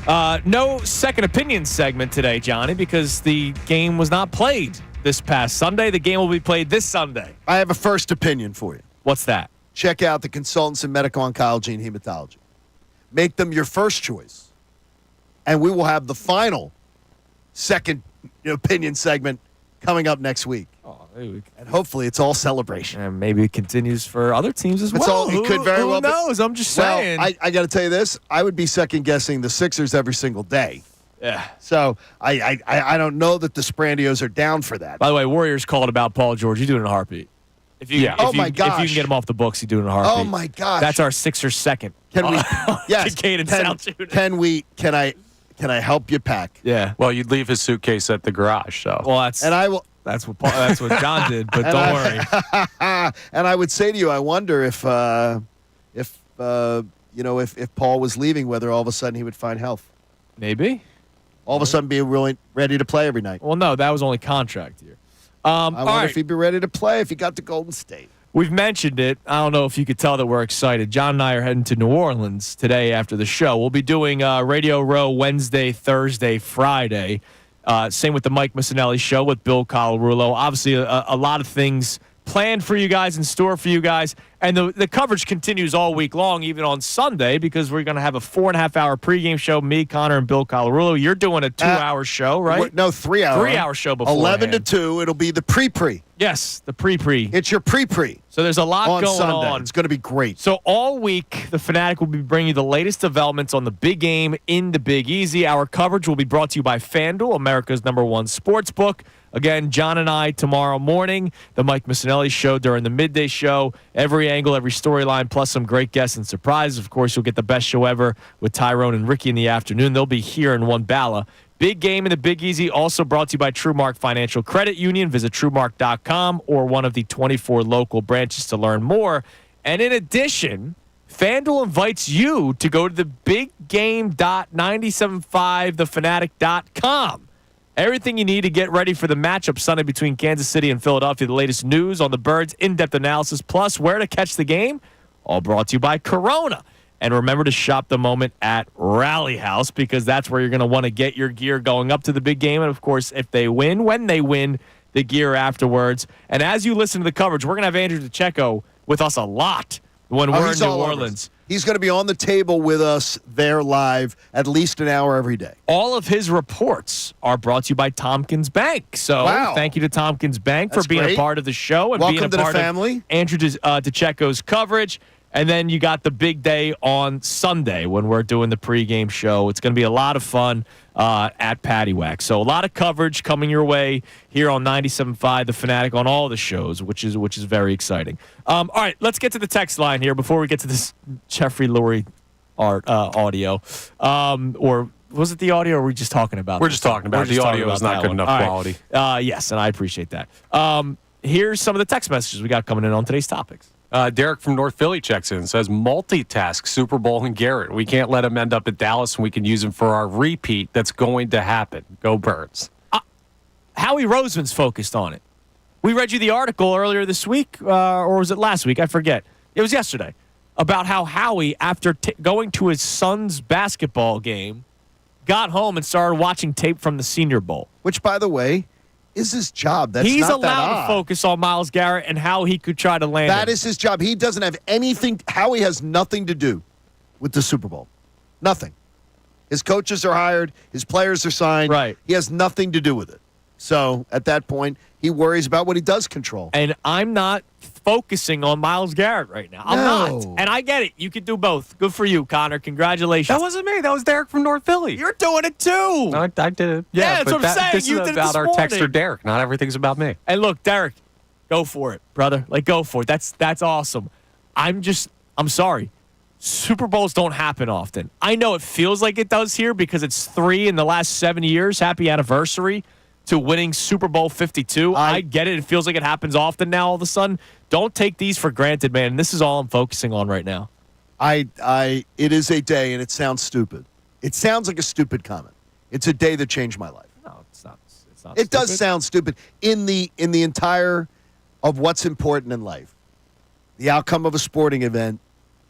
No second opinion segment today, Johnny, because the game was not played this past Sunday. The game will be played this Sunday. I have a first opinion for you. What's that? Check out the consultants in medical oncology and hematology. Make them your first choice. And we will have the final second opinion segment coming up next week. And hopefully it's all celebration. And maybe it continues for other teams as well. It could very well Who knows? I'm just saying. I got to tell you this. I would be second-guessing the Sixers every single day. Yeah. So I don't know that the Sprandios are down for that. By the way, Warriors called about Paul George. You do it in a heartbeat. If you my gosh. If you can get him off the books, you do it in a heartbeat. Oh, my gosh. That's our Sixers second. Can we? Yes. Kincade and Salciunas. Can I help you pack? Yeah. Well, you'd leave his suitcase at the garage, so. Well, that's what John did, but don't worry. And I would say to you, I wonder if Paul was leaving, whether all of a sudden he would find health. Maybe. All of a sudden be really ready to play every night. Well, no, that was only contract year. I wonder if he'd be ready to play if he got to Golden State. We've mentioned it. I don't know if you could tell that we're excited. John and I are heading to New Orleans today after the show. We'll be doing Radio Row Wednesday, Thursday, Friday. Same with the Mike Missanelli show with Bill Colarulo. Obviously, a lot of things planned for you guys, in store for you guys. And the coverage continues all week long, even on Sunday, because we're going to have a 4.5-hour pregame show, me, Connor, and Bill Colarulo. You're doing a 2-hour show, right? No, 3-hour. 3-hour show before 11 to 2. It'll be the pre-pre. Yes, the pre-pre. It's your pre-pre. So there's a lot going Sunday. on. It's going to be great. So all week, the Fanatic will be bringing you the latest developments on the big game in the Big Easy. Our coverage will be brought to you by FanDuel, America's #1 sports book. Again, John and I tomorrow morning, the Mike Missanelli show during the midday show. Every angle, every storyline, plus some great guests and surprises. Of course, you'll get the best show ever with Tyrone and Ricky in the afternoon. They'll be here in one balla. Big game in the Big Easy, also brought to you by TrueMark Financial Credit Union. Visit TrueMark.com or one of the 24 local branches to learn more. And in addition, FanDuel invites you to go to the biggame.975thefanatic.com. Everything you need to get ready for the matchup Sunday between Kansas City and Philadelphia. The latest news on the Birds, in-depth analysis, plus where to catch the game. All brought to you by Corona. And remember to shop the moment at Rally House, because that's where you're going to want to get your gear going up to the big game. And, of course, if they win, when they win, the gear afterwards. And as you listen to the coverage, we're going to have Andrew DeCecco with us a lot when we're in New Orleans. He's going to be on the table with us there live at least an hour every day. All of his reports are brought to you by Tompkins Bank. So thank you to Tompkins Bank for being a part of the show and Welcome being a to part the family. of Andrew DeCecco's coverage. And then you got the big day on Sunday when we're doing the pregame show. It's going to be a lot of fun at Paddywhack. So a lot of coverage coming your way here on 97.5 The Fanatic on all the shows, which is very exciting. All right, let's get to the text line here before we get to this Jeffrey Lurie audio. Or was it the audio, or were we just talking about We're just talking about it. The audio is not good enough quality. Yes, and I appreciate that. Here's some of the text messages we got coming in on today's topics. Derek from North Philly checks in and says, multitask Super Bowl and Garrett. We can't let him end up at Dallas, and we can use him for our repeat that's going to happen. Go Birds. Howie Roseman's focused on it. We read you the article earlier this week, or was it last week? I forget. It was yesterday, about how Howie, after going to his son's basketball game, got home and started watching tape from the Senior Bowl. Which, by the way, is his job. He's not allowed to focus on Myles Garrett and how he could try to land That him. is his job. He doesn't have anything. Howie has nothing to do with the Super Bowl. Nothing. His coaches are hired. His players are signed. Right. He has nothing to do with it. So at that point, he worries about what he does control. And I'm not focusing on Myles Garrett right now. I'm not. And I get it. You could do both. Good for you, Connor. Congratulations. That wasn't me. That was Derek from North Philly. You're doing it too. I did it. Yeah, that's what I'm saying. This You is did it about this our morning. texter Derek. Not everything's about me. And look, Derek, go for it, brother. Go for it. That's awesome. I'm sorry. Super Bowls don't happen often. I know it feels like it does here because it's 3 in the last 7 years. Happy anniversary to winning Super Bowl 52. I get it. It feels like it happens often now all of a sudden. Don't take these for granted, man. This is all I'm focusing on right now. It is a day, and it sounds stupid. It sounds like a stupid comment. It's a day that changed my life. No, it's not. It's not. It does sound stupid in the entire of what's important in life. The outcome of a sporting event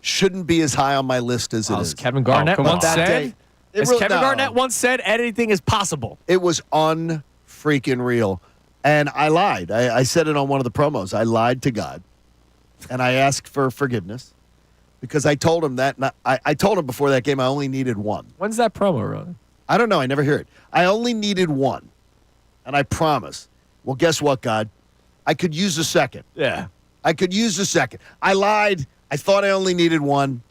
shouldn't be as high on my list as it is. Kevin Garnett once said, As Kevin Garnett once said, anything is possible. It was unfreaking real. And I lied. I said it on one of the promos. I lied to God. And I asked for forgiveness because I told him that. I told him before that game I only needed one. When's that promo running? I don't know. I never hear it. I only needed one. And I promise. Well, guess what, God? I could use a second. Yeah. I could use a second. I lied. I thought I only needed one.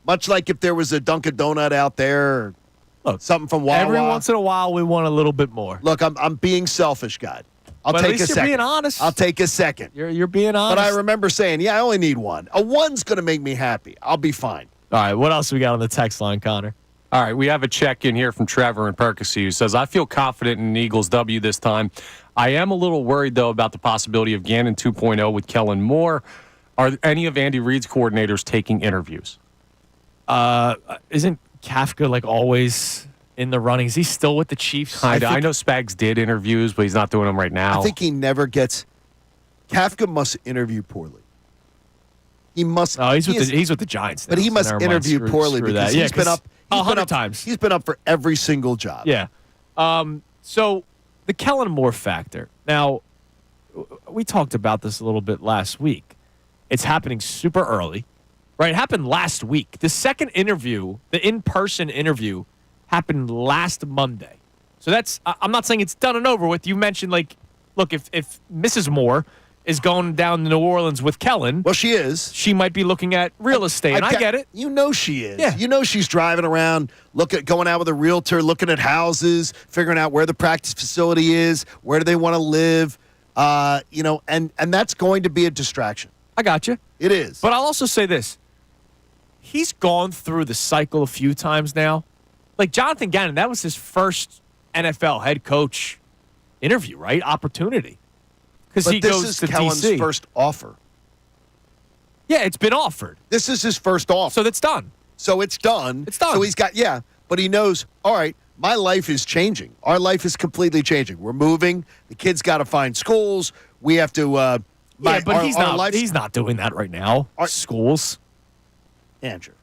Much like if there was a Dunkin' Donut out there or something from Wawa. Every once in a while, we want a little bit more. Look, I'm being selfish, God. I'll But take at least a you're second. being honest. I'll take a second. You're being honest. But I remember saying, yeah, I only need one. A one's going to make me happy. I'll be fine. All right, what else we got on the text line, Connor? All right, we have a check-in here from Trevor in Percy who says, I feel confident in an Eagles W this time. I am a little worried, though, about the possibility of Gannon 2.0 with Kellen Moore. Are any of Andy Reid's coordinators taking interviews? Isn't Kafka, like, always in the running? Is he still with the Chiefs? I know Spags did interviews, but he's not doing them right now. I think he never gets – Kafka must interview poorly. He must – No, he's with the Giants now, But he so must never mind. interview Screw poorly that. because Yeah, he's been up – 100 times. He's been up for every single job. Yeah. So the Kellen Moore factor. Now, we talked about this a little bit last week. It's happening super early, right? It happened last week. The second interview, the in-person interview, happened last Monday. So that's, I'm not saying it's done and over with. You mentioned, like, look, if Mrs. Moore is going down to New Orleans with Kellen. Well, she is. She might be looking at real estate, and I get it. You know she is. Yeah. You know she's driving around, going out with a realtor, looking at houses, figuring out where the practice facility is, where do they want to live, and that's going to be a distraction. I got you. It is. But I'll also say this. He's gone through the cycle a few times now. Like Jonathan Gannon, that was his first NFL head coach interview, right? Opportunity. Because he goes is to Kellen's DC. first offer. Yeah, it's been offered. This is his first offer. So that's done. So it's done. It's done. So he's got, but he knows, all right, my life is changing. Our life is completely changing. We're moving. The kids got to find schools. We have to but he's not doing that right now. Schools. Andrew,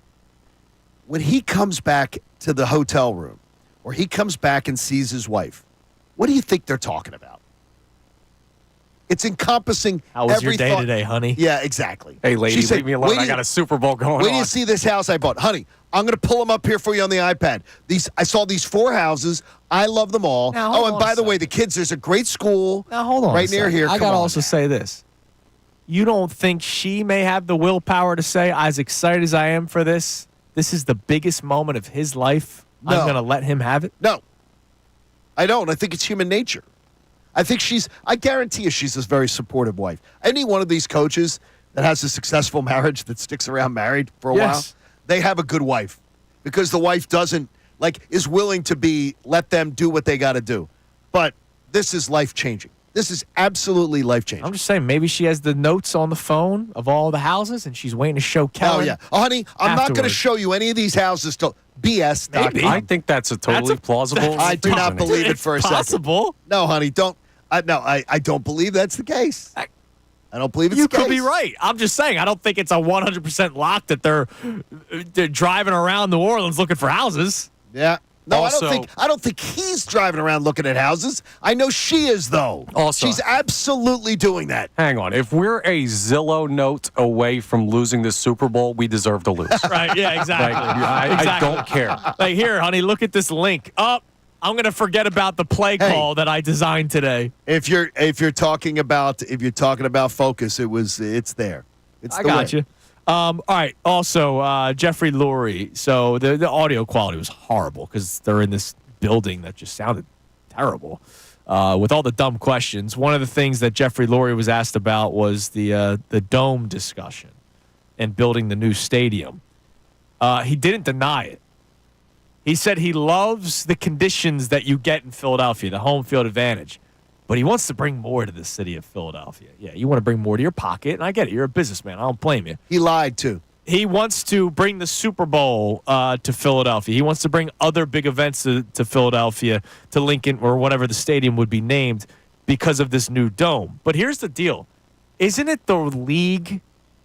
when he comes back to the hotel room or he comes back and sees his wife, what do you think they're talking about? It's encompassing How was every your day thought. today, honey? Yeah, exactly. Hey, lady, She said, leave me alone. I got a Super Bowl going on. Wait till you see this house I bought. Honey, I'm going to pull them up here for you on the iPad. I saw these 4 houses. I love them all. Now, hold and on by a the way, the kids, there's a great school Now, hold on. right near here. I Come got to on also now. say this. You don't think she may have the willpower to say, as excited as I am for this, this is the biggest moment of his life. No. I'm going to let him have it? No. I don't. I think it's human nature. I think I guarantee you she's a very supportive wife. Any one of these coaches that has a successful marriage that sticks around married for a while, they have a good wife because the wife is willing to let them do what they got to do. But this is life-changing. This is absolutely life-changing. I'm just saying, maybe she has the notes on the phone of all the houses, and she's waiting to show Kellen. Oh, yeah. Oh, honey, I'm not going to afterwards. show you any of these houses till BS. Maybe. I think that's a totally plausible. I do not believe it for a second. Possible. No, honey, don't. I don't believe that's the case. I don't believe it's You the case. could be right. I'm just saying, I don't think it's a 100% lock that they're driving around New Orleans looking for houses. Yeah. No, Also- I don't think he's driving around looking at houses. I know she is, though. Also- she's absolutely doing that. Hang on. If we're a Zillow note away from losing this Super Bowl, we deserve to lose. Right, yeah, exactly. I don't care. Like, here, honey, look at this link. I'm going to forget about the play call that I designed today. If you're talking about focus, it's there. It's I the got way. you. All right. Also, Jeffrey Lurie. So the audio quality was horrible because they're in this building that just sounded terrible with all the dumb questions. One of the things that Jeffrey Lurie was asked about was the dome discussion and building the new stadium. He didn't deny it. He said he loves the conditions that you get in Philadelphia, the home field advantage. But he wants to bring more to the city of Philadelphia. Yeah, you want to bring more to your pocket, and I get it. You're a businessman. I don't blame you. He lied, too. He wants to bring the Super Bowl to Philadelphia. He wants to bring other big events to Philadelphia, to Lincoln, or whatever the stadium would be named, because of this new dome. But here's the deal. Isn't it the league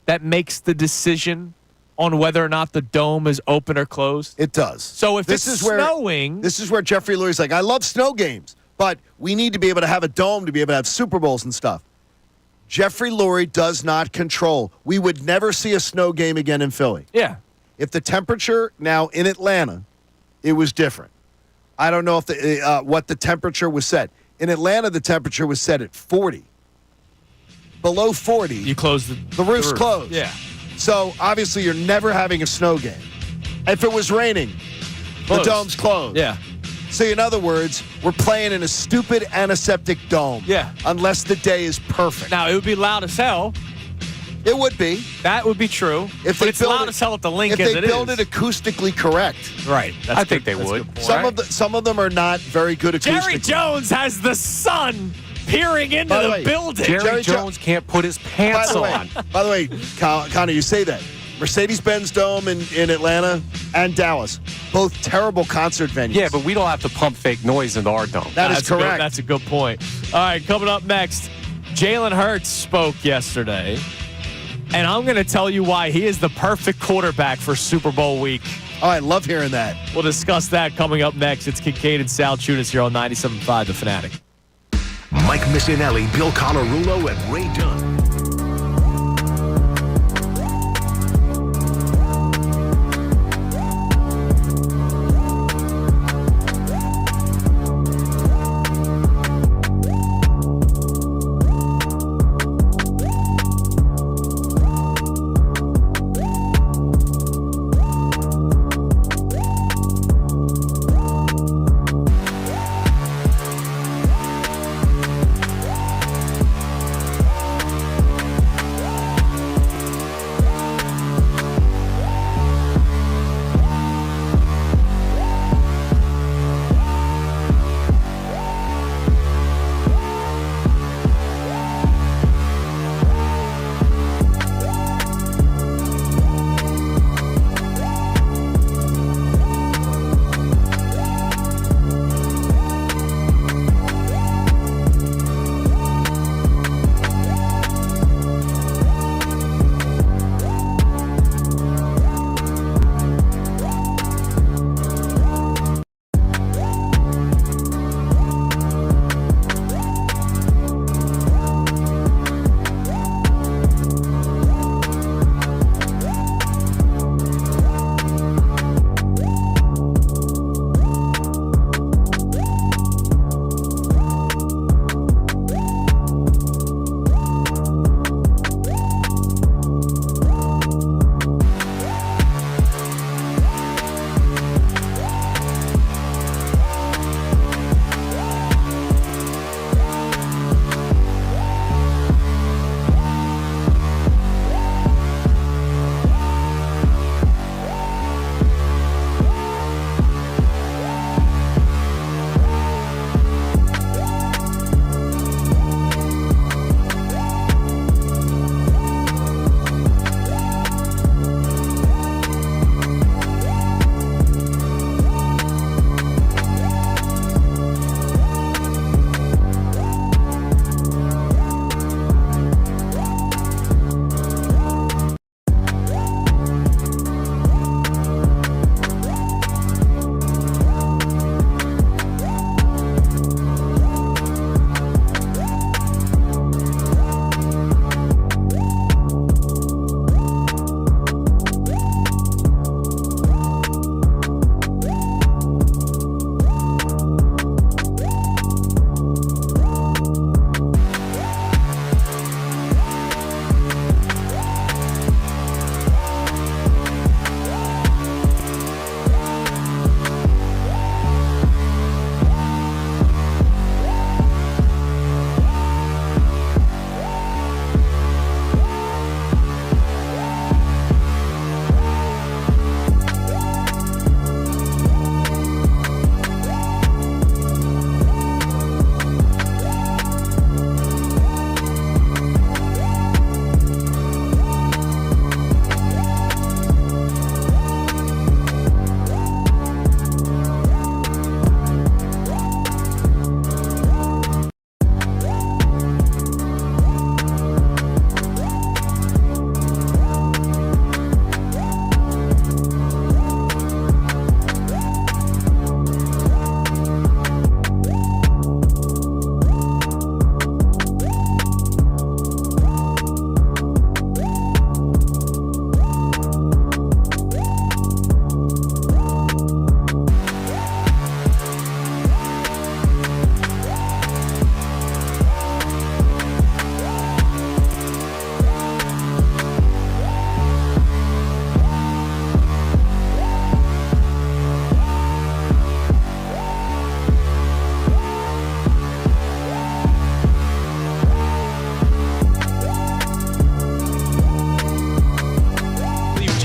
that makes the decision on whether or not the dome is open or closed? It does. So if this it's is where, snowing... This is where Jeffrey Lurie's like, I love snow games, but we need to be able to have a dome to be able to have Super Bowls and stuff. Jeffrey Lurie does not control. We would never see a snow game again in Philly. Yeah. If the temperature now in Atlanta, it was different. I don't know if what the temperature was set. In Atlanta, the temperature was set at 40. Below 40, you close the roof's closed. Yeah. So obviously, you're never having a snow game. If it was raining, the dome's closed. Yeah. So in other words, we're playing in a stupid antiseptic dome. Yeah. Unless the day is perfect. Now, it would be loud as hell. It would be. That would be true. If but it's loud as hell at the link as it is. If they build it acoustically correct. Right. I think they would. Some of them are not very good acoustically. Jerry Jones has the sun peering into the building. Jerry Jones can't put his pants on. By the way, Connor, you say that. Mercedes-Benz Dome in Atlanta and Dallas, both terrible concert venues. Yeah, but we don't have to pump fake noise into our dome. That's correct. That's a good point. All right, coming up next, Jalen Hurts spoke yesterday, and I'm going to tell you why he is the perfect quarterback for Super Bowl week. Oh, I love hearing that. We'll discuss that coming up next. It's Kincade and Salciunas here on 97.5 The Fanatic. Mike Missanelli, Bill Colarulo, and Ray Dunn.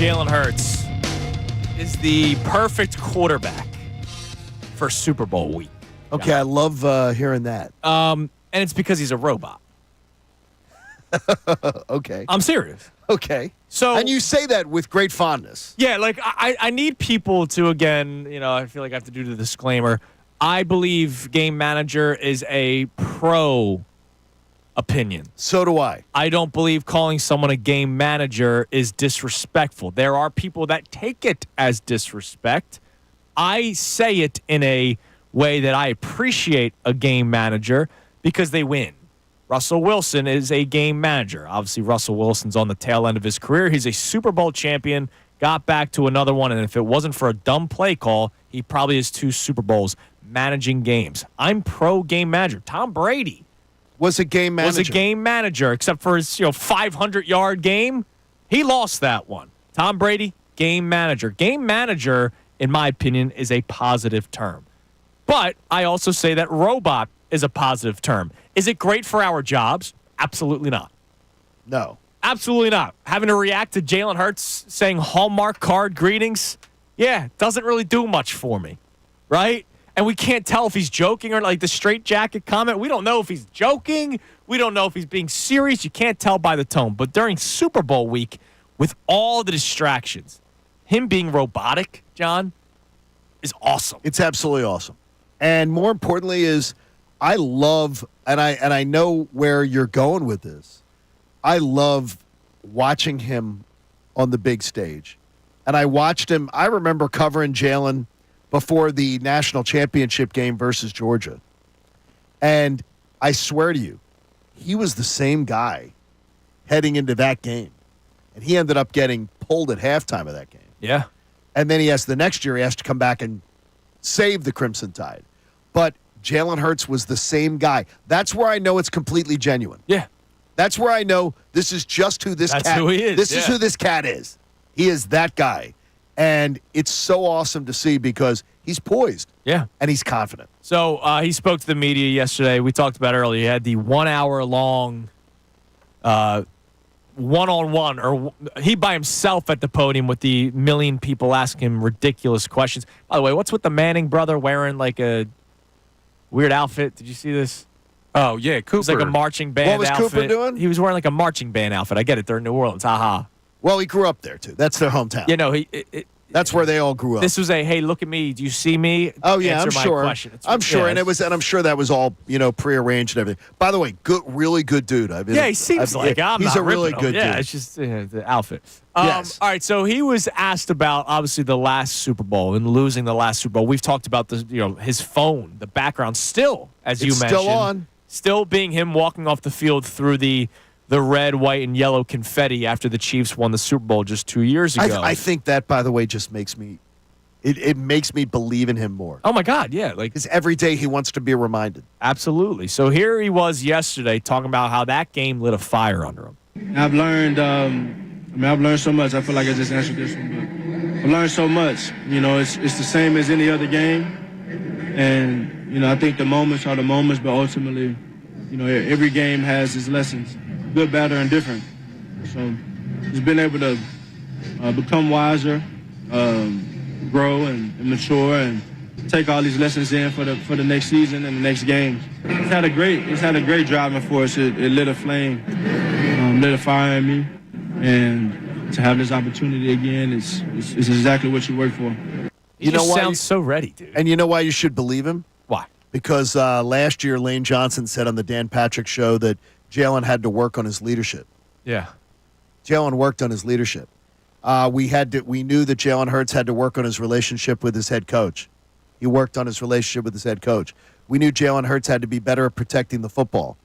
Jalen Hurts is the perfect quarterback for Super Bowl week. Okay, I love hearing that. And it's because he's a robot. Okay. I'm serious. Okay. So, and you say that with great fondness. Yeah, like I need people to, again, I feel like I have to do the disclaimer. I believe game manager is a pro opinion. So do I. I don't believe calling someone a game manager is disrespectful. There are people that take it as disrespect. I say it in a way that I appreciate a game manager because they win. Russell Wilson is a game manager. Obviously, Russell Wilson's on the tail end of his career. He's a Super Bowl champion, got back to another one, and if it wasn't for a dumb play call, he probably has 2 Super Bowls managing games. I'm pro game manager. Tom Brady was a game manager, except for his 500-yard game. He lost that one. Tom Brady, game manager. Game manager, in my opinion, is a positive term. But I also say that robot is a positive term. Is it great for our jobs? Absolutely not. No. Absolutely not. Having to react to Jalen Hurts saying Hallmark card greetings, doesn't really do much for me, right? And we can't tell if he's joking or like the straitjacket comment. We don't know if he's joking. We don't know if he's being serious. You can't tell by the tone. But during Super Bowl week, with all the distractions, him being robotic, John, is awesome. It's absolutely awesome. And more importantly is I love, and I know where you're going with this, I love watching him on the big stage. And I watched him, I remember covering Jaylen before the national championship game versus Georgia. And I swear to you, he was the same guy heading into that game. And he ended up getting pulled at halftime of that game. Yeah. And then the next year he has to come back and save the Crimson Tide. But Jalen Hurts was the same guy. That's where I know it's completely genuine. Yeah. That's where I know this is just who this That's cat who he is. This is who this cat is. He is that guy. And it's so awesome to see because he's poised. Yeah. And he's confident. So he spoke to the media yesterday. We talked about it earlier. He had the 1 hour long one-on-one, or he by himself at the podium with the million people asking him ridiculous questions. By the way, what's with the Manning brother wearing like a weird outfit? Did you see this? Oh, yeah, Cooper. It was like a marching band What was outfit. Cooper doing? He was wearing like a marching band outfit. I get it. They're in New Orleans. Ha-ha. Well, he grew up there, too. That's their hometown. That's where they all grew up. This was a, hey, look at me. Do you see me? Oh, yeah, Answer I'm my sure. question. I'm sure. And I'm sure that was all, prearranged and everything. By the way, really good dude. He seems like he's a really good dude. Yeah, it's just the outfit. Yes. All right, so he was asked about, obviously, the last Super Bowl and losing the last Super Bowl. We've talked about his phone, the background still, as you mentioned. Still on. Still being him walking off the field through the red, white, and yellow confetti after the Chiefs won the Super Bowl just 2 years ago. I think that, by the way, just makes me it makes me believe in him more. Oh, my God, yeah. Because every day he wants to be reminded. Absolutely. So here he was yesterday talking about how that game lit a fire under him. I've learned, I've learned so much. I feel like I just answered this one, but I've learned so much. It's the same as any other game. And, I think the moments are the moments, but ultimately, every game has its lessons, good, bad, or indifferent. So just being able to become wiser, grow and mature and take all these lessons in for the next season and the next games. It's had a great driving force. It lit a flame, lit a fire in me, and to have this opportunity again is exactly what you work for. He sounds so ready, dude. And you know why you should believe him? Why? Because last year Lane Johnson said on the Dan Patrick Show that Jaylen had to work on his leadership. Yeah. Jaylen worked on his leadership. We knew that Jalen Hurts had to work on his relationship with his head coach. He worked on his relationship with his head coach. We knew Jalen Hurts had to be better at protecting the football.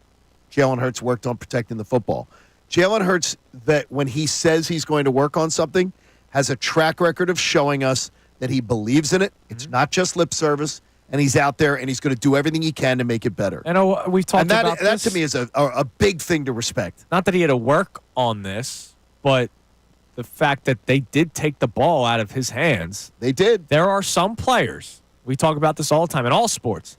Jalen Hurts worked on protecting the football. Jalen Hurts, that when he says he's going to work on something, has a track record of showing us that he believes in it. It's not just lip service, and he's out there and he's going to do everything he can to make it better. And we've talked and that, about that this. to me is a big thing to respect. Not that he had to work on this, but the fact that they did take the ball out of his hands. They did. There are some players, we talk about this all the time in all sports,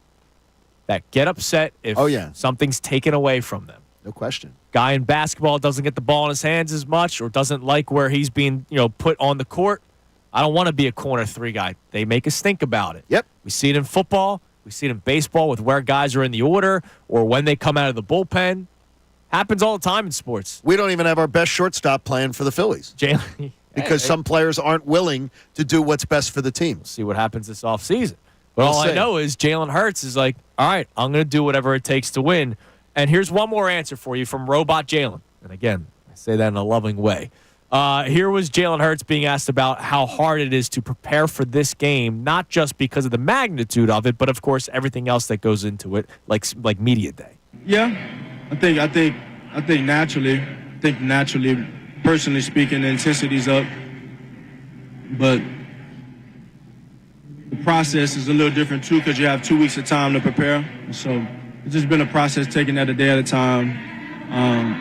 that get upset if something's taken away from them. No question. Guy in basketball doesn't get the ball in his hands as much or doesn't like where he's being, put on the court. I don't want to be a corner 3 guy. They make us think about it. Yep. We see it in football. We see it in baseball with where guys are in the order or when they come out of the bullpen. Happens all the time in sports. We don't even have our best shortstop playing for the Phillies. Jaylen. Because some players aren't willing to do what's best for the team. We'll see what happens this offseason. But all I know is Jalen Hurts is like, all right, I'm going to do whatever it takes to win. And here's one more answer for you from Robot Jalen. And again, I say that in a loving way. Here was Jalen Hurts being asked about how hard it is to prepare for this game, not just because of the magnitude of it, but of course everything else that goes into it, like media day. Yeah, I think naturally, personally speaking, the intensity's up, but the process is a little different too because you have 2 weeks of time to prepare. So it's just been a process, taking that a day at a time.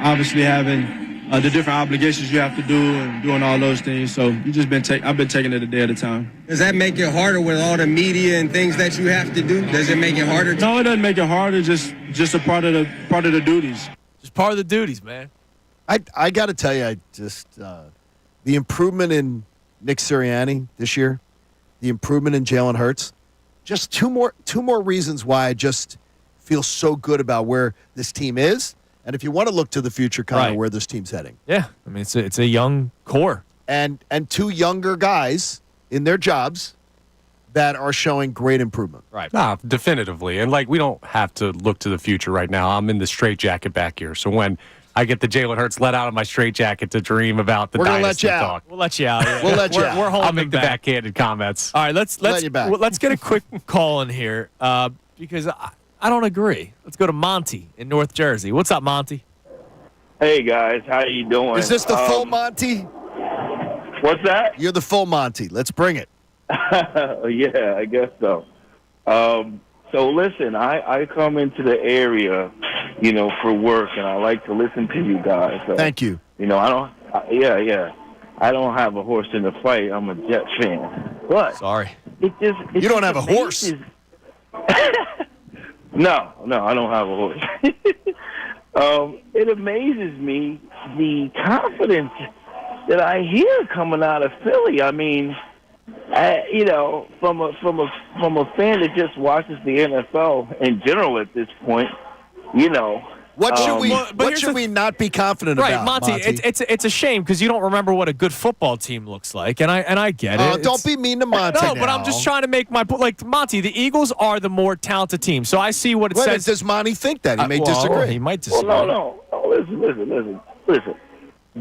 Obviously having the different obligations you have to do and doing all those things. So I've been taking it a day at a time. Does that make it harder with all the media and things that you have to do? Does it make it harder? No, it doesn't make it harder. Just a part of the duties. Just part of the duties, man. I got to tell you, the improvement in Nick Sirianni this year, the improvement in Jalen Hurts, just two more reasons why I just feel so good about where this team is. And if you want to look to the future, kind of where this team's heading. Yeah, I mean, it's a young core. And 2 younger guys in their jobs that are showing great improvement. Right. Definitively. And, we don't have to look to the future right now. I'm in the straitjacket back here. So when I get the Jalen Hurts let out of my straitjacket to dream about the dynasty talk. We'll let you out. Yeah. We'll let you out. We're holding I'll make the backhanded comments. All right, let's get a quick call in here because I don't agree. Let's go to Monty in North Jersey. What's up, Monty? Hey, guys. How you doing? Is this the full Monty? What's that? You're the full Monty. Let's bring it. Yeah, I guess so. So listen, I come into the area, for work, and I like to listen to you guys. So, thank you. I don't have a horse in the fight. I'm a Jet fan. But sorry, you don't have a horse. No, I don't have a horse. It amazes me the confidence that I hear coming out of Philly. I mean, from a fan that just watches the NFL in general at this point, What should we not be confident right, about, Monty? It's a shame because you don't remember what a good football team looks like, and I get it. Don't be mean to Monty. No, but I'm just trying to make my point. Like Monty, the Eagles are the more talented team, so I see what it says. Does Monty think that? He may disagree. He might disagree. Well, no. Listen.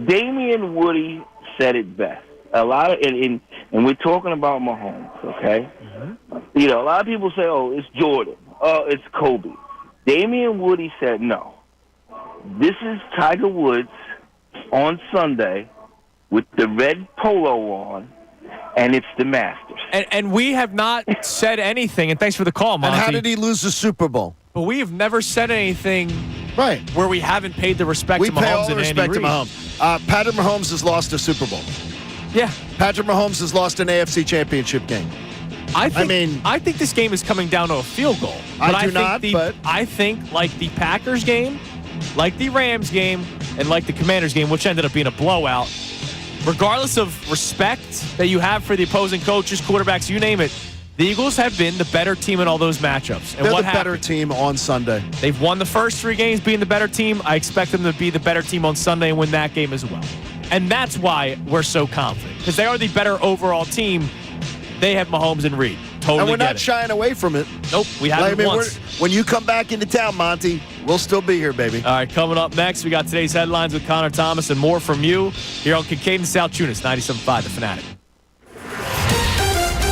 Damian Woody said it best. A lot of and we're talking about Mahomes, okay? Mm-hmm. A lot of people say, "Oh, it's Jordan. Oh, it's Kobe." Damian Woody said, "No. This is Tiger Woods on Sunday with the red polo on, and it's the Masters." And we have not said anything, and thanks for the call, Monty. And how did he lose the Super Bowl? But we have never said anything right where we haven't paid the respect to Mahomes. We pay all the and respect Andy to Mahomes. Patrick Mahomes has lost a Super Bowl. Yeah. Patrick Mahomes has lost an AFC championship game. I think this game is coming down to a field goal. But I think like the Packers game, like the Rams game, and like the Commanders game, which ended up being a blowout, regardless of respect that you have for the opposing coaches, quarterbacks, you name it, the Eagles have been the better team in all those matchups. And They're what the better team on Sunday. They've won the first 3 games being the better team. I expect them to be the better team on Sunday and win that game as well. And that's why we're so confident, because they are the better overall team. They have Mahomes and Reed. Totally and we're not it. shying away from it. Nope, we haven't once. When you come back into town, Monty, we'll still be here, baby. All right, coming up next, we got today's headlines with Connor Thomas and more from you here on Kincade Salciunas, 97.5 The Fanatic.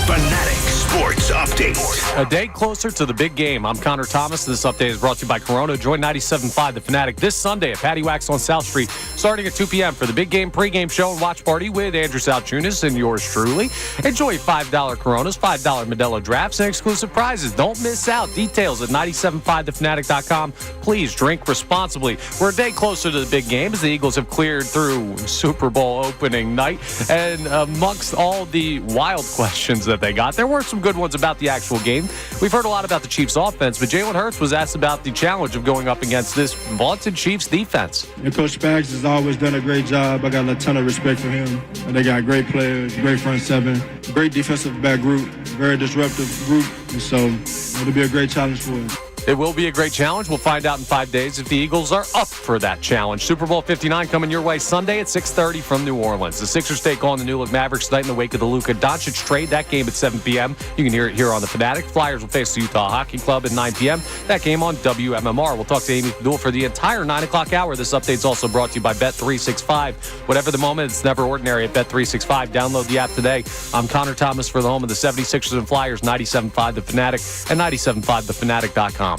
Fanatic Sports Update. A day closer to the big game. I'm Connor Thomas. This update is brought to you by Corona. Join 97.5 The Fanatic this Sunday at Patty Wax on South Street, starting at 2 p.m. for the big game pregame show and watch party with Andrew Salciunas and yours truly. Enjoy $5 Coronas, $5 Modelo drafts, and exclusive prizes. Don't miss out. Details at 975thefanatic.com. Please drink responsibly. We're a day closer to the big game as the Eagles have cleared through Super Bowl opening night. And amongst all the wild questions that they got, there were some good ones about the actual game. We've heard a lot about the Chiefs' offense, but Jalen Hurts was asked about the challenge of going up against this vaunted Chiefs defense. And Coach Spags has always done a great job. I got a ton of respect for him. And they got great players, great front seven, great defensive back group, very disruptive group. And so it'll be a great challenge for us. It will be a great challenge. We'll find out in 5 days if the Eagles are up for that challenge. Super Bowl 59 coming your way Sunday at 6:30 from New Orleans. The Sixers take on the New Look Mavericks tonight in the wake of the Luka Doncic trade. That game at 7 p.m. You can hear it here on the Fanatic. Flyers will face the Utah Hockey Club at 9 p.m. That game on WMMR. We'll talk to Amy Padul for the entire 9 o'clock hour. This update's also brought to you by Bet365. Whatever the moment, it's never ordinary at Bet365. Download the app today. I'm Connor Thomas for the home of the 76ers and Flyers, 97.5 The Fanatic and 97.5thefanatic.com.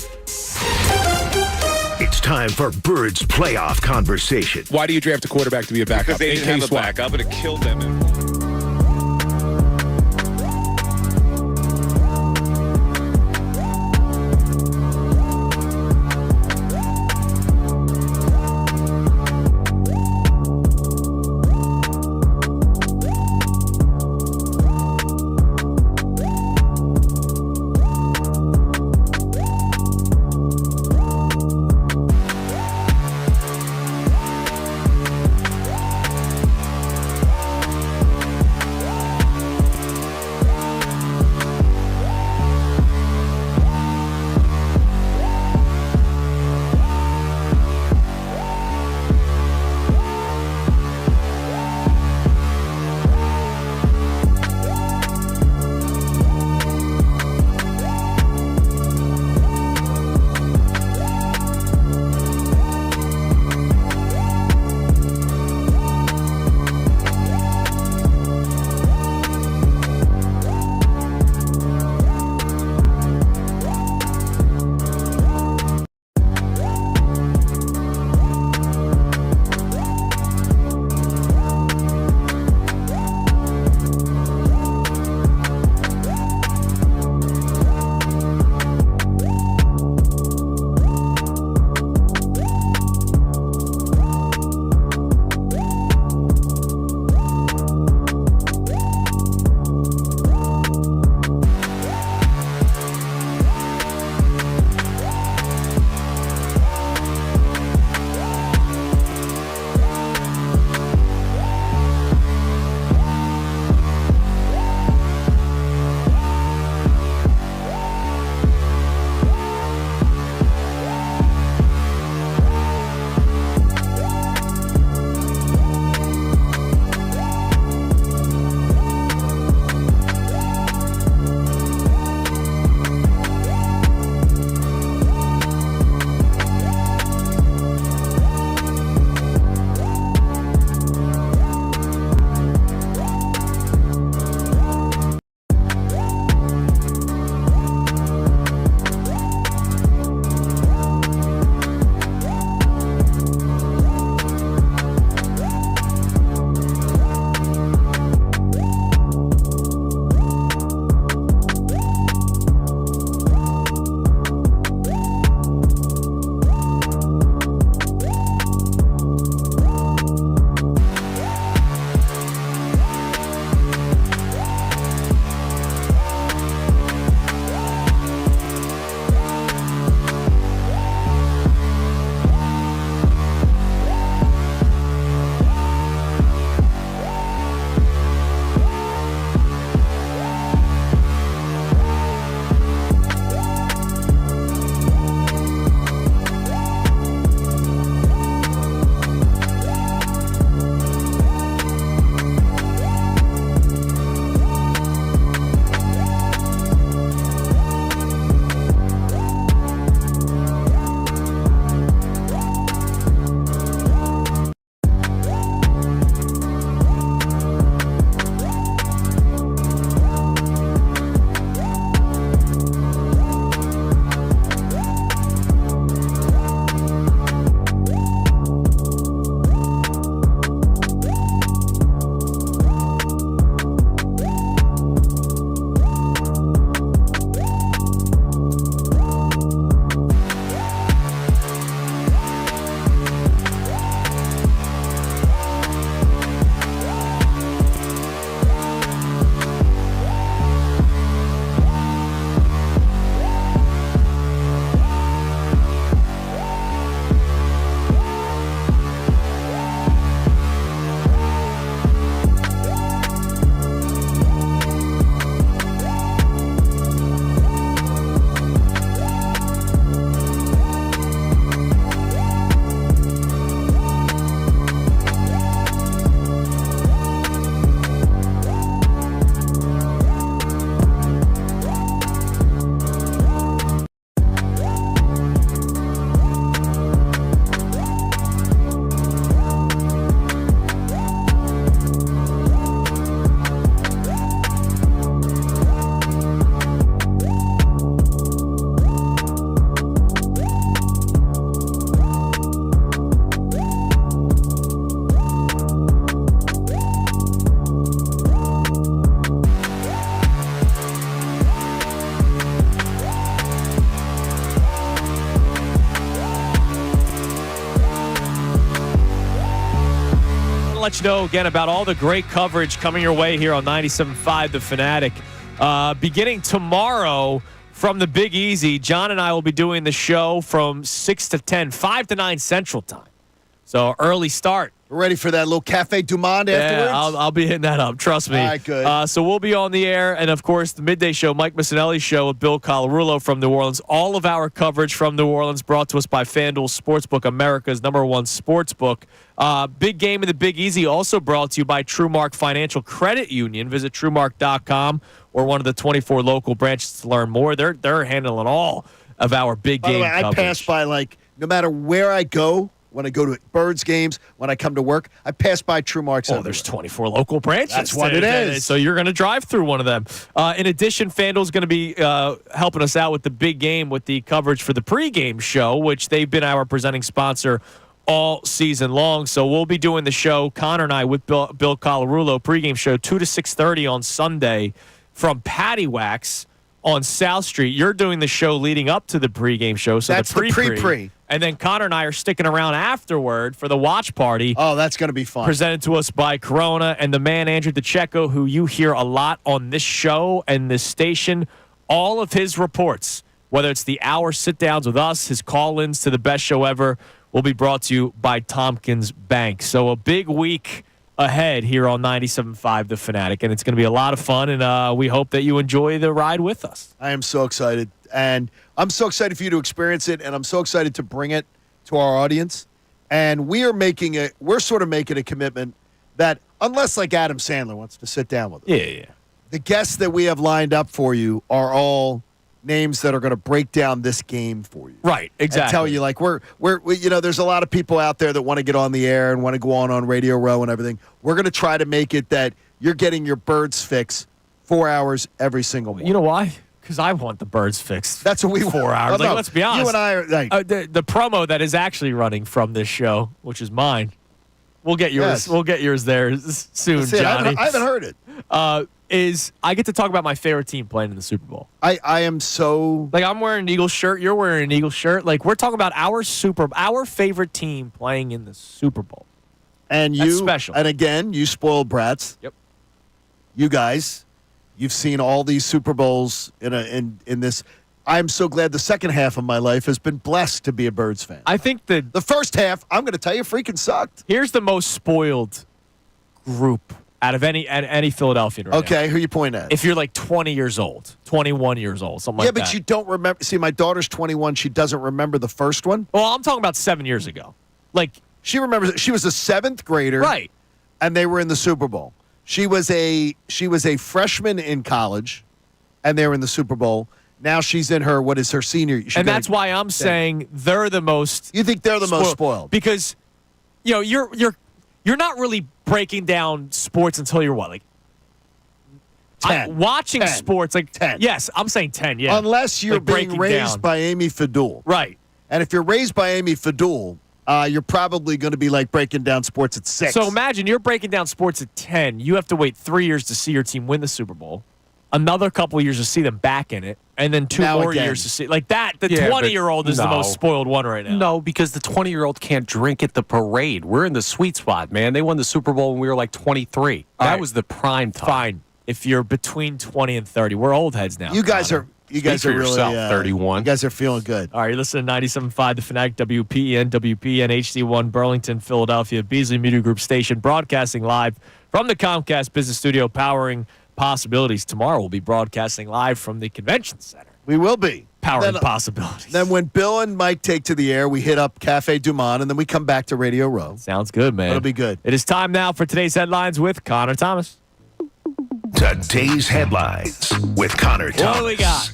It's time for Birds playoff conversation. Why do you draft a quarterback to be a backup? Because they didn't have a backup. It killed them. let you know again about all the great coverage coming your way here on 97.5 The Fanatic. Beginning tomorrow from the Big Easy, John and I will be doing the show from 6 to 10, 5 to 9 Central Time. So early start. We're ready for that little Cafe Du Monde afterwards? Yeah, I'll be hitting that up. Trust me. All right, good. So we'll be on the air. And, of course, the midday show, Mike Missanelli show with Bill Colarulo from New Orleans. All of our coverage from New Orleans brought to us by FanDuel Sportsbook, America's #1 sportsbook. Big game in the Big Easy also brought to you by TrueMark Financial Credit Union. Visit TrueMark.com or one of the 24 local branches to learn more. They're handling all of our big game coverage. I pass by, no matter where I go, when I go to Birds games, when I come to work, I pass by TrueMarks. Oh, there's 24 local branches. That's what it is. So you're going to drive through one of them. In addition, FanDuel's going to be helping us out with the big game with the coverage for the pregame show, which they've been our presenting sponsor all season long. So we'll be doing the show, Connor and I, with Bill Colarulo, pregame show, 2 to 6:30 on Sunday from Patty Wax on South Street. You're doing the show leading up to the pregame show. So that's the pre-pre. And then Connor and I are sticking around afterward for the watch party. Oh, that's going to be fun. Presented to us by Corona and the man, Andrew DeCecco, who you hear a lot on this show and this station. All of his reports, whether it's the hour sit-downs with us, his call-ins to the best show ever, will be brought to you by Tompkins Bank. So a big week ahead here on 97.5 The Fanatic, and it's going to be a lot of fun, and we hope that you enjoy the ride with us. I am so excited, and I'm so excited for you to experience it, and I'm so excited to bring it to our audience. And we're sort of making a commitment that unless like Adam Sandler wants to sit down with us, yeah, the guests that we have lined up for you are all names that are going to break down this game for you. Right, exactly. And tell you, we're there's a lot of people out there that want to get on the air and want to go on Radio Row and everything. We're going to try to make it that you're getting your Birds fix 4 hours every single morning. You know why? Because I want the Birds fixed. That's what we want. 4 hours. Well, no, let's be honest. You and I are the promo that is actually running from this show, which is mine. We'll get yours. Yes. We'll get yours there soon, Johnny. I haven't heard it. Is I get to talk about my favorite team playing in the Super Bowl. I am so I'm wearing an Eagles shirt. You're wearing an Eagles shirt. We're talking about our favorite team playing in the Super Bowl. And That's special. And again, you spoiled brats. Yep. You guys, you've seen all these Super Bowls in this. I'm so glad the second half of my life has been blessed to be a Birds fan. I think the first half, I'm going to tell you, freaking sucked. Here's the most spoiled group out of any Philadelphian right now. Okay, who you pointing at? If you're 20 years old, 21 years old, something like that. Yeah, but you don't remember. See, my daughter's 21. She doesn't remember the first one. Well, I'm talking about 7 years ago. She remembers. She was a seventh grader. Right. And they were in the Super Bowl. She was a freshman in college, and they were in the Super Bowl. Now she's in her senior year. And that's why I'm saying they're the most. You think they're the most spoiled? Because, you're not really breaking down sports until you're what, 10. Watching 10. sports 10. Yes, I'm saying 10. Yeah. Unless you're being raised by Amy Fadul, right? And if you're raised by Amy Fadul, you're probably going to be breaking down sports at 6. So imagine you're breaking down sports at 10. You have to wait 3 years to see your team win the Super Bowl. Another couple of years to see them back in it, and then 2 more years to see that. The 20-year-old is the most spoiled one right now. No, because the 20-year-old can't drink at the parade. We're in the sweet spot, man. They won the Super Bowl when we were 23. That was the prime time. Fine. If you're between 20 and 30, we're old heads now. You guys are really yourself, 31. You guys are feeling good. All right, you're listening to 97.5 The Fanatic, WPEN, HD1, Burlington, Philadelphia, Beasley Media Group station, broadcasting live from the Comcast Business Studio, powering possibilities. Tomorrow we'll be broadcasting live from the Convention Center. We will be. Powering possibilities. Then when Bill and Mike take to the air, we hit up Cafe Du Monde, and then we come back to Radio Row. Sounds good, man. It'll be good. It is time now for today's headlines with Connor Thomas. Today's headlines with Connor Thomas. What do we got?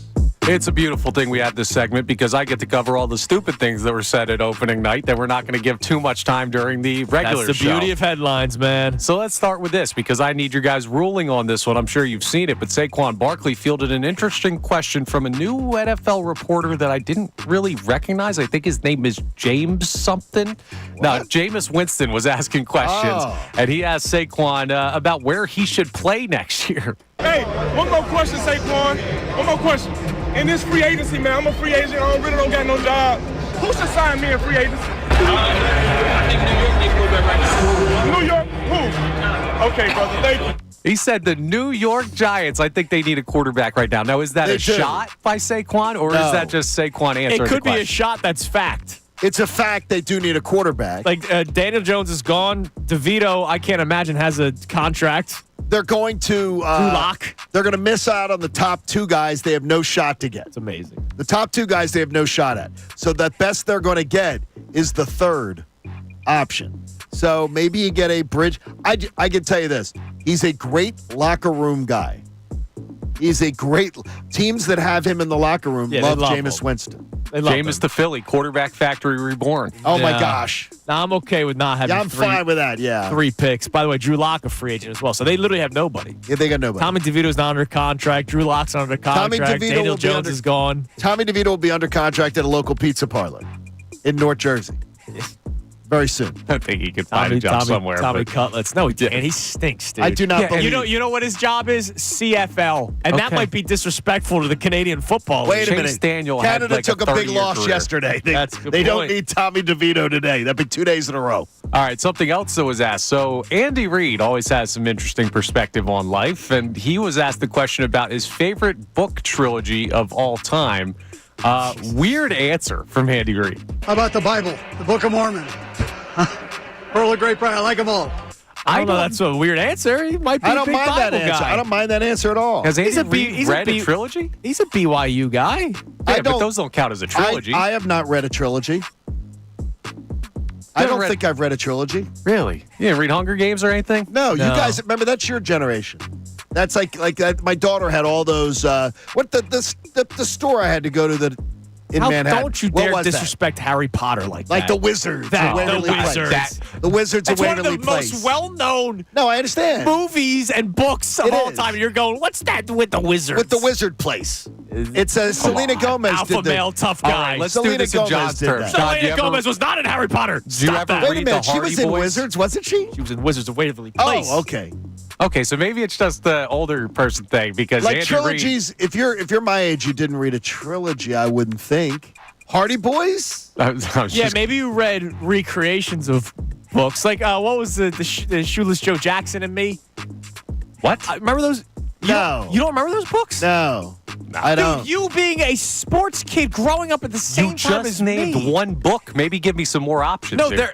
It's a beautiful thing we have this segment because I get to cover all the stupid things that were said at opening night that we're not going to give too much time during the regular show. That's the beauty of headlines, man. So let's start with this because I need your guys' ruling on this one. I'm sure you've seen it, but Saquon Barkley fielded an interesting question from a new NFL reporter that I didn't really recognize. I think his name is James something. No, Jameis Winston was asking questions, and he asked Saquon about where he should play next year. Hey, one more question, Saquon. One more question. In this free agency, man, I'm a free agent. I really don't got no job. Who should sign me in free agency? I think New York needs to go back right now. New York? Who? Okay, brother. Thank you. He said the New York Giants, I think they need a quarterback right now. Now, is that They a do. shot by Saquon, or No. is that just Saquon answering It the could be a question? shot that's fact. It's a fact they do need a quarterback. Like Daniel Jones is gone. DeVito, I can't imagine, has a contract. They're going to Drew Lock. They're going to miss out on the top two guys they have no shot to get. It's amazing. The top two guys they have no shot at. So the best they're going to get is the third option. So maybe you get a bridge. I can tell you this. He's a great locker room guy. He's a great teams that have him in the locker room love Jameis Winston. Jameis the Philly, quarterback factory reborn. Oh my gosh. Now I'm okay with not having Yeah, I'm fine with that. Yeah. 3 picks. By the way, Drew Lock a free agent as well. So they literally have nobody. Yeah, they got nobody. Tommy DeVito's not under contract. Drew Lock's not under contract. Daniel Jones is gone. Tommy DeVito will be under contract at a local pizza parlor in North Jersey. Very soon. I think he could find a job somewhere. Tommy but- Cutlets. No, he didn't. He stinks, dude. I do not believe. You know what his job is? CFL. And that Okay. might be disrespectful to the Canadian Football League. Wait a Chase minute. Daniel had Canada like took a big 30-year loss career. yesterday. That's a good they don't point. need Tommy DeVito today. That'd be 2 days in a row. All right, something else that was asked. So Andy Reid always has some interesting perspective on life, and he was asked the question about his favorite book trilogy of all time. Weird answer from Andy Reid. How about the Bible, the Book of Mormon? Pearl of Great Price, I like them all. I don't know. That's a weird answer. He might be I a don't big mind that Bible answer. guy. I don't mind that answer at all. Has Andy He's a B- Reid he's a read a B- trilogy? He's a BYU guy. Yeah, don't- but those don't count as a trilogy. I have not read a trilogy. I don't think I've read a trilogy. Really? You didn't read Hunger Games or anything? No, you guys remember that's your generation. That's like that. My daughter had all those. The store I had to go to in How Manhattan. don't you What dare was that? disrespect Harry Potter like Like that? the Wizards. That, at Waverly the Place. Wizards. The Wizards It's at one of Waverly the Place. most well-known No, I understand. movies and books of It all is. time. And you're going, what's that with the Wizards? With the Wizard Place. It's Selena Gomez Alpha did the, male tough All guy. right, let's Selena do this in Gomez John's did terms. that. John, do you Selena ever- Gomez was not in Harry Potter. Do you Stop ever that. Wait a read minute, the she was Hardy in Boys? Wizards, wasn't she? She was in Wizards of Waverly Place. Oh, okay. Okay, so maybe it's just the older person thing because Like Andy trilogies, if you're my age, you didn't read a trilogy, I wouldn't think. Hardy Boys? Yeah, maybe you read recreations of books. Like, what was the Shoeless Joe Jackson and Me? What? Remember those? No. You don't remember those books? No. I don't. Dude, you being a sports kid growing up at the same You time just as named me. one book. Maybe give me some more options. No, here.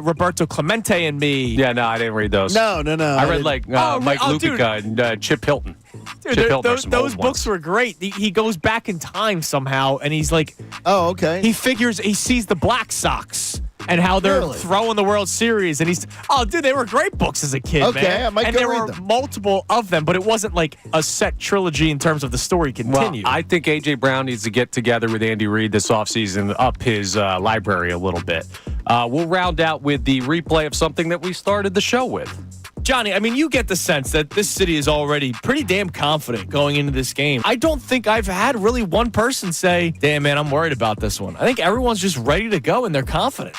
Roberto Clemente and Me. Yeah, no, I didn't read those. No. I read didn't. like Mike dude. Lupica and Chip Hilton. Dude, Chip Hilton are those some old books ones. were great. He goes back in time somehow, and he's like, Oh, okay. he sees the Black Sox and how they're Really? throwing the World Series, and dude, they were great books as a kid, Okay, man. I might and go there read were them. multiple of them, but it wasn't like a set trilogy in terms of the story continue. Well, I think A.J. Brown needs to get together with Andy Reid this offseason, up his library a little bit. We'll round out with the replay of something that we started the show with. Johnny, I mean, you get the sense that this city is already pretty damn confident going into this game. I don't think I've had really one person say, damn, man, I'm worried about this one. I think everyone's just ready to go and they're confident.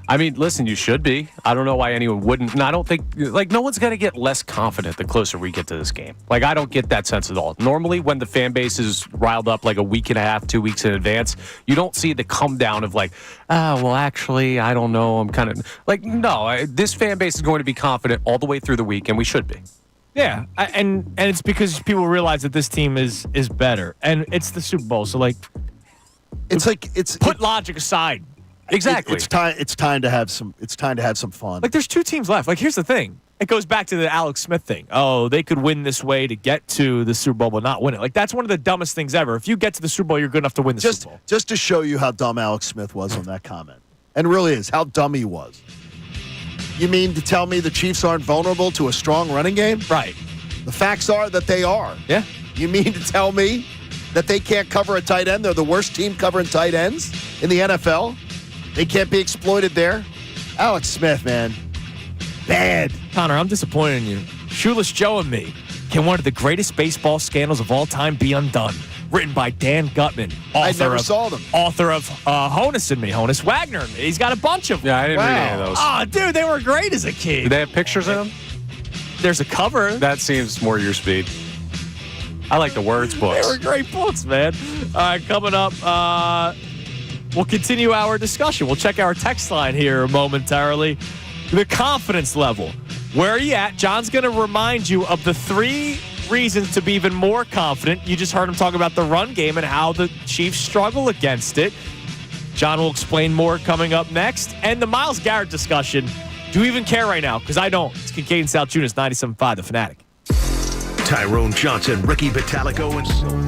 I mean, listen, you should be. I don't know why anyone wouldn't. And I don't think, no one's going to get less confident the closer we get to this game. I don't get that sense at all. Normally, when the fan base is riled up like a week and a half, 2 weeks in advance, you don't see the come down of actually, I don't know. I'm kind of no, this fan base is going to be confident all the way through the week, and we should be. Yeah, and it's because people realize that this team is better, and it's the Super Bowl. So put logic aside. Exactly. It's time to have some. It's time to have some fun. There's two teams left. Here's the thing. It goes back to the Alex Smith thing. Oh, they could win this way to get to the Super Bowl, but not win it. That's one of the dumbest things ever. If you get to the Super Bowl, you're good enough to win the Super Bowl. Just to show you how dumb Alex Smith was on that comment, and really is how dumb he was. You mean to tell me the Chiefs aren't vulnerable to a strong running game? Right. The facts are that they are. Yeah. You mean to tell me that they can't cover a tight end? They're the worst team covering tight ends in the NFL. They can't be exploited there. Alex Smith, man. Bad. Connor, I'm disappointed in you. Shoeless Joe and Me. Can one of the greatest baseball scandals of all time be undone? Written by Dan Gutman. I never saw them. Author of Honus and Me, Honus Wagner and Me. He's got a bunch of them. Yeah, I didn't read any of those. Oh, dude, they were great as a kid. Do they have pictures of them? There's a cover. That seems more your speed. I like the words books. They were great books, man. All right, coming up, we'll continue our discussion. We'll check our text line here momentarily. The confidence level Where are you at? John's going to remind you of the 3 reasons to be even more confident. You just heard him talk about the run game and how the Chiefs struggle against it. John will explain more coming up next. And the Myles Garrett discussion. Do you even care right now? Because I don't. It's Kincade and Salciunas, 97.5, The Fanatic. Tyrone Johnson, Ricky Vitalico, and so.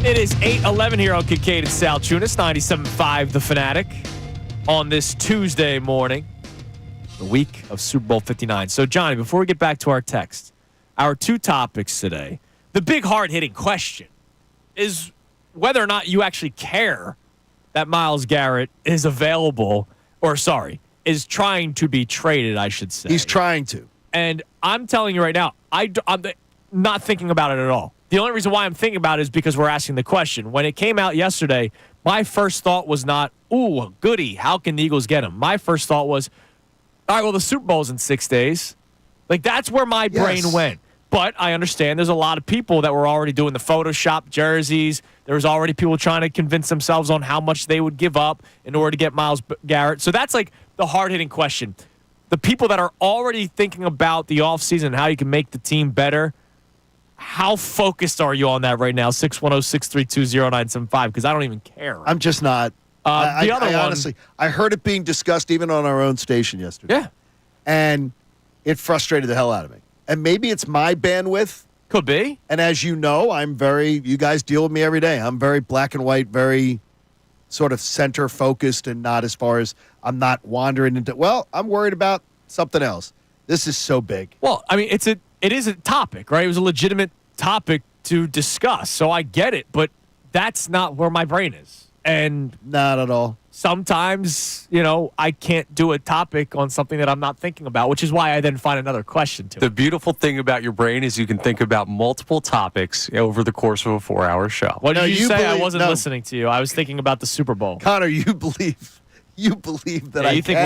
It is 8:11 here on Kincade and Salciunas, 97.5 The Fanatic, on this Tuesday morning, the week of Super Bowl 59. So, Johnny, before we get back to our text, our two topics today, The big hard-hitting question is whether or not you actually care that Myles Garrett is available, is trying to be traded, I should say. He's trying to. And I'm telling you right now, I'm not thinking about it at all. The only reason why I'm thinking about it is because we're asking the question. When it came out yesterday, my first thought was not, ooh, goody, how can the Eagles get him? My first thought was, all right, well, the Super Bowl's in 6 days. Like, that's where my brain went. But I understand there's a lot of people that were already doing the Photoshop jerseys. There was already people trying to convince themselves on how much they would give up in order to get Myles Garrett. So that's like the hard-hitting question. The people that are already thinking about the offseason and how you can make the team better, how focused are you on that right now? 610-632-0975, because I don't even care. I'm just not. The other one, honestly, I heard it being discussed even on our own station yesterday. Yeah. And it frustrated the hell out of me. And maybe it's my bandwidth. Could be. And as you know, you guys deal with me every day. I'm very black and white, very sort of center focused, and not as far as I'm not wandering into, I'm worried about something else. This is so big. Well, I mean, it is a topic, right? It was a legitimate topic to discuss. So I get it, but that's not where my brain is. And not at all. Sometimes, I can't do a topic on something that I'm not thinking about, which is why I then find another question to it. The beautiful thing about your brain is you can think about multiple topics over the course of a 4-hour show. What did you say? I wasn't listening to you. I was thinking about the Super Bowl. Connor, you believe that I think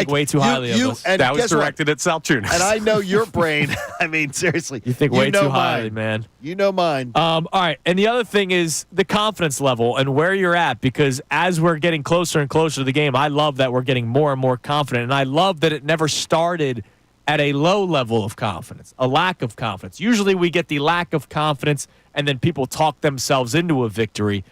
way too highly of us. That was directed at Salciunas. And I know your brain. I mean, seriously. You think way too highly, man. You know mine. All right. And the other thing is the confidence level and where you're at, because as we're getting closer and closer to the game, I love that we're getting more and more confident. And I love that it never started at a low level of confidence, a lack of confidence. Usually we get the lack of confidence and then people talk themselves into a victory.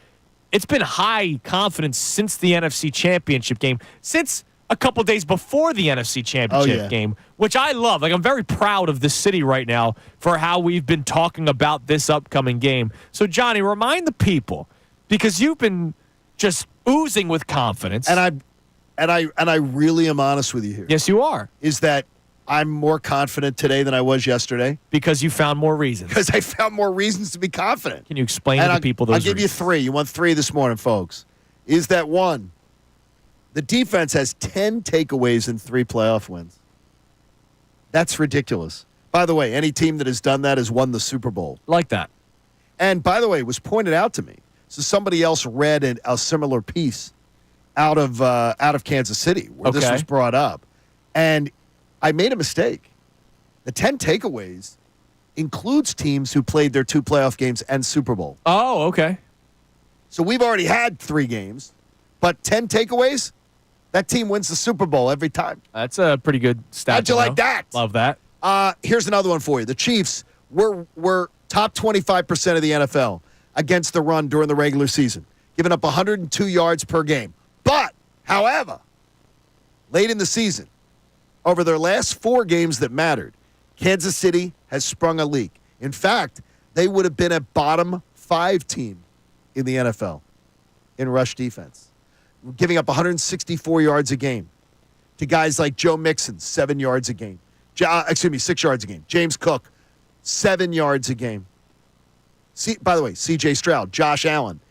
It's been high confidence since the NFC Championship game, since a couple days before the NFC Championship game, which I love. Like, I'm very proud of this city right now for how we've been talking about this upcoming game. So, Johnny, remind the people, because you've been just oozing with confidence. And I really am honest with you here. Yes, you are. Is that I'm more confident today than I was yesterday. Because you found more reasons. Because I found more reasons to be confident. Can you explain to the people those I'll give you reasons? 3. You want 3 this morning, folks. Is that 1, the defense has 10 takeaways in 3 playoff wins. That's ridiculous. By the way, any team that has done that has won the Super Bowl. Like that. And by the way, it was pointed out to me. So somebody else read a similar piece out of Kansas City where this was brought up. And I made a mistake. The 10 takeaways includes teams who played their 2 playoff games and Super Bowl. Oh, okay. So we've already had 3 games, but 10 takeaways, that team wins the Super Bowl every time. That's a pretty good stat. How'd you like that? Love that. Here's another one for you. The Chiefs were top 25% of the NFL against the run during the regular season, giving up 102 yards per game. But, however, late in the season, over their last 4 games that mattered, Kansas City has sprung a leak. In fact, they would have been a bottom 5 team in the NFL in rush defense, giving up 164 yards a game to guys like Joe Mixon, 7 yards a game. 6 yards a game. James Cook, 7 yards a game. By the way, C.J. Stroud, Josh Allen,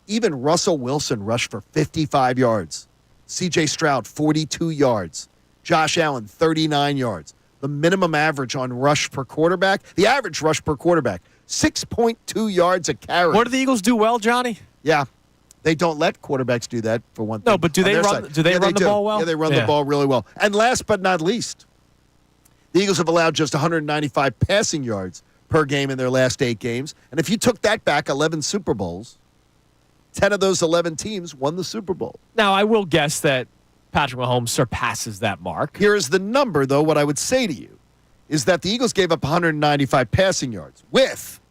even Russell Wilson rushed for 55 yards. C.J. Stroud, 42 yards. Josh Allen, 39 yards. The minimum average on rush per quarterback, the average rush per quarterback, 6.2 yards a carry. What do the Eagles do well, Johnny? Yeah. They don't let quarterbacks do that, for one thing. No, but do they run the ball well? Yeah, they run the ball really well. And last but not least, the Eagles have allowed just 195 passing yards per game in their last 8 games. And if you took that back 11 Super Bowls, 10 of those 11 teams won the Super Bowl. Now, I will guess that Patrick Mahomes surpasses that mark. Here is the number, though. What I would say to you is that the Eagles gave up 195 passing yards with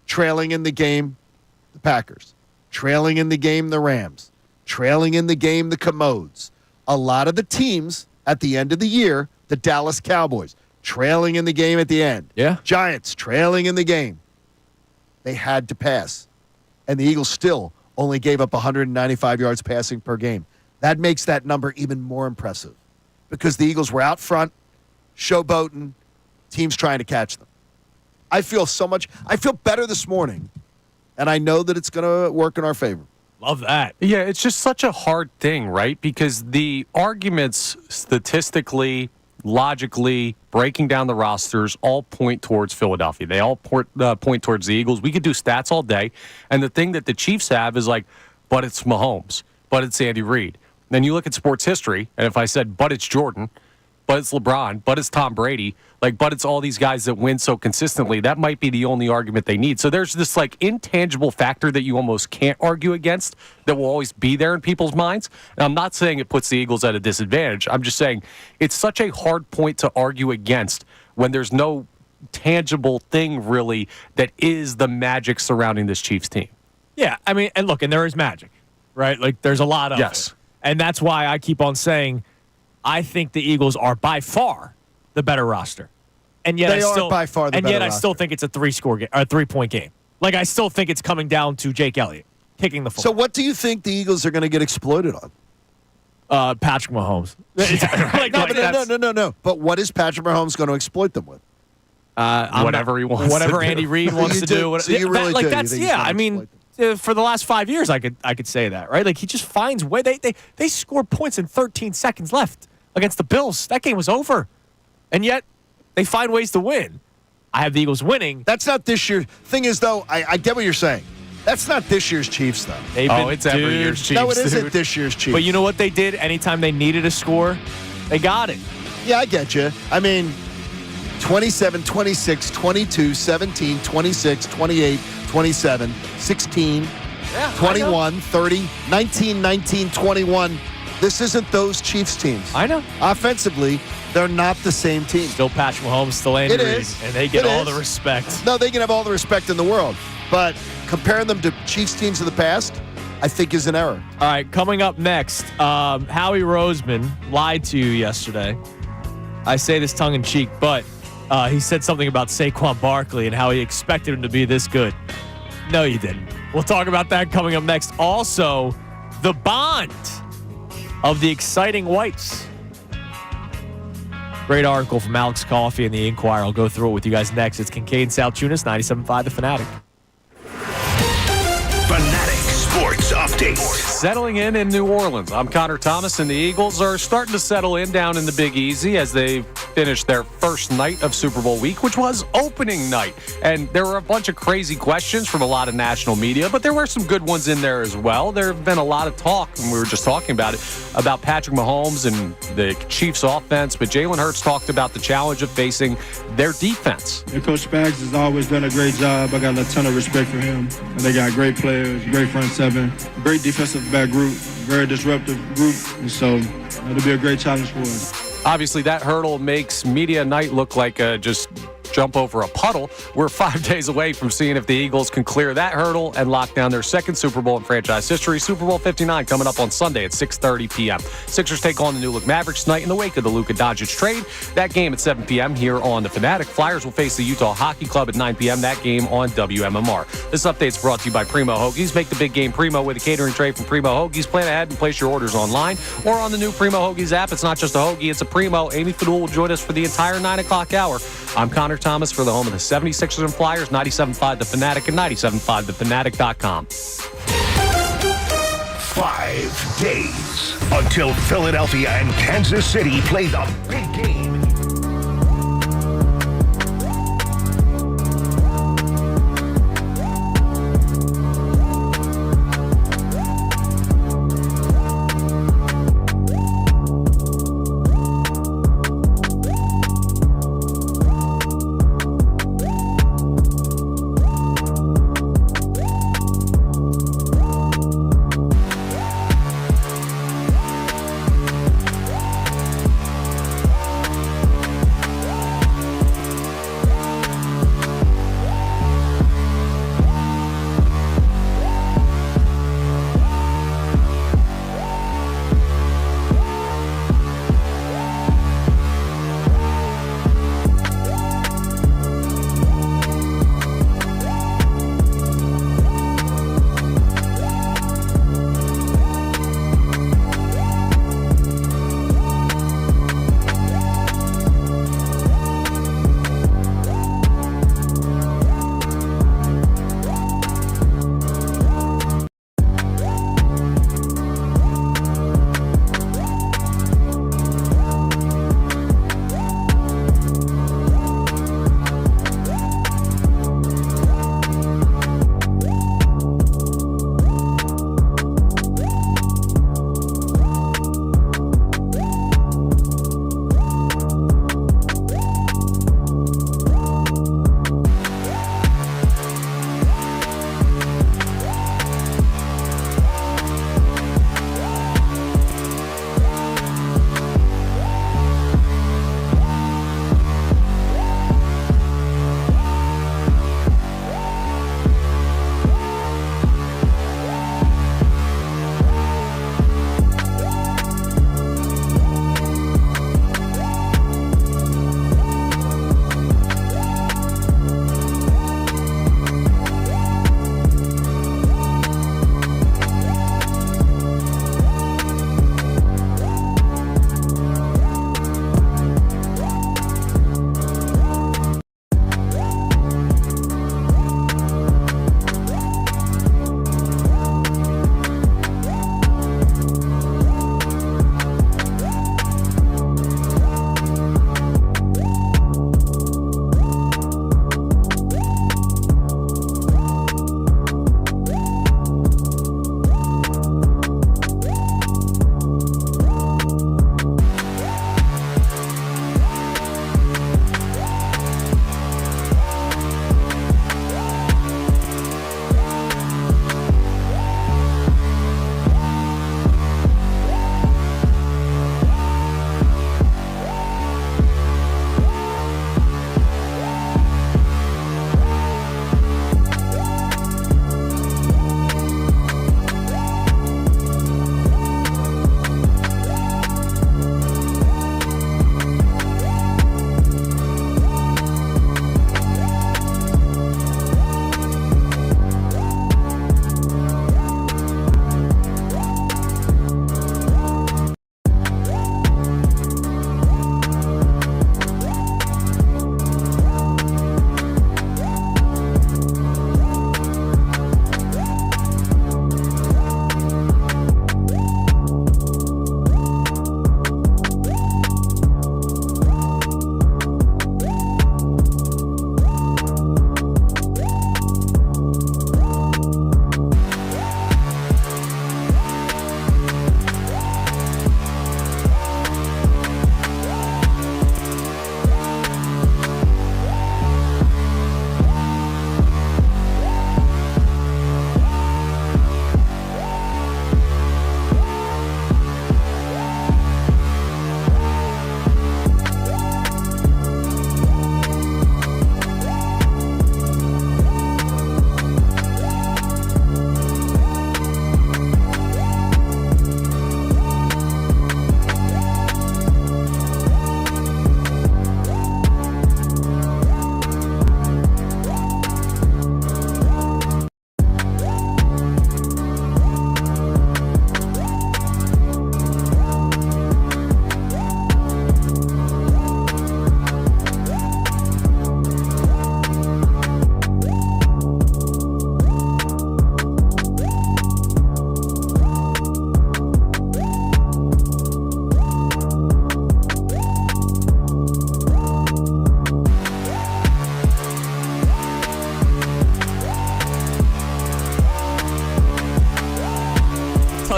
trailing in the game the Packers, trailing in the game the Rams, trailing in the game the Commodes. A lot of the teams at the end of the year, the Dallas Cowboys, trailing in the game at the end. Yeah. Giants trailing in the game. They had to pass. And the Eagles still only gave up 195 yards passing per game. That makes that number even more impressive because the Eagles were out front, showboating, teams trying to catch them. I feel better this morning, and I know that it's going to work in our favor. Love that. Yeah, it's just such a hard thing, right? Because the arguments statistically, logically, breaking down the rosters all point towards Philadelphia. They all point towards the Eagles. We could do stats all day. And the thing that the Chiefs have is like, but it's Mahomes, but it's Andy Reid. Then you look at sports history, and if I said, but it's Jordan, but it's LeBron, but it's Tom Brady, but it's all these guys that win so consistently, that might be the only argument they need. So there's this intangible factor that you almost can't argue against that will always be there in people's minds. And I'm not saying it puts the Eagles at a disadvantage. I'm just saying it's such a hard point to argue against when there's no tangible thing really that is the magic surrounding this Chiefs team. Yeah, I mean, and look, and there is magic, right? There's a lot of it. And that's why I keep on saying I think the Eagles are by far the better roster. And yet they are by far the better roster. I still think it's a 3-point game. I still think it's coming down to Jake Elliott kicking the football. So what do you think the Eagles are going to get exploited on? Patrick Mahomes. No. But what is Patrick Mahomes going to exploit them with? Whatever he wants. Whatever Andy Reid wants to do. So you really do. That's I mean, for the last 5 years, I could say that, right? He just finds way. They scored points in 13 seconds left against the Bills. That game was over, and yet they find ways to win. I have the Eagles winning. That's not this year. Thing is, though, I get what you're saying. That's not this year's Chiefs, though. It's every year's Chiefs. No, it isn't this year's Chiefs. But you know what they did? Anytime they needed a score, they got it. Yeah, I get you. I mean, 27, 26, 22, 17, 26, 28, 27, 16, 21, 30, 19, 19, 21. This isn't those Chiefs teams. I know. Offensively, they're not the same team. Still Patrick Mahomes, still Andy Reid. is. And they get all the respect. No, they can have all the respect in the world. But comparing them to Chiefs teams of the past, I think is an error. All right, coming up next, Howie Roseman lied to you yesterday. I say this tongue-in-cheek, but he said something about Saquon Barkley and how he expected him to be this good. No, you didn't. We'll talk about that coming up next. Also, the bond of the exciting whites. Great article from Alex Coffey in the Inquirer. I'll go through it with you guys next. It's Kincade Salciunas, 97.5 The Fanatic. Fanatic Sports Update. Settling in New Orleans. I'm Connor Thomas, and the Eagles are starting to settle in down in the Big Easy as they finished their first night of Super Bowl week, which was opening night. And there were a bunch of crazy questions from a lot of national media, but there were some good ones in there as well. There have been a lot of talk, and we were just talking about it, about Patrick Mahomes and the Chiefs offense, but Jalen Hurts talked about the challenge of facing their defense. And Coach Spags has always done a great job. I got a ton of respect for him. And they got great players, great front seven, great defensive back group, very disruptive group. And so it'll be a great challenge for us. Obviously, that hurdle makes media night look like just jump over a puddle. We're 5 days away from seeing if the Eagles can clear that hurdle and lock down their second Super Bowl in franchise history. Super Bowl 59 coming up on Sunday at 6:30 p.m. Sixers take on the New Look Mavericks tonight in the wake of the Luka Doncic trade. That game at 7 p.m. here on The Fanatic. Flyers will face the Utah Hockey Club at 9 p.m. That game on WMMR. This update's brought to you by Primo Hoagies. Make the big game Primo with a catering tray from Primo Hoagies. Plan ahead and place your orders online or on the new Primo Hoagies app. It's not just a hoagie, it's a Primo. Amy Fadul will join us for the entire 9 o'clock hour. I'm Connor Thomas for the home of the 76ers and Flyers, 97.5 The Fanatic and 97.5thefanatic.com. 5 days until Philadelphia and Kansas City play the big game.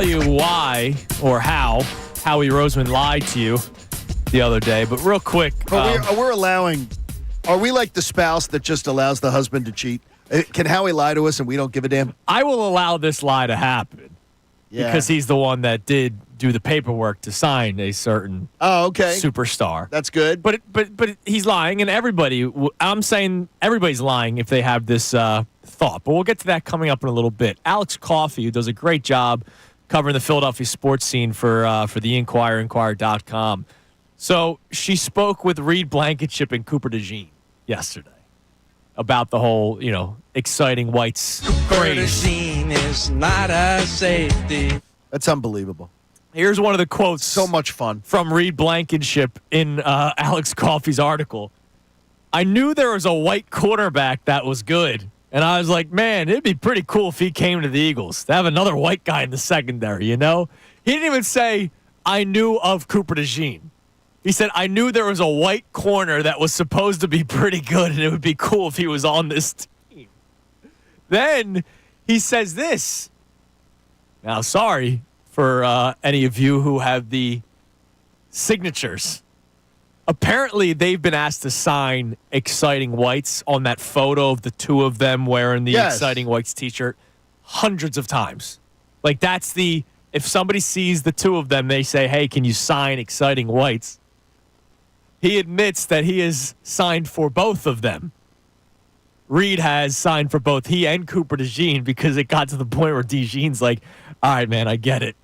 tell you why or how Howie Roseman lied to you the other day. But real quick. But we're allowing, are we like the spouse that just allows the husband to cheat? Can Howie lie to us and we don't give a damn? I will allow this lie to happen because he's the one that did do the paperwork to sign a certain superstar. That's good. But he's lying, and I'm saying everybody's lying if they have this thought. But we'll get to that coming up in a little bit. Alex Coffey, who does a great job covering the Philadelphia sports scene for the Inquirer, Inquirer.com. So she spoke with Reed Blankenship and Cooper DeJean yesterday about the whole, exciting whites craze. Is not a safety. That's unbelievable. Here's one of the quotes. So much fun. From Reed Blankenship in Alex Coffey's article. I knew there was a white quarterback that was good. And I was like, man, it'd be pretty cool if he came to the Eagles to have another white guy in the secondary, He didn't even say, I knew of Cooper DeJean. He said, I knew there was a white corner that was supposed to be pretty good, and it would be cool if he was on this team. Then he says this. Now, sorry for any of you who have the signatures. Apparently, they've been asked to sign Exciting Whites on that photo of the two of them wearing the Exciting Whites t-shirt hundreds of times. Like, that's if somebody sees the two of them, they say, hey, can you sign Exciting Whites? He admits that he has signed for both of them. Reed has signed for both he and Cooper DeJean because it got to the point where DeJean's like, all right, man, I get it.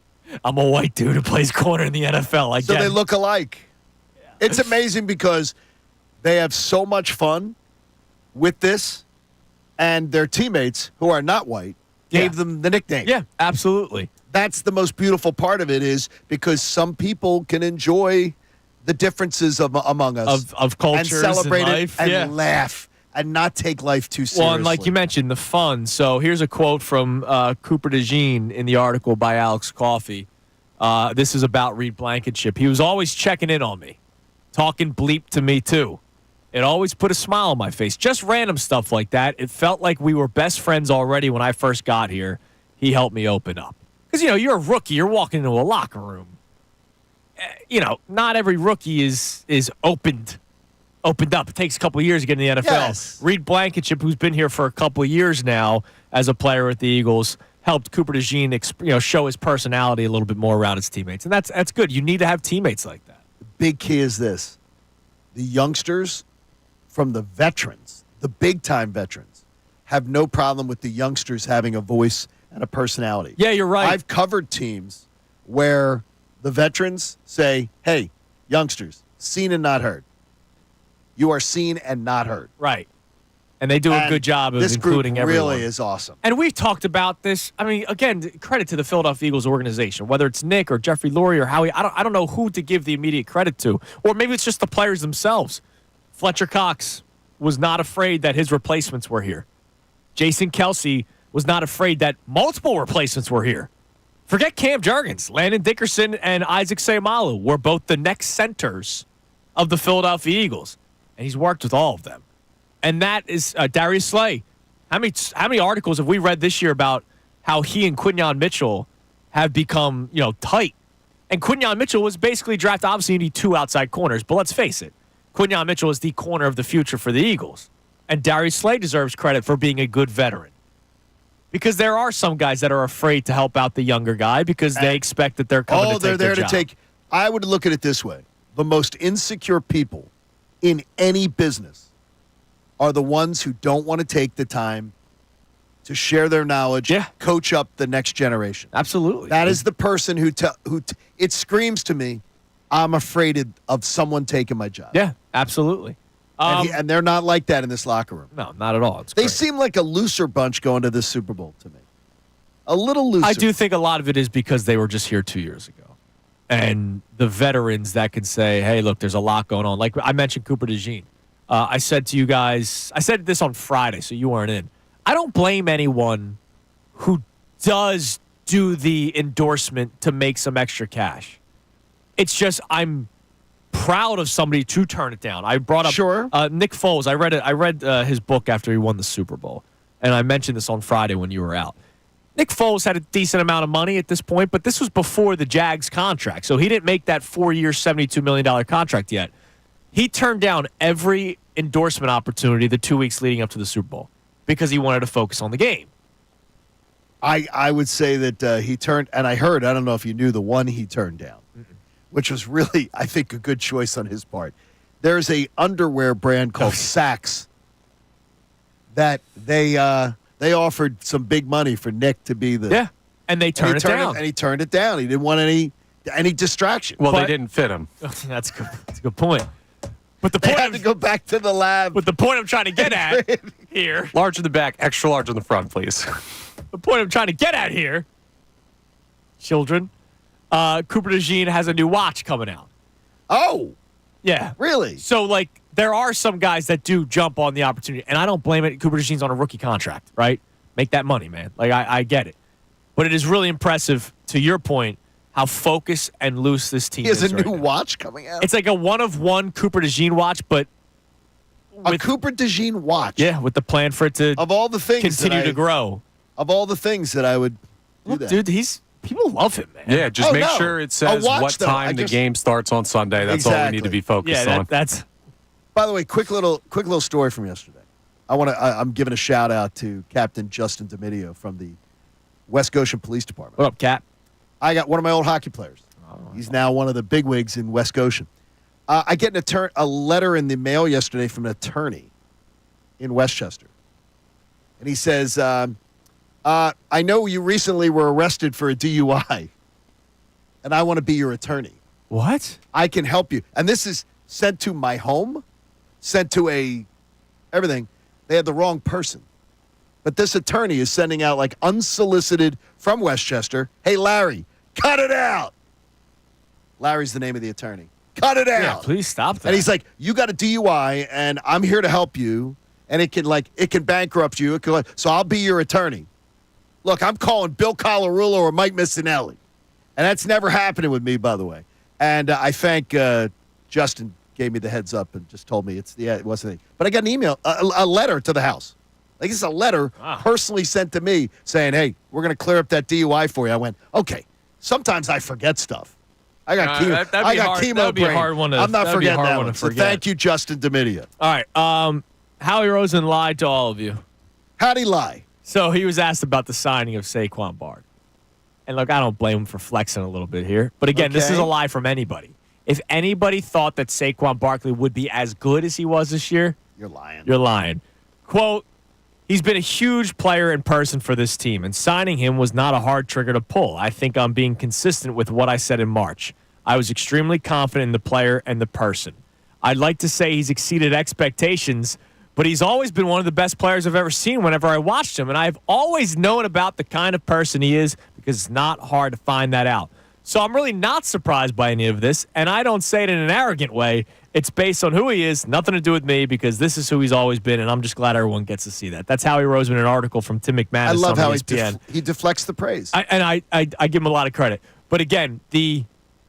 I'm a white dude who plays corner in the NFL. So they look alike. Yeah. It's amazing because they have so much fun with this, and their teammates, who are not white, gave them the nickname. Yeah, absolutely. That's the most beautiful part of it is because some people can enjoy the differences among us. Of cultures and celebrate and life. it and laugh and not take life too seriously. Well, and like you mentioned, the fun. So here's a quote from Cooper DeJean in the article by Alex Coffey. This is about Reed Blankenship. He was always checking in on me, talking bleep to me too. It always put a smile on my face. Just random stuff like that. It felt like we were best friends already when I first got here. He helped me open up. Because, you're a rookie. You're walking into a locker room. Not every rookie is opened up. It takes a couple of years to get in the NFL. Yes. Reed Blankenship, who's been here for a couple of years now as a player with the Eagles, helped Cooper DeJean show his personality a little bit more around his teammates. And that's good. You need to have teammates like that. The big key is this. The youngsters from the veterans, the big-time veterans, have no problem with the youngsters having a voice and a personality. Yeah, you're right. I've covered teams where the veterans say, hey, youngsters, seen and not heard. You are seen and not heard. Right. And they do a good job of including everyone. This group really is awesome. And we've talked about this. I mean, again, credit to the Philadelphia Eagles organization, whether it's Nick or Jeffrey Lurie or Howie. I don't know who to give the immediate credit to. Or maybe it's just the players themselves. Fletcher Cox was not afraid that his replacements were here. Jason Kelsey was not afraid that multiple replacements were here. Forget Cam Jurgens. Landon Dickerson and Isaac Seumalo were both the next centers of the Philadelphia Eagles. And he's worked with all of them. And that is Darius Slay. How many articles have we read this year about how he and Quinyon Mitchell have become, tight? And Quinyon Mitchell was basically drafted. Obviously, you need two outside corners. But let's face it. Quinyon Mitchell is the corner of the future for the Eagles. And Darius Slay deserves credit for being a good veteran. Because there are some guys that are afraid to help out the younger guy because they expect that they're coming to take they're there their to job. take. I would look at it this way. The most insecure people in any business are the ones who don't want to take the time to share their knowledge, coach up the next generation. Absolutely. That is the person who it screams to me, I'm afraid of someone taking my job. Yeah, absolutely. And they're not like that in this locker room. No, not at all. They seem like a looser bunch going to this Super Bowl to me. A little looser. I do think a lot of it is because they were just here 2 years ago. And the veterans that can say, hey, look, there's a lot going on. Like I mentioned Cooper DeJean. I said to you guys, I said this on Friday, so you weren't in. I don't blame anyone who does do the endorsement to make some extra cash. It's just I'm proud of somebody to turn it down. I brought up Nick Foles. I read his book after he won the Super Bowl, and I mentioned this on Friday when you were out. Nick Foles had a decent amount of money at this point, but this was before the Jags contract. So he didn't make that 4-year, $72 million contract yet. He turned down every endorsement opportunity the 2 weeks leading up to the Super Bowl because he wanted to focus on the game. I would say that he turned, and I don't know if you knew the one he turned down, which was really, I think, a good choice on his part. There's a underwear brand called Saks that they offered some big money for Nick to be the and they turned it down. And he turned it down. He didn't want any distraction. Well, they didn't fit him. That's a good point. But the they point had to go back to the lab. But the point I'm trying to get at here, large in the back, extra large in the front, please. The point I'm trying to get at here, children, Cooper DeJean has a new watch coming out. Oh, yeah, really? So like, there are some guys that do jump on the opportunity, and I don't blame it. Cooper DeJean's on a rookie contract, right? Make that money, man. Like I get it, but it is really impressive. To your point, how focused and loose this team is. He has a right new now. watch coming out. It's like a one-of-one Cooper DeJean watch, but a Cooper DeJean watch. Yeah, with the plan for it to of all the things continue to grow. Of all the things that I would do that. Dude, people love him, man. Yeah, just make sure it says what time the game starts on Sunday. That's all we need to be focused on. That's. By the way, quick little story from yesterday. I'm giving a shout out to Captain Justin Domidio from the West Goshen Police Department. What up, Cap? I got one of my old hockey players. He's now one of the bigwigs in West Goshen. I get a letter in the mail yesterday from an attorney in Westchester, and he says, I know you recently were arrested for a DUI, and I want to be your attorney. What? I can help you. And this is sent to my home, sent to everything. They had the wrong person. But this attorney is sending out like unsolicited from Westchester, hey, Larry, cut it out. Larry's the name of the attorney. Cut it out. Yeah, please stop that. And he's like, you got a DUI, and I'm here to help you, and it can bankrupt you. So I'll be your attorney. Look, I'm calling Bill Colarulo or Mike Missanelli. And that's never happening with me, by the way. And I thank Justin gave me the heads up and just told me it wasn't. But I got an email, a letter to the house. Like, it's a letter personally sent to me saying, hey, we're going to clear up that DUI for you. I went, okay. Sometimes I forget stuff. I got chemo. That'd be hard. Chemo That'd be a brain. hard one to. I'm not that'd be a forgetting hard that one one. to So forget. thank you, Justin Domidio. All right. Howie Roseman lied to all of you. How'd he lie? So he was asked about the signing of Saquon Barkley. And look, I don't blame him for flexing a little bit here. But again, this is a lie from anybody. If anybody thought that Saquon Barkley would be as good as he was this year, you're lying. You're lying. Quote, he's been a huge player in person for this team, and signing him was not a hard trigger to pull. I think I'm being consistent with what I said in March. I was extremely confident in the player and the person. I'd like to say he's exceeded expectations, but he's always been one of the best players I've ever seen whenever I watched him, and I've always known about the kind of person he is because it's not hard to find that out. So I'm really not surprised by any of this, and I don't say it in an arrogant way. It's based on who he is, nothing to do with me, because this is who he's always been, and I'm just glad everyone gets to see that. That's Howie Roseman, an article from Tim McManus. I love on how ESPN. he deflects the praise. I give him a lot of credit. But again,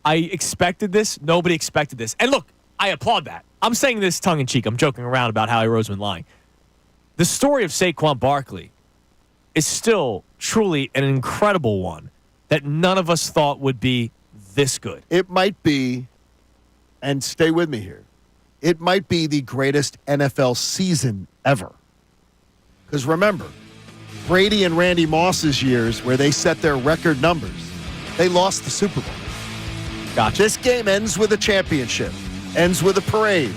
I expected this. Nobody expected this. And look, I applaud that. I'm saying this tongue-in-cheek. I'm joking around about Howie Roseman lying. The story of Saquon Barkley is still truly an incredible one that none of us thought would be this good. It might be, and stay with me here, it might be the greatest NFL season ever. Because remember, Brady and Randy Moss's years where they set their record numbers, they lost the Super Bowl. Gotcha. This game ends with a championship, ends with a parade.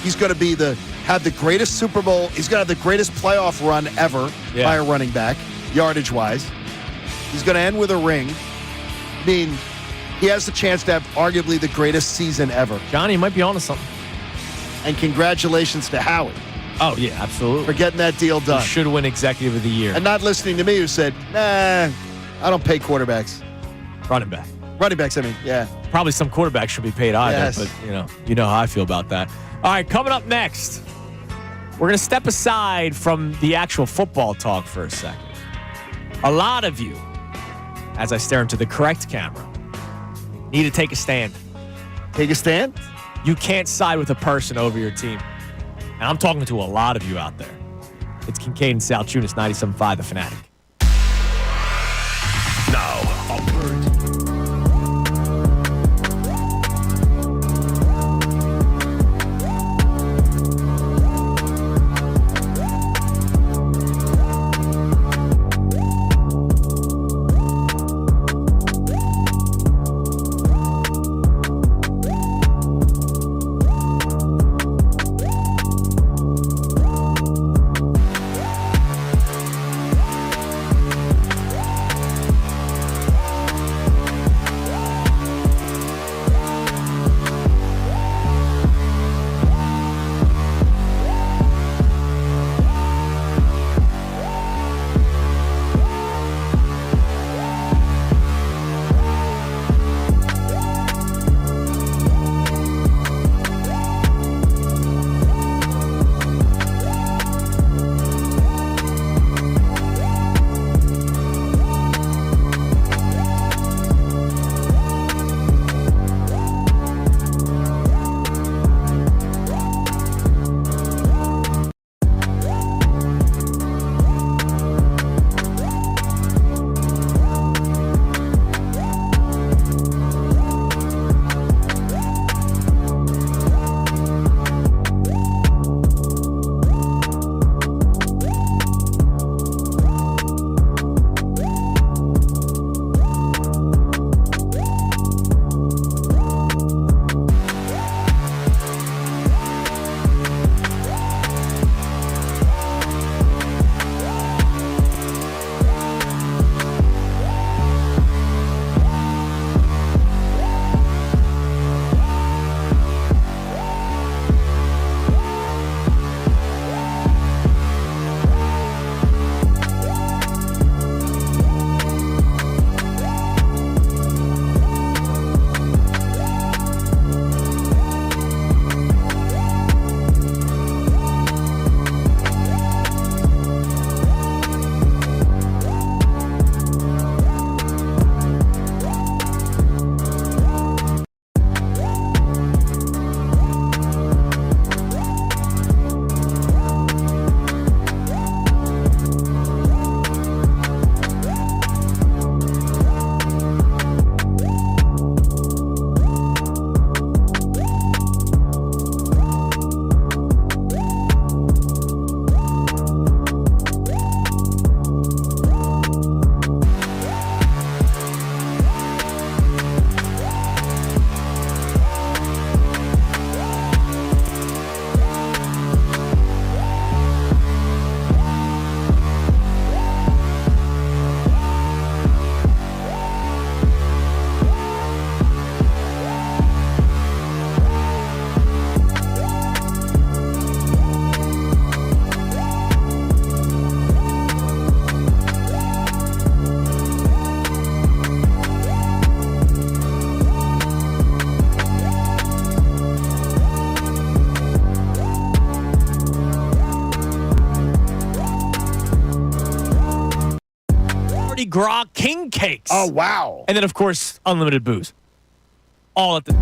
He's going to have the greatest Super Bowl. He's going to have the greatest playoff run ever by a running back, yardage-wise. He's going to end with a ring. I mean, he has the chance to have arguably the greatest season ever. Johnny, you might be onto something. And congratulations to Howie. Oh, yeah, absolutely. For getting that deal done. He should win Executive of the Year. And not listening to me who said, nah, I don't pay quarterbacks. Running back. Running backs, I mean, yeah. Probably some quarterbacks should be paid either, Yes. but you know how I feel about that. All right, coming up next, we're going to step aside from the actual football talk for a second. A lot of you, as I stare into the correct camera, need to take a stand. Take a stand? You can't side with a person over your team. And I'm talking to a lot of you out there. It's Kincade and Salciunas, 97.5 The Fanatic. A bird. Gras king cakes. Oh, wow. And then, of course, unlimited booze. All at the...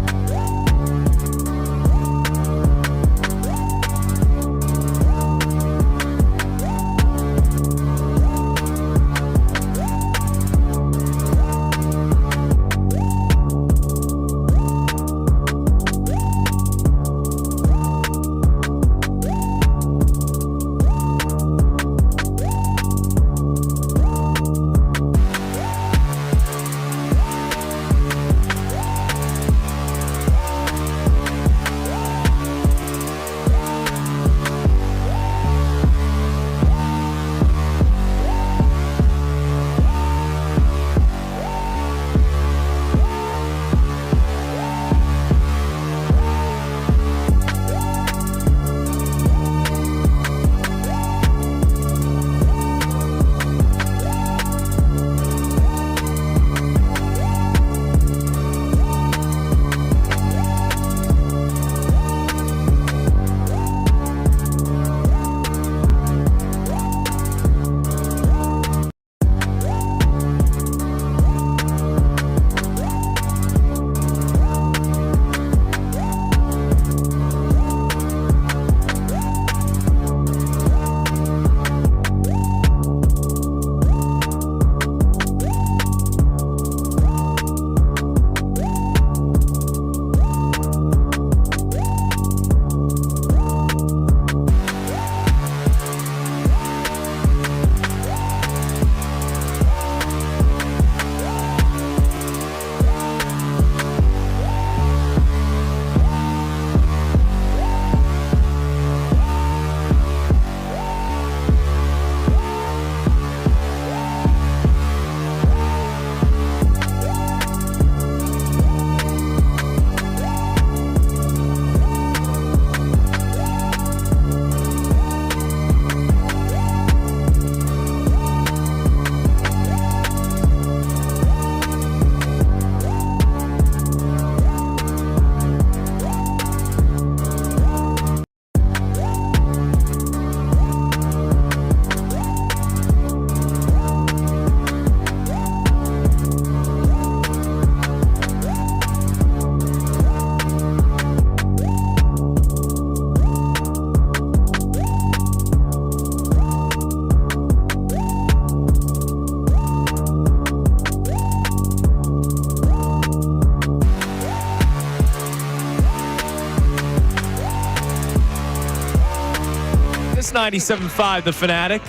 It's 97.5 The Fanatic.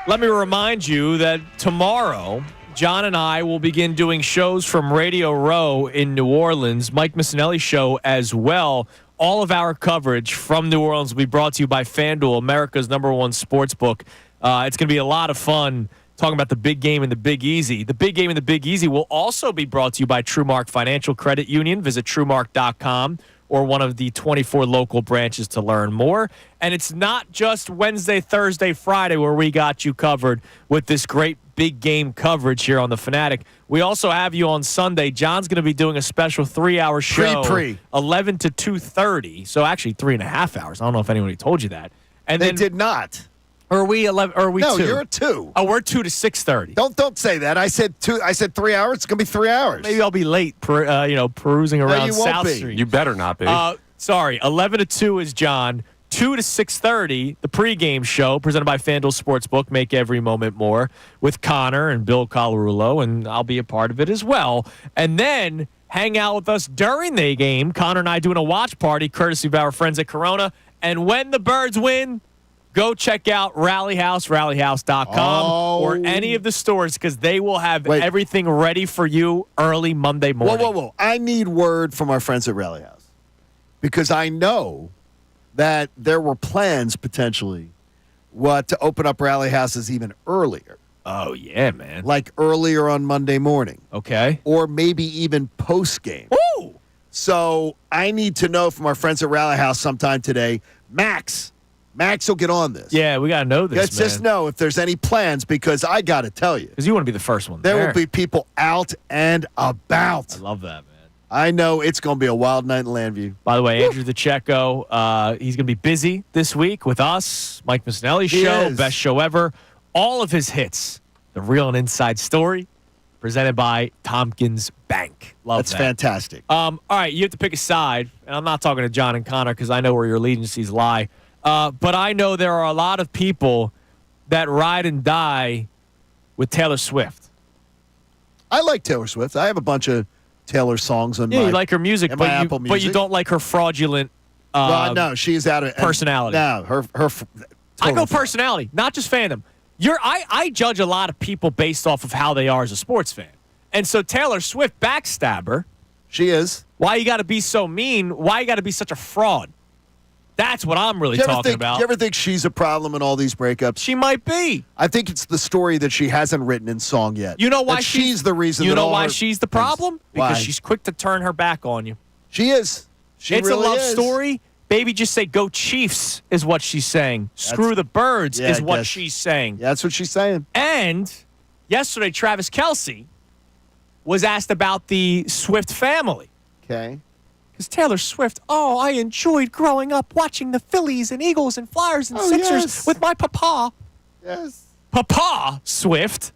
Let me remind you that tomorrow, John and I will begin doing shows from Radio Row in New Orleans, Mike Missanelli show as well. All of our coverage from New Orleans will be brought to you by FanDuel, America's #1 sports book. It's going to be a lot of fun talking about the big game and the Big Easy. The big game and the Big Easy will also be brought to you by TrueMark Financial Credit Union. Visit TrueMark.com or one of the 24 local branches to learn more. And it's not just Wednesday, Thursday, Friday where we got you covered with this great big game coverage here on The Fanatic. We also have you on Sunday. John's going to be doing a special 3-hour show, 11 to 2:30. So actually 3.5 hours. I don't know if anybody told you that. And they then, did not. Or are we 11? Or are we no, 2? You're a 2. Oh, we're 2 to 6:30. Don't say that. I said 2. I said 3 hours. It's gonna be 3 hours. Maybe I'll be late. Perusing around South Street. You better not be. Sorry, 11 to 2 is John. 2 to 6:30, the pregame show presented by FanDuel Sportsbook. Make every moment more with Connor and Bill Colarulo, and I'll be a part of it as well. And then hang out with us during the game. Connor and I doing a watch party, courtesy of our friends at Corona. And when the Birds win, go check out Rally House, rallyhouse.com, or any of the stores because they will have everything ready for you early Monday morning. Whoa. I need word from our friends at Rally House because I know that there were plans potentially to open up Rally Houses even earlier. Oh, yeah, man. Like earlier on Monday morning. Okay. Or maybe even post-game. Ooh! So I need to know from our friends at Rally House sometime today. Max will get on this. Yeah, we got to know this, Let's just know if there's any plans because I got to tell you. Because you want to be the first one there. There will be people out and about. I love that, man. I know it's going to be a wild night in Landview. By the way, Andrew DeCecco, he's going to be busy this week with us. Mike Missanelli's show, best show ever. All of his hits, The Real and Inside Story, presented by Tompkins Bank. Love that. That's fantastic. All right, you have to pick a side, and I'm not talking to John and Connor because I know where your allegiances lie. But I know there are a lot of people that ride and die with Taylor Swift. I like Taylor Swift. I have a bunch of Taylor songs on you like her music, but Apple Music. But you don't like her fraudulent no, she's out of personality. No, her I go personality, not just fandom. I judge a lot of people based off of how they are as a sports fan. And so Taylor Swift, backstabber. She is. Why you got to be so mean? Why you got to be such a fraud? That's what I'm really talking about. Do you ever think she's a problem in all these breakups? She might be. I think it's the story that she hasn't written in song yet. You know why she's the reason? You know why she's the problem? Why? Because she's quick to turn her back on you. She is. It's a love story. Baby, just say go Chiefs is what she's saying. Screw the Birds is what she's saying. Yeah, that's what she's saying. And yesterday, Travis Kelce was asked about the Swift family. Okay. Because Taylor Swift, I enjoyed growing up watching the Phillies and Eagles and Flyers and Sixers with my papa. Yes. Papa Swift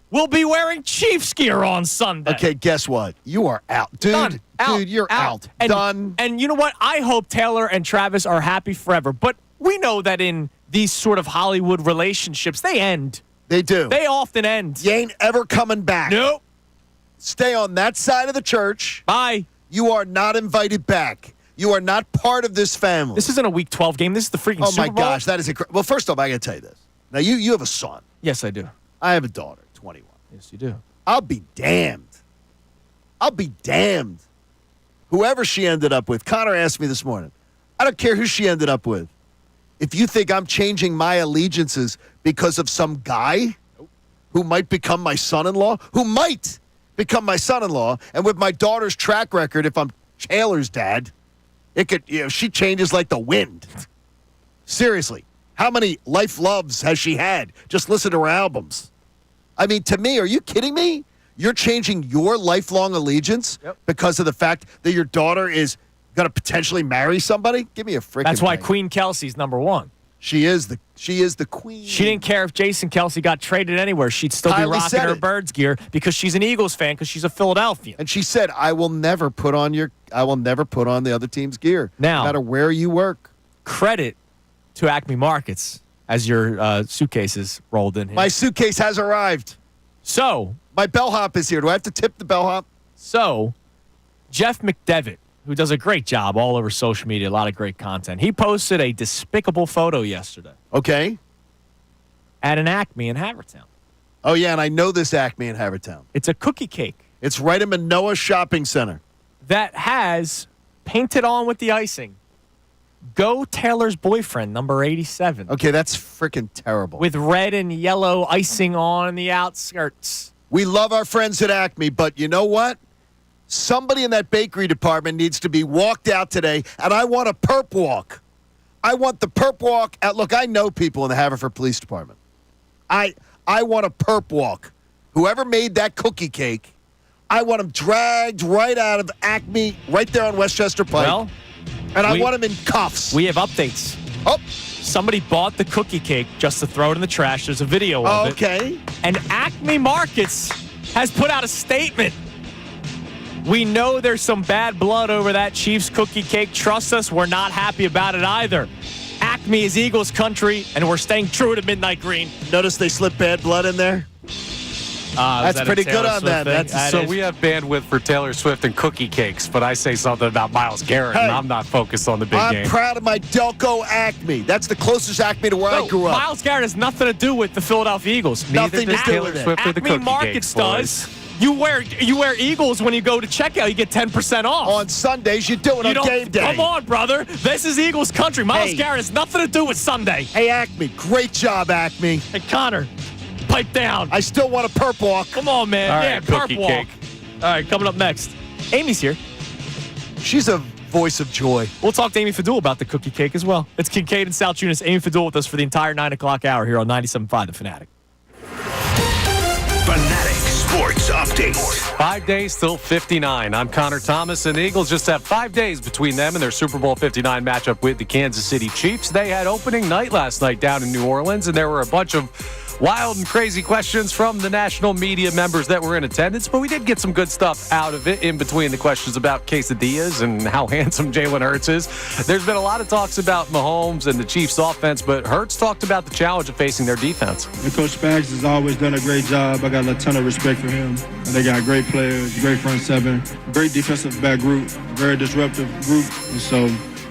will be wearing Chiefs gear on Sunday. Okay, guess what? You are out. Dude, Done. Dude, you're out. Done. And you know what? I hope Taylor and Travis are happy forever. But we know that in these sort of Hollywood relationships, they end. They do. They often end. You ain't ever coming back. Nope. Stay on that side of the church. Bye. You are not invited back. You are not part of this family. This isn't a Week 12 game. This is the freaking Super Bowl. Oh, my gosh. That is incredible. Well, first off, I got to tell you this. Now, you have a son. Yes, I do. I have a daughter, 21. Yes, you do. I'll be damned. Whoever she ended up with. Connor asked me this morning. I don't care who she ended up with. If you think I'm changing my allegiances because of some guy who might become my son-in-law, and with my daughter's track record, if I'm Taylor's dad, it could, she changes like the wind. Seriously. How many life loves has she had? Just listen to her albums. I mean, to me, are you kidding me? You're changing your lifelong allegiance because of the fact that your daughter is going to potentially marry somebody? Give me a freaking That's why break. Queen Kelsey's number one. She is the queen. She didn't care if Jason Kelsey got traded anywhere. She'd still be rocking her Birds gear because she's an Eagles fan because she's a Philadelphian. And she said, I will never put on the other team's gear. Now, no matter where you work. Credit to Acme Markets as your suitcases rolled in here. My suitcase has arrived. So, my bellhop is here. Do I have to tip the bellhop? So, Jeff McDevitt who does a great job all over social media, a lot of great content. He posted a despicable photo yesterday. Okay. At an Acme in Havertown. Oh, yeah, and I know this Acme in Havertown. It's a cookie cake. It's right in Manoa Shopping Center. That has painted on with the icing, Go Taylor's boyfriend, number 87. Okay, that's freaking terrible. With red and yellow icing on the outskirts. We love our friends at Acme, but you know what? Somebody in that bakery department needs to be walked out today, and I want a perp walk. I want the perp walk. Look, I know people in the Haverford Police Department. I want a perp walk. Whoever made that cookie cake, I want him dragged right out of Acme, right there on Westchester Pike. Well, and I want him in cuffs. We have updates. Oh. Somebody bought the cookie cake just to throw it in the trash. There's a video of it. Okay. And Acme Markets has put out a statement. We know there's some bad blood over that Chiefs cookie cake. Trust us, we're not happy about it either. Acme is Eagles country, and we're staying true to Midnight Green. Notice they slipped bad blood in there? That's that pretty good on that. So we have bandwidth for Taylor Swift and cookie cakes, but I say something about Myles Garrett, and I'm not focused on the big game. I'm proud of my Delco Acme. That's the closest Acme to where I grew up. Myles Garrett has nothing to do with the Philadelphia Eagles. Nothing to do Taylor with it. Swift or the Acme cookie Markets cakes, boys. does. You wear Eagles when you go to checkout. You get 10% off. On Sundays, you do it on game day. Come on, brother. This is Eagles country. Myles Garrett has nothing to do with Sunday. Hey, Acme. Great job, Acme. Hey, Connor. Pipe down. I still want a perp walk. Come on, man. All yeah, right, perp cookie walk. cake. All right, coming up next. Amy's here. She's a voice of joy. We'll talk to Amy Fadul about the cookie cake as well. It's Kincade and Salciunas. Amy Fadul with us for the entire 9 o'clock hour here on 97.5 The Fanatic. Fanatic Sports Update. 5 days till 59. I'm Connor Thomas, and the Eagles just have 5 days between them and their Super Bowl 59 matchup with the Kansas City Chiefs. They had opening night last night down in New Orleans, and there were a bunch of wild and crazy questions from the national media members that were in attendance, but we did get some good stuff out of it in between the questions about quesadillas and how handsome Jaylen Hurts is. There's been a lot of talks about Mahomes and the Chiefs' offense, but Hurts talked about the challenge of facing their defense. And Coach Spags has always done a great job. I got a ton of respect for him. And they got great players, great front seven, great defensive back group, very disruptive group, and so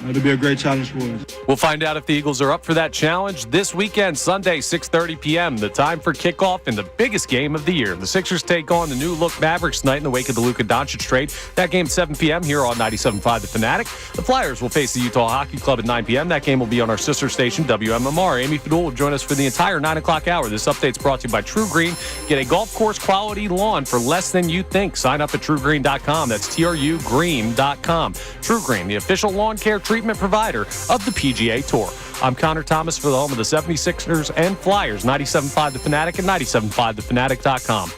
it'll be a great challenge for us. We'll find out if the Eagles are up for that challenge this weekend, Sunday, 6:30 p.m., the time for kickoff in the biggest game of the year. The Sixers take on the new-look Mavericks tonight in the wake of the Luka Doncic trade. That game 7 p.m. here on 97.5 The Fanatic. The Flyers will face the Utah Hockey Club at 9 p.m. That game will be on our sister station, WMMR. Amy Fadul will join us for the entire 9 o'clock hour. This update's brought to you by True Green. Get a golf course quality lawn for less than you think. Sign up at TrueGreen.com. That's TrueGreen.com. True Green, the official lawn care treatment provider of the PGA Tour. I'm Connor Thomas for the home of the 76ers and Flyers, 97.5 The Fanatic and 97.5thefanatic.com.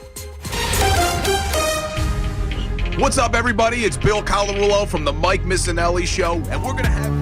What's up, everybody? It's Bill Colarulo from the Mike Missanelli Show, and we're going to have...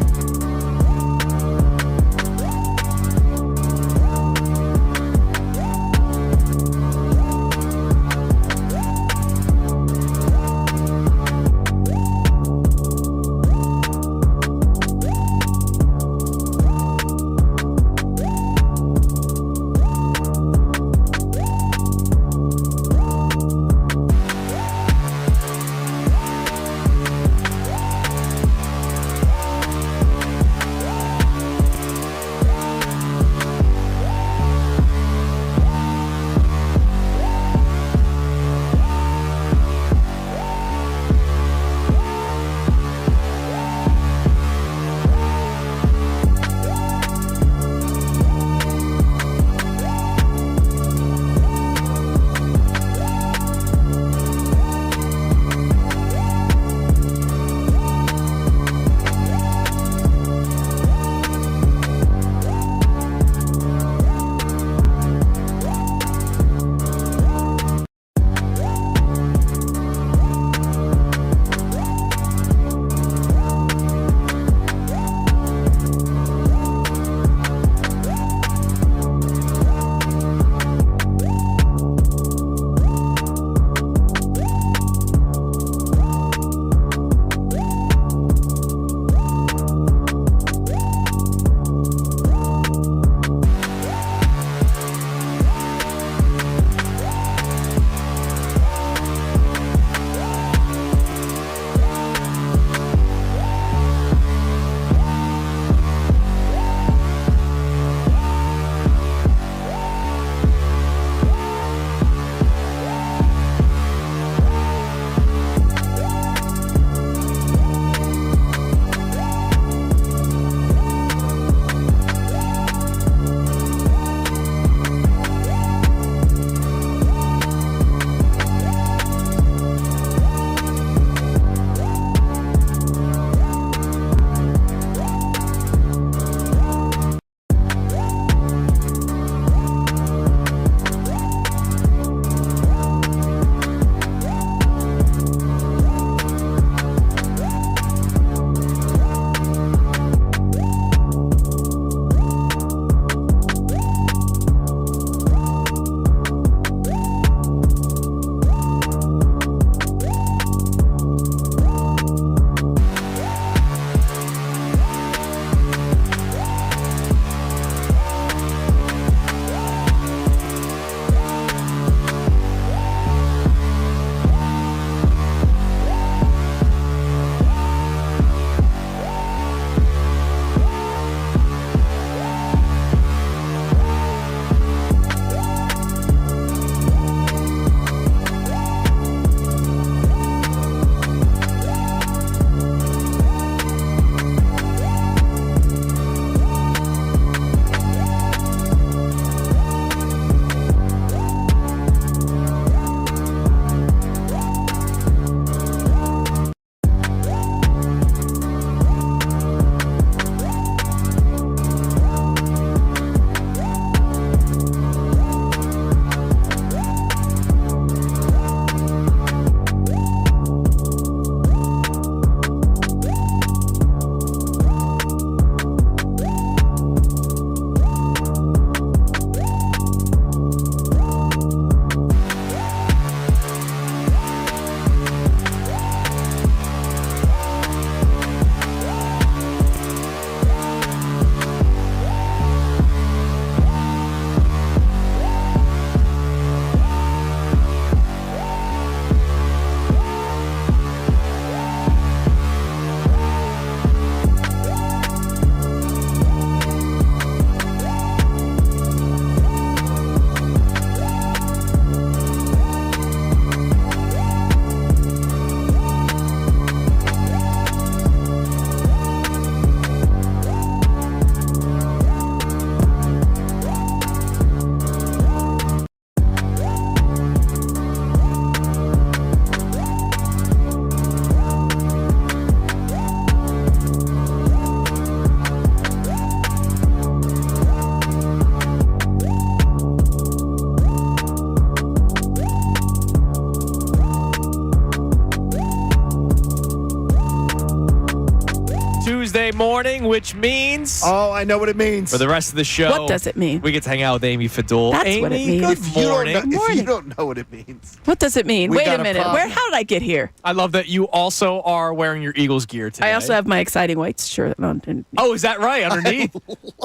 morning, which means... Oh, I know what it means. For the rest of the show... What does it mean? We get to hang out with Amy Fadul. That's Amy, what it means. good morning. If you don't know what it means. What does it mean? Wait a minute. problem. How did I get here? I love that you also are wearing your Eagles gear today. I also have my exciting white shirt on. Oh, is that right? Underneath?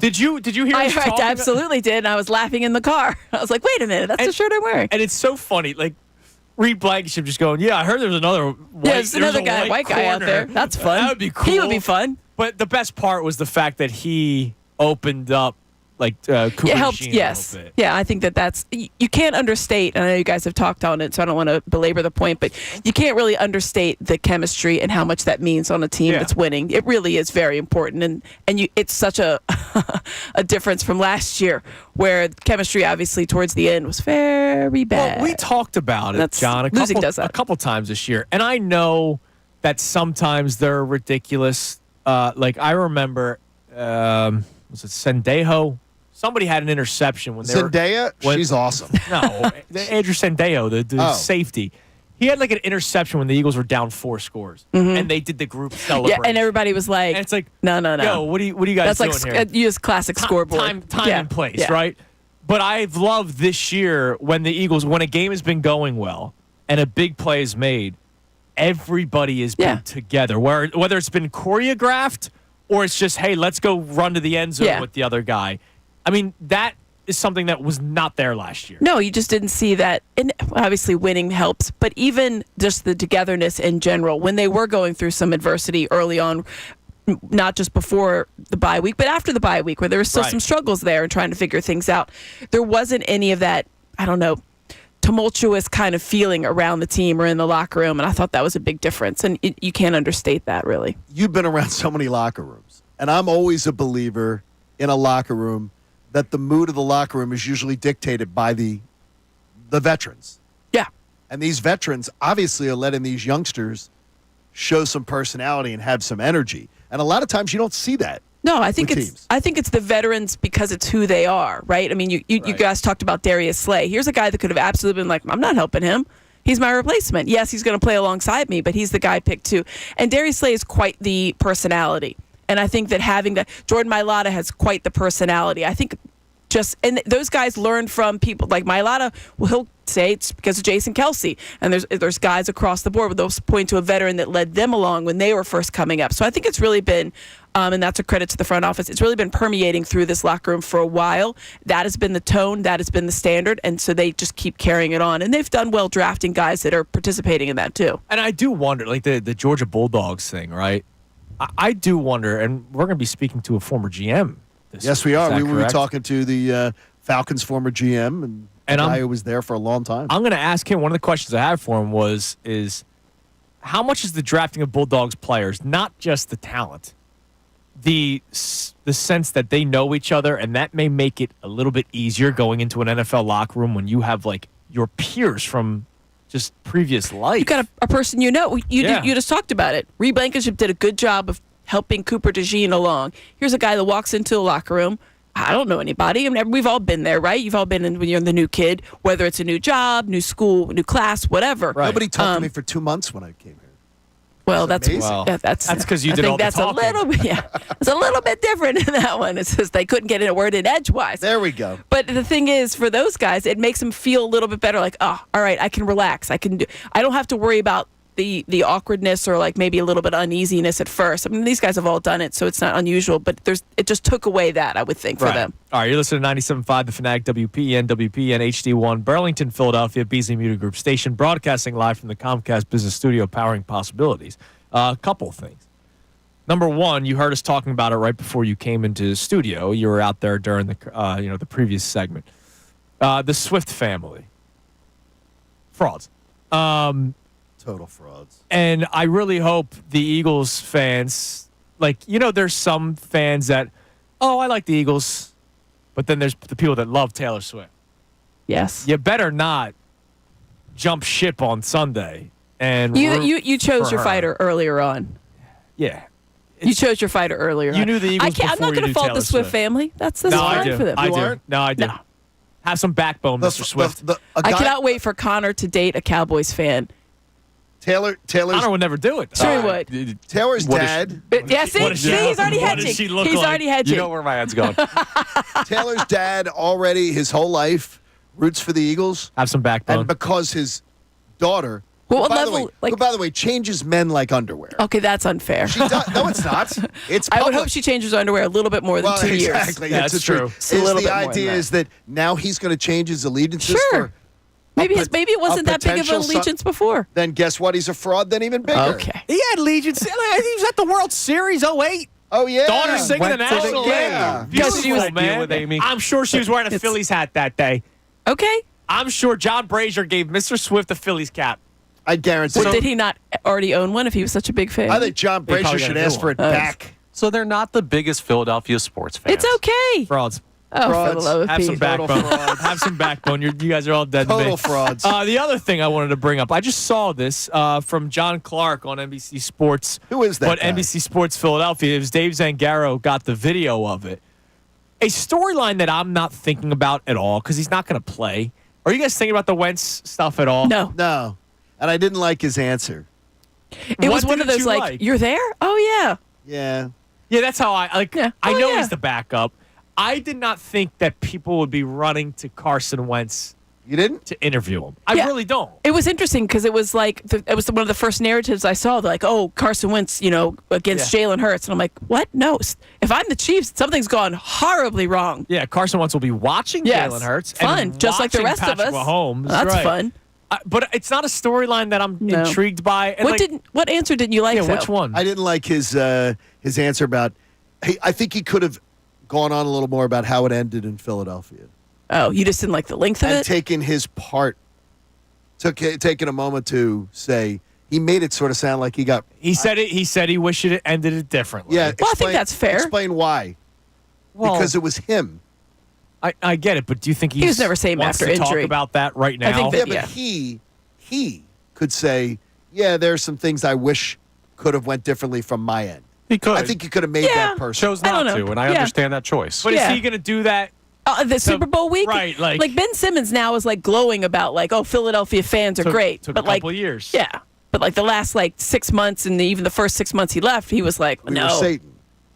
Did you hear us talking? I absolutely did, and I was laughing in the car. I was like, wait a minute, that's the shirt I'm wearing. And it's so funny. Like, Reed Blankenship just going, yeah, I heard there's another white, there's another white guy out there. That's fun. That would be cool. He would be fun. But the best part was the fact that he opened up, like, Cooper It helped, Sheen yes. a little bit. Yeah, I think that's, you can't understate, and I know you guys have talked on it, so I don't want to belabor the point, but you can't really understate the chemistry and how much that means on a team that's winning. It really is very important, and it's such a a difference from last year, where chemistry, obviously, towards the end was very bad. Well, we talked about it, John, a couple times this year, and I know that sometimes they're ridiculous. Like, I remember, was it Sendejo? Somebody had an interception when they Zendaya? She's awesome. No, Andrew Sendejo, the safety. He had like an interception when the Eagles were down 4 scores, and they did the group celebration. Yeah, and everybody was like, and it's like, no. Yo, what are you guys doing here? That's like use classic scoreboard. Time and place, right? But I've loved this year when the Eagles, when a game has been going well and a big play is made, everybody has been together. Whether it's been choreographed or it's just, hey, let's go run to the end zone with the other guy. I mean, that is something that was not there last year. No, you just didn't see that. And obviously winning helps, but even just the togetherness in general, when they were going through some adversity early on, not just before the bye week, but after the bye week, where there was still some struggles there and trying to figure things out, there wasn't any of that, I don't know, tumultuous kind of feeling around the team or in the locker room, and I thought that was a big difference, and you can't understate that, really. You've been around so many locker rooms, and I'm always a believer in a locker room that the mood of the locker room is usually dictated by the veterans. Yeah. And these veterans obviously are letting these youngsters show some personality and have some energy. And a lot of times you don't see that. No, I think it's the veterans because it's who they are, right? I mean, you guys talked about Darius Slay. Here's a guy that could have absolutely been like, I'm not helping him. He's my replacement. Yes, he's going to play alongside me, but he's the guy picked too. And Darius Slay is quite the personality. And I think that having that, Jordan Mailata has quite the personality. I think and those guys learn from people like Mailata. Well, he'll say it's because of Jason Kelsey. And there's guys across the board, but they'll point to a veteran that led them along when they were first coming up. So I think it's really been, and that's a credit to the front office, it's really been permeating through this locker room for a while. That has been the tone. That has been the standard. And so they just keep carrying it on. And they've done well drafting guys that are participating in that too. And I do wonder, like the Georgia Bulldogs thing, right? I do wonder, and we're going to be speaking to a former GM. Yes, we are. We were talking to the Falcons' former GM and a guy who was there for a long time. I'm going to ask him, one of the questions I had for him is how much is the drafting of Bulldogs players, not just the talent, the sense that they know each other, and that may make it a little bit easier going into an NFL locker room when you have like your peers from just previous life. You got a person you know. You just talked about it. Reed Blankenship did a good job of helping Cooper DeJean along. Here's a guy that walks into a locker room. I don't know anybody. I mean, we've all been there, right? You've all been in when you're the new kid, whether it's a new job, new school, new class, whatever. Right. Nobody talked to me for 2 months when I came here. Well, that's because you did all the talking. It's a little bit different in that one. It's just they couldn't get in a word in edgewise. There we go. But the thing is, for those guys, it makes them feel a little bit better. Like, oh, all right, I can relax. I don't have to worry about the awkwardness or like maybe a little bit of uneasiness at first. I mean, these guys have all done it, so it's not unusual. But it just took away that, I would think, for them. All right, you're listening to 97.5 The Fanatic, WPN HD1, Burlington, Philadelphia, Beasley Media Group station, broadcasting live from the Comcast Business Studio, powering possibilities. A couple of things. Number one, you heard us talking about it right before you came into the studio. You were out there during the previous segment. The Swift family. Frauds. Total frauds. And I really hope the Eagles fans, there's some fans that, I like the Eagles, but then there's the people that love Taylor Swift. Yes. You better not jump ship on Sunday. And you chose your fighter earlier on. Yeah. You chose your fighter earlier. You knew the Eagles before I'm not going to fault the Swift family. That's fine for them. I do. No, I do. No. Have some backbone, Mr. Swift. I cannot wait for Connor to date a Cowboys fan. Taylor's Connor would never do it. Sure he would. Taylor's dad. Yeah, see, he's already hedging. He's already hedging. You know where my head's going. Taylor's dad already his whole life roots for the Eagles. Have some backbone. And because his daughter, Well, who, by, level, the way, like- who, by the way, changes men like underwear. Okay, that's unfair. She does, no, it's not. It's I would public. hope she changes her underwear a little bit more than Well, 2 years. exactly. Yeah, it's that's true. true. It's a little The bit more idea than is that now he's going to change his allegiances Sure. for Maybe it wasn't that big of an potential son- allegiance before. Then guess what? He's a fraud. Then even bigger. Okay. He had allegiance. He was at the World Series 08. Oh yeah. Daughter singing the Went to national game. anthem. Because she was- Beautiful, man. with Amy. I'm sure she was wearing a Phillies hat that day. Okay. I'm sure John Brazier gave Mr. Swift a Phillies cap. I guarantee. Well, did he not already own one if he was such a big fan? I think John Brazier probably got should a new ask for it one. back. So they're not the biggest Philadelphia sports fans. It's okay. Frauds. Oh, Frauds. for the love of Have some Pete. backbone. frauds. Have some backbone. You guys are all dead to me. Total frauds. The other thing I wanted to bring up, I just saw this from John Clark on NBC Sports. Who is that But guy? NBC Sports Philadelphia. It was Dave Zangaro got the video of it. A storyline that I'm not thinking about at all because he's not going to play. Are you guys thinking about the Wentz stuff at all? No. No, and I didn't like his answer. It was What one of didn't those you like, you're there? Oh, yeah. Yeah. Yeah, that's how I like. Yeah. I Oh, know yeah. he's the backup. I did not think that people would be running to Carson Wentz You didn't? to interview him. I Yeah. really don't. It was interesting because it was like it was one of the first narratives I saw. Like, oh, Carson Wentz, against Jalen Hurts, and I'm like, what? No. If I'm the Chiefs, something's gone horribly wrong. Yeah, Carson Wentz will be watching Yes. Jalen Hurts. Fun, and just like the watching rest of Patrick us. Mahomes. That's right. fun. But it's not a storyline that I'm No. intrigued by. And What answer didn't you like? yeah, though? which one? I didn't like his answer about. Hey, I think he could have gone on a little more about how it ended in Philadelphia Oh, you just didn't like the length of and it. taken his part. Taking a moment to say he made it sort of sound like he got. He said it. He said he wished it ended it differently. Yeah. Well, I think that's fair. Explain why. Well, Because it was him. I get it, but do you think He was never same wants after to injury. talk about that right now? I think Yeah, that- but yeah. he could say, yeah, there's some things I wish could have went differently from my end. He could. I think you could have made Yeah. that person. chose I not don't know. to, and I Yeah. understand that choice. but Yeah. is he going to do that? The Super Bowl week, right, like Ben Simmons now is like glowing about like, oh, Philadelphia fans are great, Took but a like, couple years. yeah, but like the last like 6 months and even the first 6 months he left, he was like, We no, were Satan.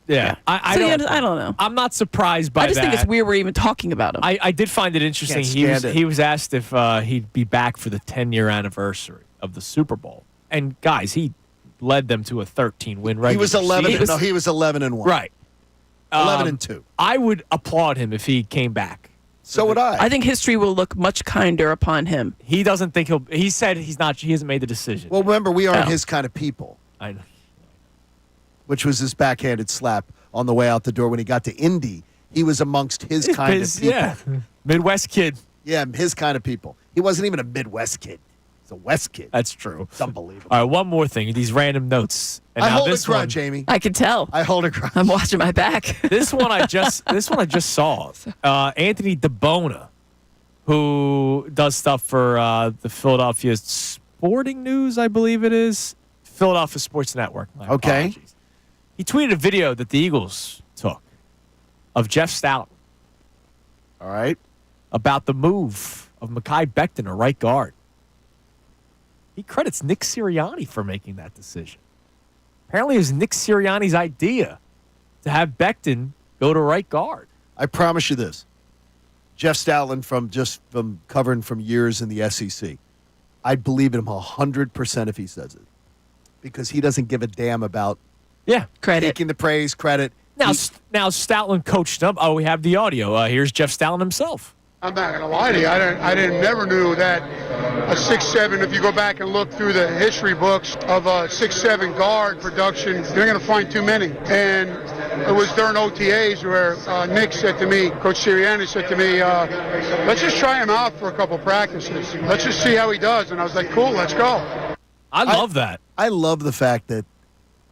Yeah. I So, don't. yeah, I don't know. I'm not surprised by I just that. think it's weird we're even talking about him. I did find it interesting. Can't stand it. He was asked if he'd be back for the 10-year anniversary of the Super Bowl. And guys, he led them to a 13-win regular He was 11. season. He was 11-1. Right. 11-2. I would applaud him if he came back. So would I. I think history will look much kinder upon him. He doesn't think he'll. He said he hasn't made the decision. Well, remember, we aren't Oh. his kind of people, I know. which was his backhanded slap on the way out the door when he got to Indy. He was amongst his kind of people. Yeah, Midwest kid. Yeah, his kind of people. He wasn't even a Midwest kid. He's a West kid. That's true. It's unbelievable. All right, one more thing. These random notes. And I now hold a this grudge, one, Amy. I can tell. I hold a grudge. I'm watching my back. This one I just saw. Anthony DeBona, who does stuff for the Philadelphia Sporting News, I believe it is. Philadelphia Sports Network. My Okay. apologies. He tweeted a video that the Eagles took of Jeff Stout All right. about the move of Mekhi Becton to right guard. He credits Nick Sirianni for making that decision. Apparently, it was Nick Sirianni's idea to have Becton go to right guard. I promise you this. Jeff Stoutland from covering from years in the SEC. I'd believe him 100% if he says it. Because he doesn't give a damn about Credit. taking the praise, credit. Now Stoutland coached him. Oh, we have the audio. Here's Jeff Stoutland himself. I'm not going to lie to you. I never knew that a 6'7", if you go back and look through the history books of a 6'7" guard production, you're going to find too many. And it was during OTAs where Nick said to me, Coach Sirianni said to me, let's just try him out for a couple practices. Let's just see how he does. And I was like, cool, let's go. I love that. I love the fact that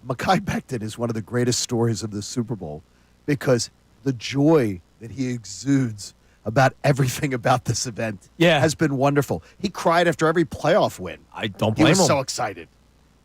Mekhi Becton is one of the greatest stories of the Super Bowl because the joy that he exudes about everything about this event has been wonderful. He cried after every playoff win. I don't He blame was him. so excited.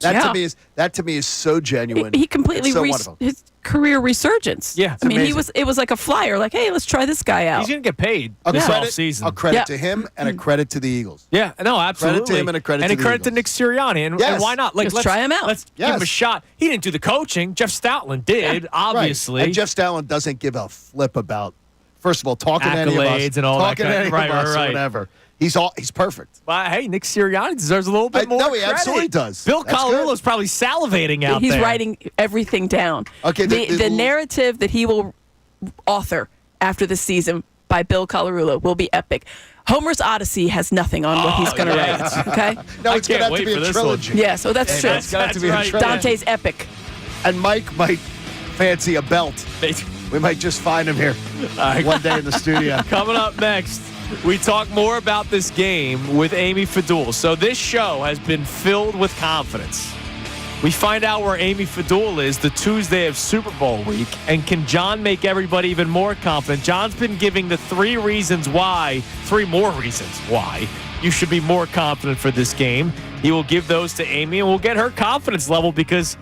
That to me is so genuine. He completely It's so wonderful. career resurgence. Yeah, I mean, amazing. it was like a flyer, like, hey, let's try this guy out. He's going to get paid A this credit, offseason. a credit to him and a credit to the Eagles. Yeah, no, absolutely. Credit to him and a credit to the credit to Eagles. Nick Sirianni. And Yes. why not? Let's try him out. Let's give him a shot. He didn't do the coaching. Jeff Stoutland did, obviously. Right. And Jeff Stoutland doesn't give a flip about, first of all, talking to any of us, Accolades and all that talking to kind any of- right, of us right, or right. whatever. He's perfect. But hey, Nick Sirianni deserves a little bit more No, he credit. absolutely does. Bill That's Colarulo's probably salivating out He's there. writing everything down. Okay, the narrative that he will author after the season by Bill Colarulo will be epic. Homer's Odyssey has nothing on what he's going to write. Okay. No, I it's going to can't have wait to be for a this trilogy. Yeah, so that's true. It's going to have to be a That's trilogy. right. Dante's epic. And Mike might fancy a belt. We might just find him here one day in the studio. Coming up next, we talk more about this game with Amy Fadul. So this show has been filled with confidence. We find out where Amy Fadul is the Tuesday of Super Bowl week. And can John make everybody even more confident? John's been giving the three more reasons why you should be more confident for this game. He will give those to Amy, and we'll get her confidence level because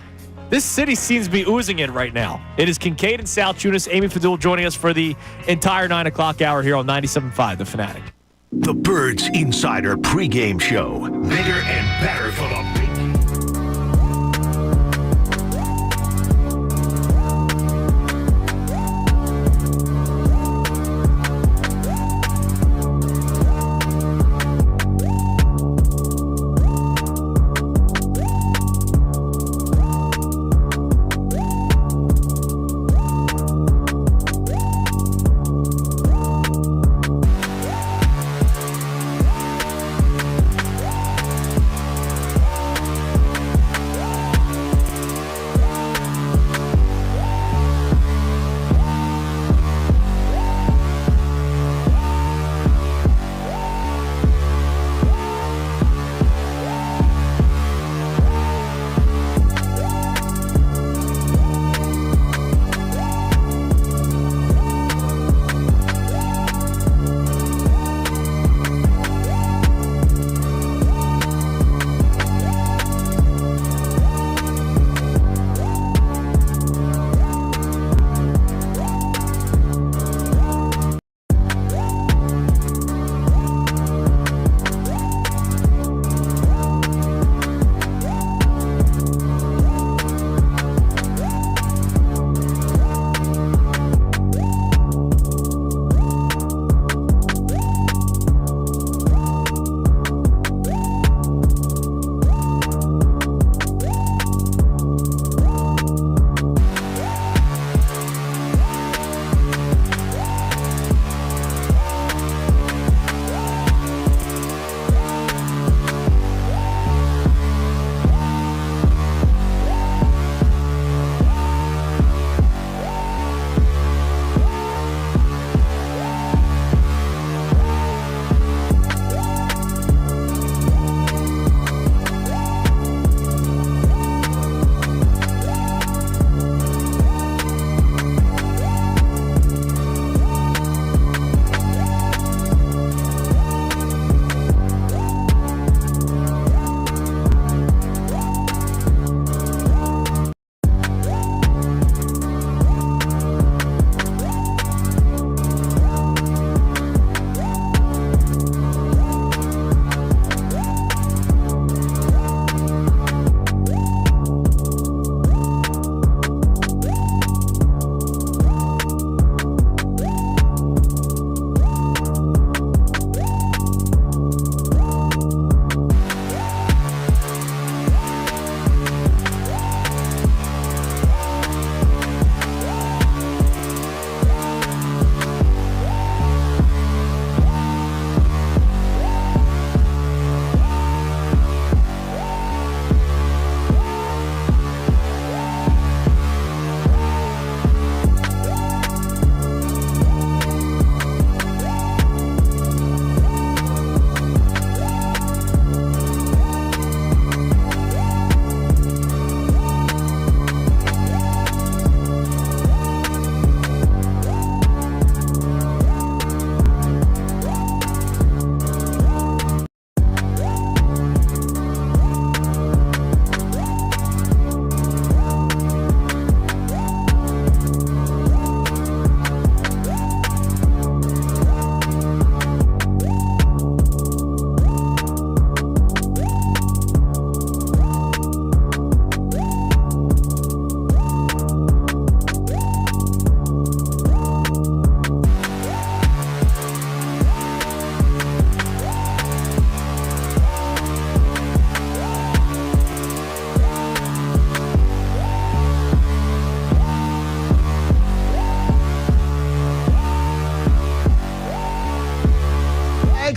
this city seems to be oozing it right now. It is Kincade and Salciunas. Amy Fadul joining us for the entire 9 o'clock hour here on 97.5 The Fanatic. The Birds Insider pregame show. Bigger and better for the big.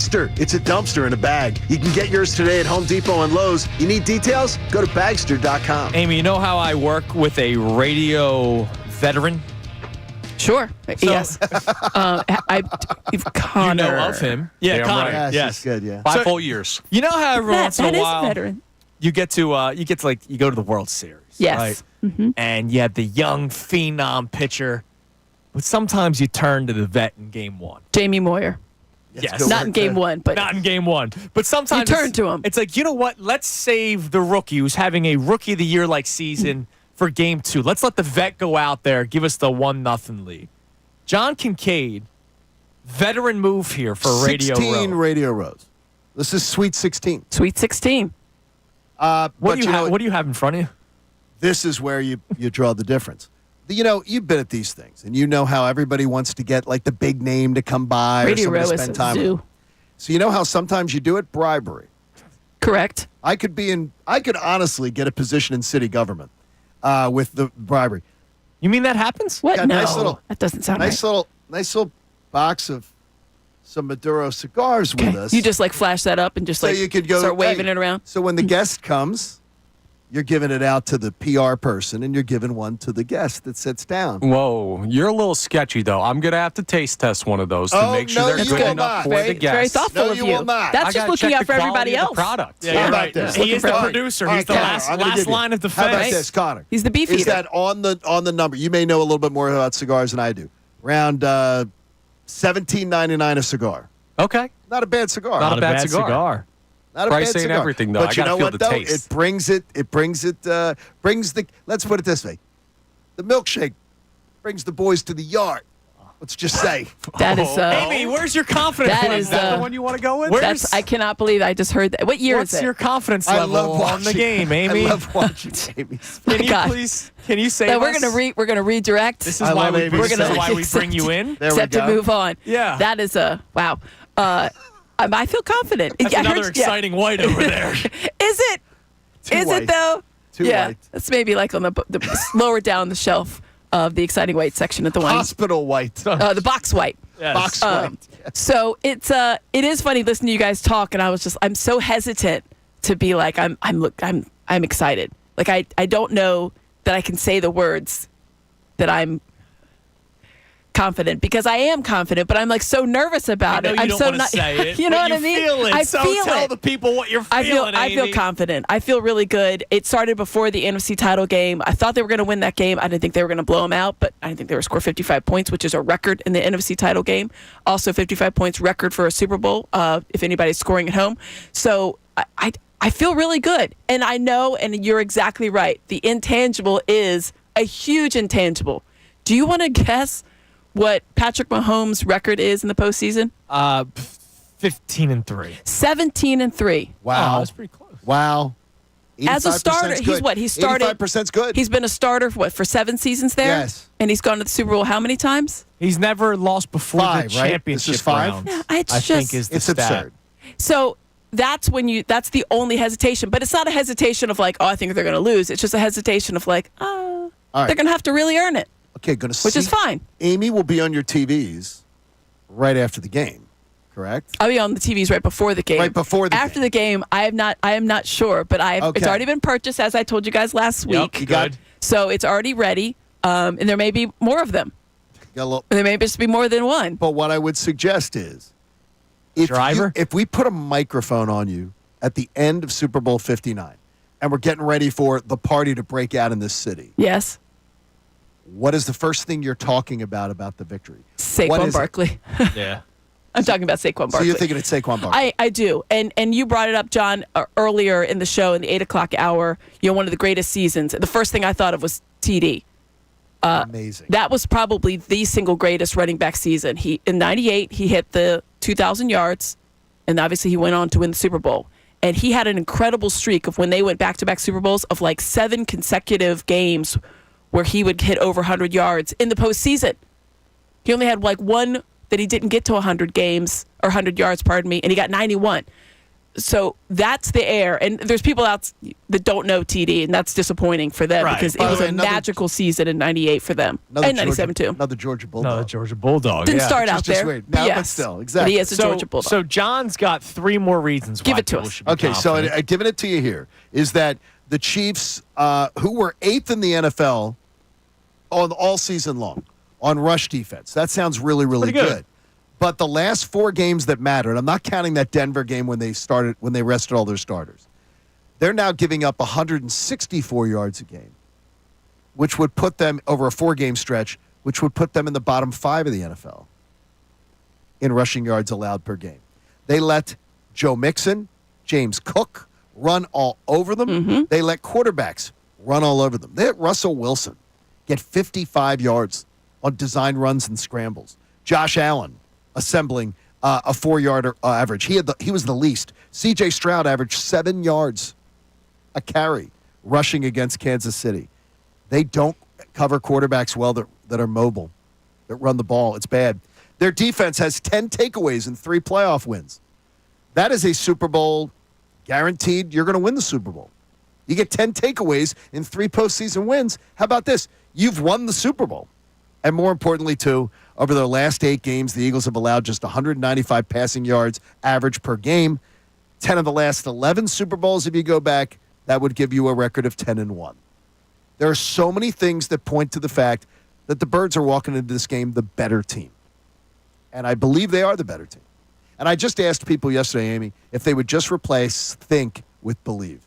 Bagster. It's a dumpster in a bag. You can get yours today at Home Depot and Lowe's. You need details? Go to Bagster.com. Amy, you know how I work with a radio veteran? Sure. Yes. Connor. You know of him. Yeah, Connor. Right. Yes. Good, yeah. 5 full years. You know how every once in a while That is a veteran. you get to you go to the World Series. Yes. Right? Mm-hmm. And you have the young phenom pitcher, but sometimes you turn to the vet in game one. Jamie Moyer. Yes. Not in game one, but not in game one. But sometimes you turn to him. It's like, you know what? Let's save the rookie who's having a rookie of the year like season for game two. Let's let the vet go out there, give us the 1-0 lead. John Kincade, veteran move here for Radio 16 Row. Radio Rows. This is Sweet 16. Sweet 16. What do you have in front of you? This is where you draw the difference. You've been at these things, and you know how everybody wants to get like the big name to come by Radio or somebody Row to is spend a time zoo. with. So you know how sometimes you do it? Bribery. Correct. I could honestly get a position in city government with the bribery. You mean that happens? What? Got No, a that doesn't sound nice right. little box of some Maduro cigars with us. You just like flash that up and just so like you could go start waving it around. So when the guest comes, you're giving it out to the PR person, and you're giving one to the guest that sits down. Whoa, you're a little sketchy, though. I'm going to have to taste test one of those to make sure they're good enough for the guest. Very thoughtful of you you. will not. That's just looking out for everybody else. Product. Yeah, you're right. This? He is the Connor. producer. All He's right, the Connor, last line of defense. How about this, Connor? He's the beef eater. Is that on the number? You may know a little bit more about cigars than I do. Around $17.99 a cigar. Okay. Not a bad cigar. Not a bad cigar. Not a Price bad ain't cigar. everything, though. But I you gotta know feel what, the though? taste. It brings the, let's put it this way. The milkshake brings the boys to the yard. Let's just say. That is Amy, where's your confidence? That level? is the one you want to go with? I cannot believe I just heard that. What year What's is it? your confidence I level love on the game, Amy? I love watching Amy. Can you say No, we're gonna redirect. This is why we bring you in. There we Except to go. move on. Yeah. That is wow. I feel confident. That's I another heard- exciting white over there. Is it? Is white. it though? Too yeah. white. That's maybe like on the lower down the shelf of the exciting white section at the wine. Hospital white. The box white. Yes. Box white. So it is funny listening to you guys talk, and I'm so hesitant to be like I'm excited. Like I don't know that I can say the words that I'm confident, because I am confident, but I'm like so nervous about it. You I'm don't so want to not. say it, You know but what I mean? Feel it. I so feel tell it. the people what you're I feeling. feel confident. I feel really good. It started before the NFC title game. I thought they were going to win that game. I didn't think they were going to blow them out, but I didn't think they were score 55 points, which is a record in the NFC title game. Also 55 points record for a Super Bowl, if anybody's scoring at home. So I feel really good. And I know, and you're exactly right, the intangible is a huge intangible. Do you want to guess what Patrick Mahomes' record is in the postseason? 15-3. 17-3. Wow. Oh, that's pretty close. Wow. As a 85% starter, good. he's what? He started. 85% good. He's been a starter for 7 seasons there. Yes. And he's gone to the Super Bowl how many times? He's never lost before 5, the right? championship This is 5? round. Yeah, I it's think just- is the It's stat. absurd. So that's that's the only hesitation. But it's not a hesitation of like, oh, I think they're going to lose. It's just a hesitation of like, All right. they're going to have to really earn it, Okay, going to see. which is fine. Amy will be on your TVs right after the game, correct? I'll be on the TVs right before the game. Right before the After the game, I am not sure, but it's Okay. already been purchased, as I told you guys last Yep, week. You got- good. So it's already ready, and there may be more of them. Got a little, There may just be more than one. but what I would suggest is if we put a microphone on you at the end of Super Bowl 59 and we're getting ready for the party to break out in this city, Yes. what is the first thing you're talking about the victory? What Saquon is it? Barkley. Yeah. I'm talking about Saquon Barkley. So you're thinking it's Saquon Barkley? I do. And you brought it up, John, earlier in the show in the 8 o'clock hour. One of the greatest seasons. The first thing I thought of was TD. Amazing. That was probably the single greatest running back season. In 98, he hit the 2,000 yards, and obviously he went on to win the Super Bowl. And he had an incredible streak of when they went back-to-back Super Bowls of like 7 consecutive games where he would hit over 100 yards in the postseason. He only had like one that he didn't get to 100 games or 100 yards, and he got 91. So that's the air. And there's people out that don't know TD, and that's disappointing for them because it was a magical season in 98 for them. And 97 too. Another Georgia Bulldog. Another Georgia Bulldog. Didn't start out there. Weird. No, yes. but still, exactly. But he is a Georgia Bulldog. So John's got 3 more reasons why Give it to people us. should be Okay, so confident. I'm giving it to you here, is that the Chiefs, who were 8th in the NFL all season long on rush defense. That sounds really, really Pretty good. But the last 4 games that mattered, I'm not counting that Denver game when they rested all their starters. They're now giving up 164 yards a game, which would put them over a 4-game stretch, which would put them in the bottom 5 of the NFL in rushing yards allowed per game. They let Joe Mixon, James Cook run all over them. Mm-hmm. They let quarterbacks run all over them. They let Russell Wilson get 55 yards on design runs and scrambles. Josh Allen assembling a 4-yard average. He was the least. C.J. Stroud averaged 7 yards a carry rushing against Kansas City. They don't cover quarterbacks well that are mobile, that run the ball. It's bad. Their defense has 10 takeaways and 3 playoff wins. That is a Super Bowl guaranteed. You're going to win the Super Bowl. You get 10 takeaways in 3 postseason wins. How about this? You've won the Super Bowl. And more importantly, too, over their last 8 games, the Eagles have allowed just 195 passing yards average per game. 10 of the last 11 Super Bowls, if you go back, that would give you a record of 10-1. There are so many things that point to the fact that the Birds are walking into this game the better team. And I believe they are the better team. And I just asked people yesterday, Amy, if they would just replace think with believe.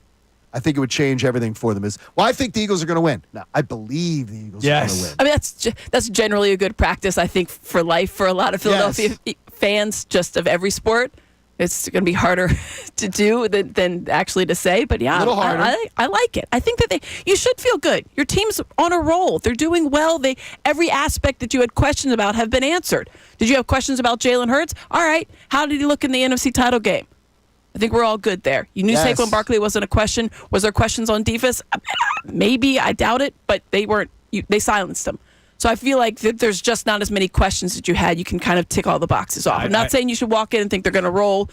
I think it would change everything for them. I think the Eagles are going to win. Now, I believe the Eagles are going to win. I mean, that's generally a good practice, I think, for life for a lot of Philadelphia fans, just of every sport. It's going to be harder to do than actually to say. But, yeah, I like it. I think that you should feel good. Your team's on a roll. They're doing well. Every aspect that you had questions about have been answered. Did you have questions about Jalen Hurts? All right. How did he look in the NFC title game? I think we're all good there. You knew Saquon Barkley wasn't a question. Was there questions on defense? Maybe. I doubt it. But they weren't. They silenced them. So I feel like there's just not as many questions that you had. You can kind of tick all the boxes off. I'm not saying you should walk in and think they're going to roll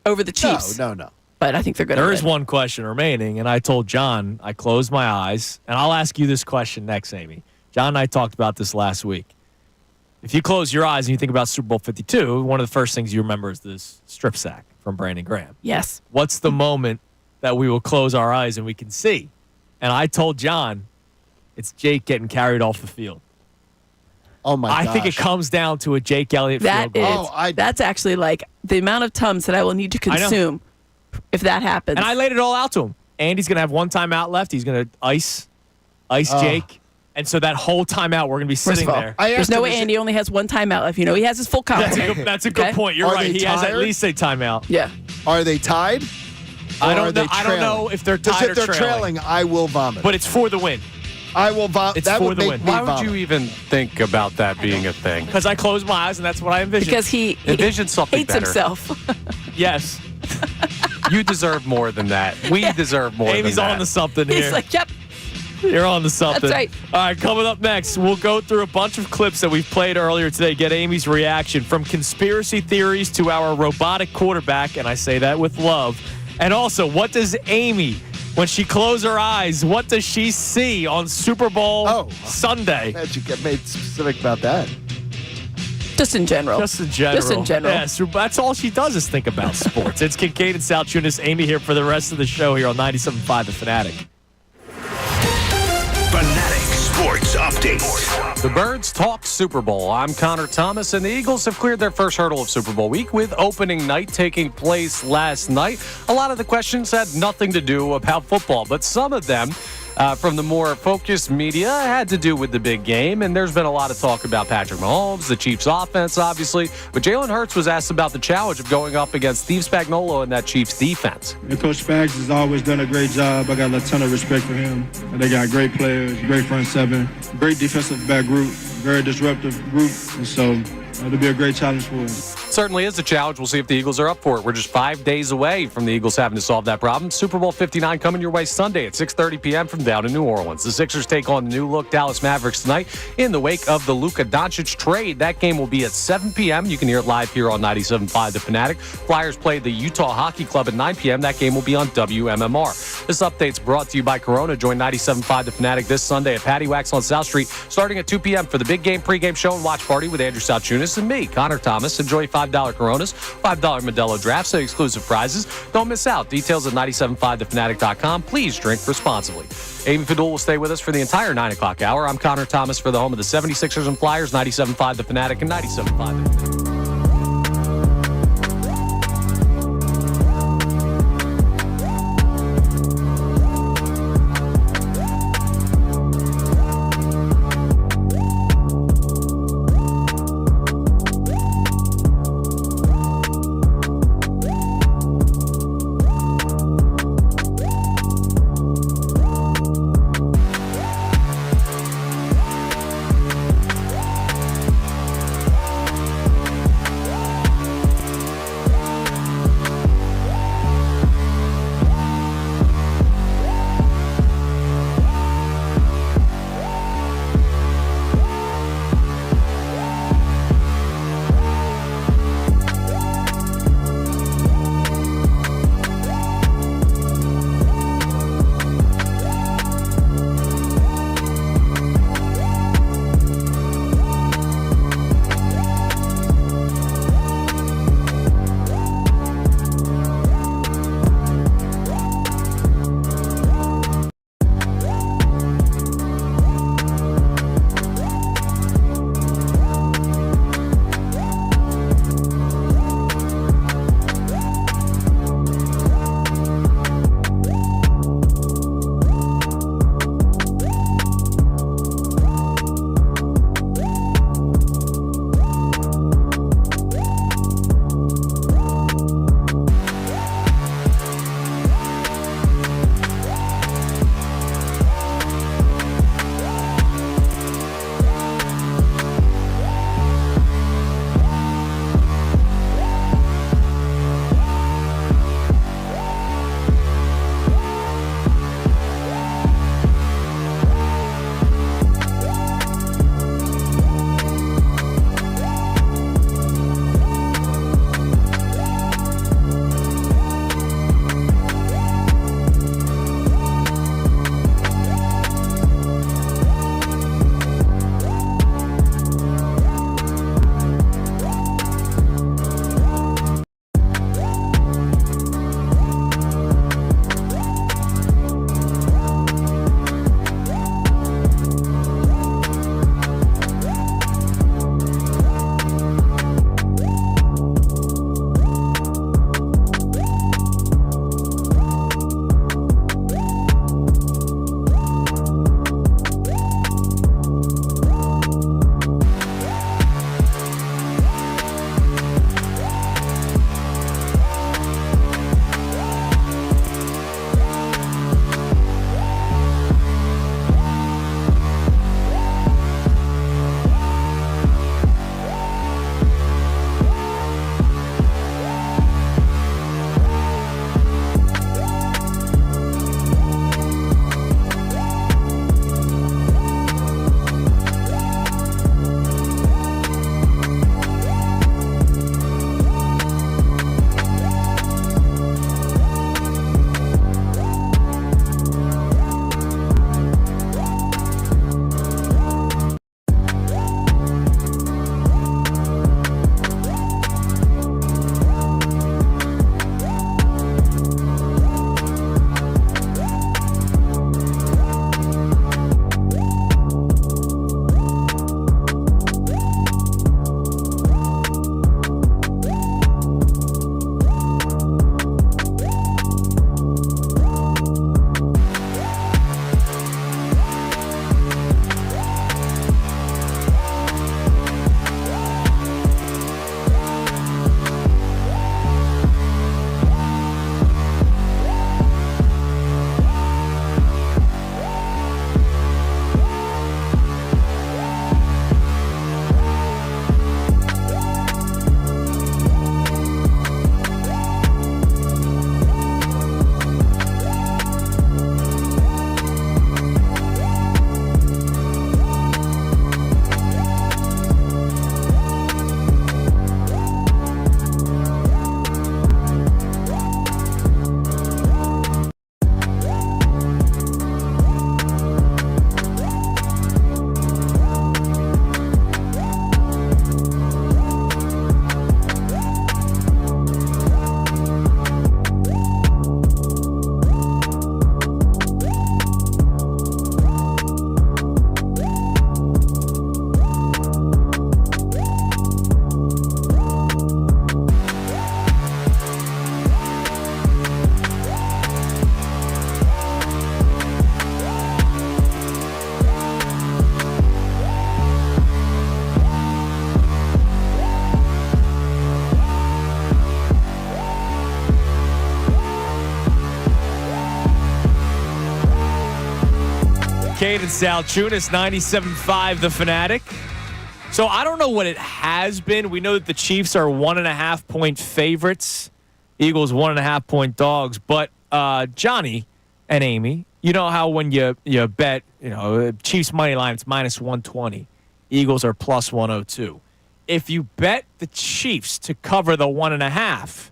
over the Chiefs. No. But I think they're going to win. There is one question remaining, and I told John, I closed my eyes, and I'll ask you this question next, Amy. John and I talked about this last week. If you close your eyes and you think about Super Bowl 52, one of the first things you remember is this strip sack from Brandon Graham. Yes. What's the moment that we will close our eyes and we can see? And I told John, it's Jake getting carried off the field. Oh, my gosh. I think it comes down to a Jake Elliott field goal. That's actually like the amount of Tums that I will need to consume if that happens. And I laid it all out to him. Andy's going to have one timeout left. He's going to ice Jake. And so that whole timeout, we're going to be sitting there. There's no way Andy only has one timeout left. He has his full complement. That's a good point. You're right. He has at least a timeout. Yeah. Are they tied? I don't know if they're tied or if they're trailing, I will vomit. But it's for the win. I will vomit. It's for the win. Why would you even think about that being a thing? Because I close my eyes and that's what I envision. Because he envision something hates better. himself. Yes. You deserve more than that. We deserve more Amy's than that. on to something here. He's like, yep. You're on to something. That's right. All right, coming up next, we'll go through a bunch of clips that we've played earlier today, get Amy's reaction from conspiracy theories to our robotic quarterback, and I say that with love. And also, what does Amy, when she closes her eyes, what does she see on Super Bowl Sunday? Glad you get made specific about that. Just in general. Just in general. Yeah, that's all she does is think about sports. It's Kincade and Salciunas. Amy here for the rest of the show here on 97.5 The Fanatic. Fanatic Sports Update. The Birds talk Super Bowl. I'm Connor Thomas, and the Eagles have cleared their first hurdle of Super Bowl week with opening night taking place last night. A lot of the questions had nothing to do about football, but some of them from the more focused media had to do with the big game, and there's been a lot of talk about Patrick Mahomes, the Chiefs offense, obviously, but Jalen Hurts was asked about the challenge of going up against Steve Spagnuolo and that Chiefs defense. And Coach Spags has always done a great job. I got a ton of respect for him. And they got great players, great front seven, great defensive back group, very disruptive group. And so it'll be a great challenge for us. Certainly is a challenge. We'll see if the Eagles are up for it. We're just 5 days away from the Eagles having to solve that problem. Super Bowl 59 coming your way Sunday at 6:30 p.m. from down in New Orleans. The Sixers take on the new-look Dallas Mavericks tonight in the wake of the Luka Doncic trade. That game will be at 7 p.m. You can hear it live here on 97.5 The Fanatic. Flyers play the Utah Hockey Club at 9 p.m. That game will be on WMMR. This update's brought to you by Corona. Join 97.5 The Fanatic this Sunday at Patty Wax on South Street starting at 2 p.m. for the big game pregame show and watch party with Andrew Salciunas and me, Connor Thomas. Enjoy $5 Coronas, $5 Modelo drafts, and exclusive prizes. Don't miss out. Details at 975thefanatic.com. Please drink responsibly. Amy Fadul will stay with us for the entire 9 o'clock hour. I'm Connor Thomas for the home of the 76ers and Flyers, 97.5 The Fanatic and 97.5 The Fanatic. Kincade and Salciunas, 97.5 The Fanatic. So I don't know what it has been. We know that the Chiefs are 1.5-point favorites. Eagles 1.5-point dogs. But Johnny and Amy, you know how when you bet, Chiefs money line, it's minus 120. Eagles are plus 102. If you bet the Chiefs to cover the 1.5,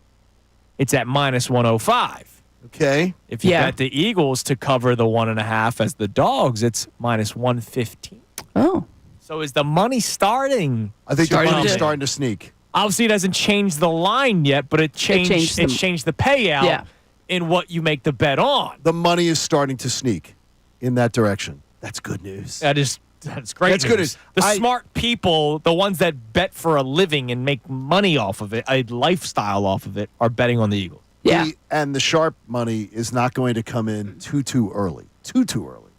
it's at minus 105. Okay. If you bet the Eagles to cover the 1.5 as the dogs, it's minus 115. Oh. So is the money starting? I think the money's starting to sneak. Obviously, it hasn't changed the line yet, but it changed the payout in what you make the bet on. The money is starting to sneak in that direction. That's good news. That's great news. Good news. The smart people, the ones that bet for a living and make money off of it, a lifestyle off of it, are betting on the Eagles. Yeah. And the sharp money is not going to come in too early. Too early.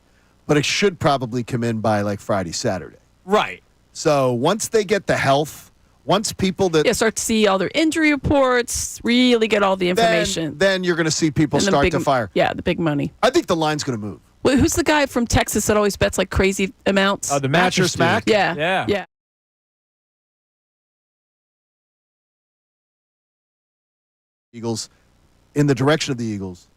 But it should probably come in by like Friday, Saturday. Right. So once they get the health, once people that start to see all their injury reports, really get all the information. Then you're going to see people start to fire. Yeah, the big money. I think the line's going to move. Wait, who's the guy from Texas that always bets like crazy amounts? Oh, the Mattress Mac? Yeah. Eagles, in the direction of the Eagles.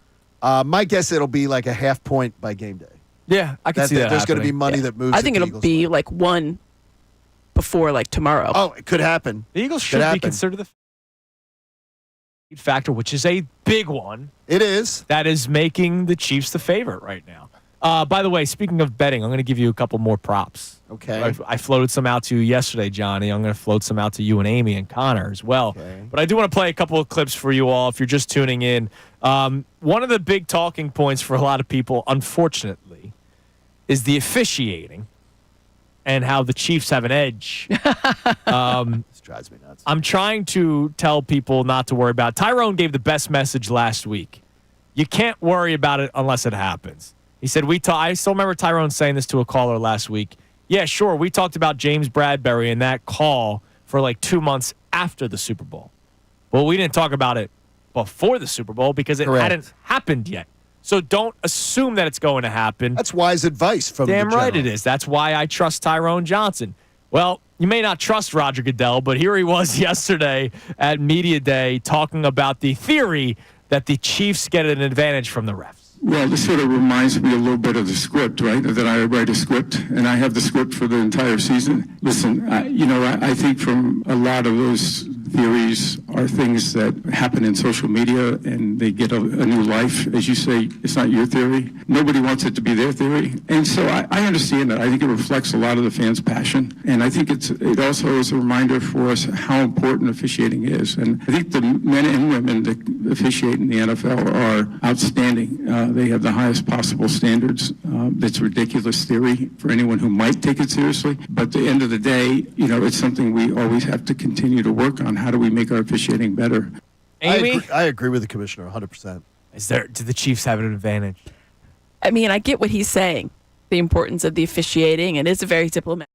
My guess it'll be like a half point by game day. Yeah, I can see that. There's going to be money that moves. I think it'll be like one before like tomorrow. Oh, it could happen. The Eagles should be considered the factor, which is a big one. It is. That is making the Chiefs the favorite right now. By the way, speaking of betting, I'm going to give you a couple more props. Okay. I floated some out to you yesterday, Johnny. I'm going to float some out to you and Amy and Connor as well. Okay. But I do want to play a couple of clips for you all if you're just tuning in. One of the big talking points for a lot of people, unfortunately, is the officiating and how the Chiefs have an edge. This drives me nuts. I'm trying to tell people not to worry about it. Tyrone gave the best message last week. You can't worry about it unless it happens. He said, I still remember Tyrone saying this to a caller last week. Yeah, sure, we talked about James Bradbury and that call for like 2 months after the Super Bowl. Well, we didn't talk about it before the Super Bowl because it hadn't happened yet. So don't assume that it's going to happen. That's wise advice from Damn the right general. it is. That's why I trust Tyrone Johnson. Well, you may not trust Roger Goodell, but here he was yesterday at Media Day talking about the theory that the Chiefs get an advantage from the refs. Well, this sort of reminds me a little bit of the script, right? That I write a script, and I have the script for the entire season. Listen, I think from a lot of those theories are things that happen in social media, and they get a new life. As you say, it's not your theory. Nobody wants it to be their theory. And so I understand that. I think it reflects a lot of the fans' passion. And I think it also is a reminder for us how important officiating is. And I think the men and women that officiate in the NFL are outstanding. They have the highest possible standards. It's ridiculous theory for anyone who might take it seriously. But at the end of the day, it's something we always have to continue to work on. How do we make our officiating better? Amy? I agree with the commissioner 100%. Do the Chiefs have an advantage? I mean, I get what he's saying, the importance of the officiating, and it's a very diplomatic.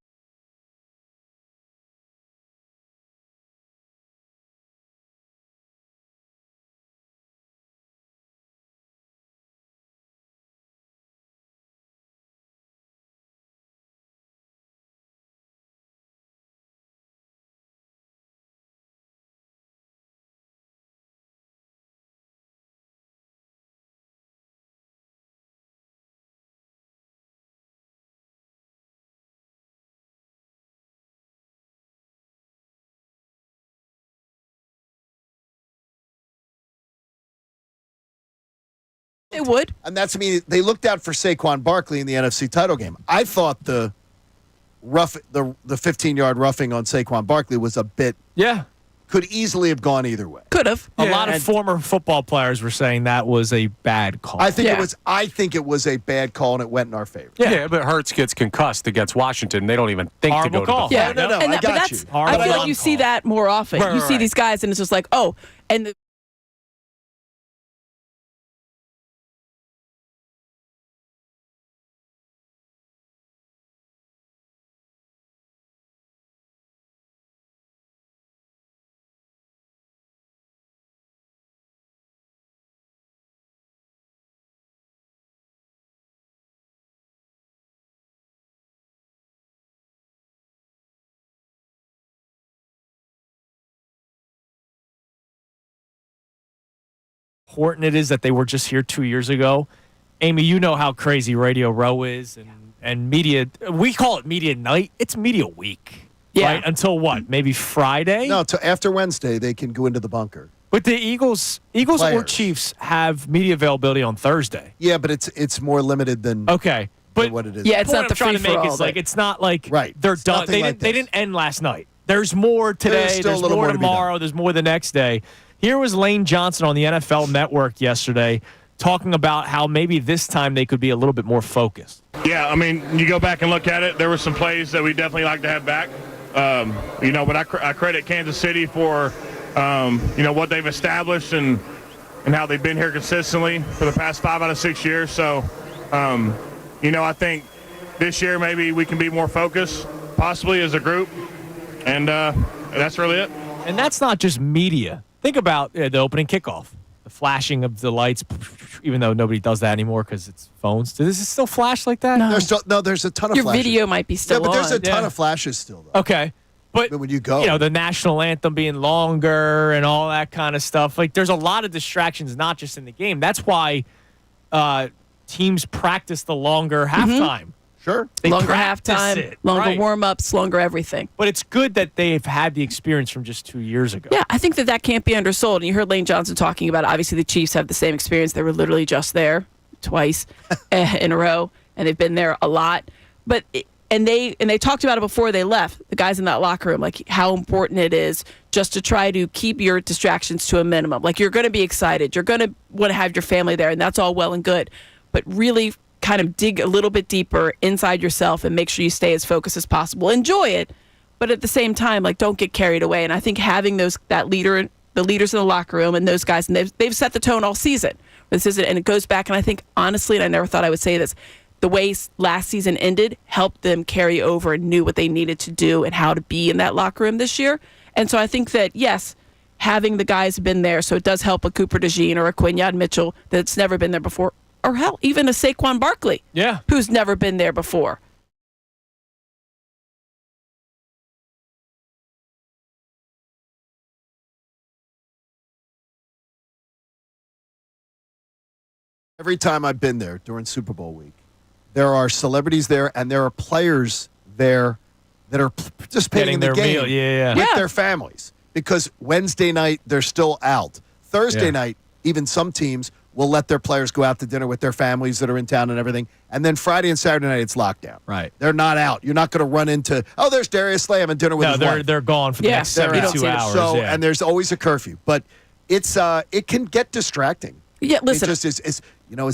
It would. And that's they looked out for Saquon Barkley in the NFC title game. I thought the 15-yard roughing on Saquon Barkley was a bit could easily have gone either way. Could have. A lot of former football players were saying that was a bad call. I think it was a bad call and it went in our favor. Yeah, but Hurts gets concussed against Washington. They don't even think to go call. to the Yeah, no, I got you. I feel like you see that more often. Right, you see these guys and it's just like, oh, and the important it is that they were just here 2 years ago. Amy, you know how crazy Radio Row is and media. We call it media night. It's media week. Yeah. Right? Until what? Maybe Friday? No, after Wednesday, they can go into the bunker. But the Eagles or Chiefs have media availability on Thursday. Yeah, but it's more limited than but what it is. Yeah, it's the not point the I'm trying to make free-for-all is like it's not like they're It's done. nothing like They this. didn't end last night. There's more today. There's still a There's little more more to be done. tomorrow. There's more the next day. Here was Lane Johnson on the NFL Network yesterday talking about how maybe this time they could be a little bit more focused. Yeah, I mean, you go back and look at it, there were some plays that we definitely like to have back. But I credit Kansas City for, what they've established and how they've been here consistently for the past 5 out of 6 years. So, I think this year maybe we can be more focused, possibly as a group, and that's really it. And that's not just media. Think about the opening kickoff, the flashing of the lights, even though nobody does that anymore because it's phones. Does it still flash like that? There's a ton of Your flashes. video might be still Yeah, but there's on. a ton of flashes still, though. Okay. But when you go, the national anthem being longer and all that kind of stuff. Like, there's a lot of distractions, not just in the game. That's why teams practice the longer halftime. Sure. They longer practice halftime, it, longer right. warm-ups, longer everything. But it's good that they've had the experience from just 2 years ago. Yeah, I think that can't be undersold. And you heard Lane Johnson talking about, obviously, the Chiefs have the same experience. They were literally just there twice in a row, and they've been there a lot. But and they talked about it before they left, the guys in that locker room, like how important it is just to try to keep your distractions to a minimum. Like, you're going to be excited. You're going to want to have your family there, and that's all well and good. But really kind of dig a little bit deeper inside yourself and make sure you stay as focused as possible. Enjoy it, but at the same time, like, don't get carried away. And I think having the leaders in the locker room and those guys, and they've set the tone all season. This isn't, and it goes back, and I think, honestly, and I never thought I would say this, the way last season ended helped them carry over and knew what they needed to do and how to be in that locker room this year. And so I think that, yes, having the guys been there, so it does help a Cooper DeJean or a Quinyon Mitchell that's never been there before, or hell, even a Saquon Barkley, who's never been there before. Every time I've been there during Super Bowl week, there are celebrities there and there are players there that are participating in the game with their families. Because Wednesday night, they're still out. Thursday night, even some teams will let their players go out to dinner with their families that are in town and everything. And then Friday and Saturday night, it's lockdown. Right. They're not out. You're not going to run into, there's Darius Slay having dinner with his wife. They're gone for the next 72 hours. So, and there's always a curfew. But it's it can get distracting. Yeah, listen. It just is is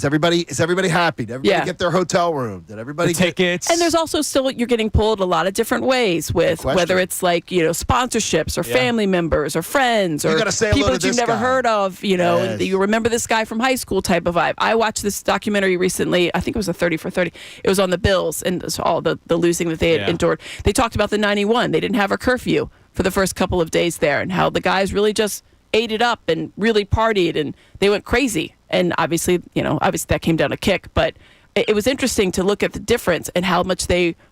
everybody happy? Did everybody get their hotel room? Did everybody get tickets? And there's also still, you're getting pulled a lot of different ways with whether it's like, sponsorships or family members or friends or people that you've never heard of, and you remember this guy from high school type of vibe. I watched this documentary recently. I think it was a 30 for 30. It was on the Bills and all the losing that they had endured. They talked about the 91. They didn't have a curfew for the first couple of days there and how the guys really just ate it up and really partied and they went crazy. And obviously that came down to kick, but it was interesting to look at the difference and how much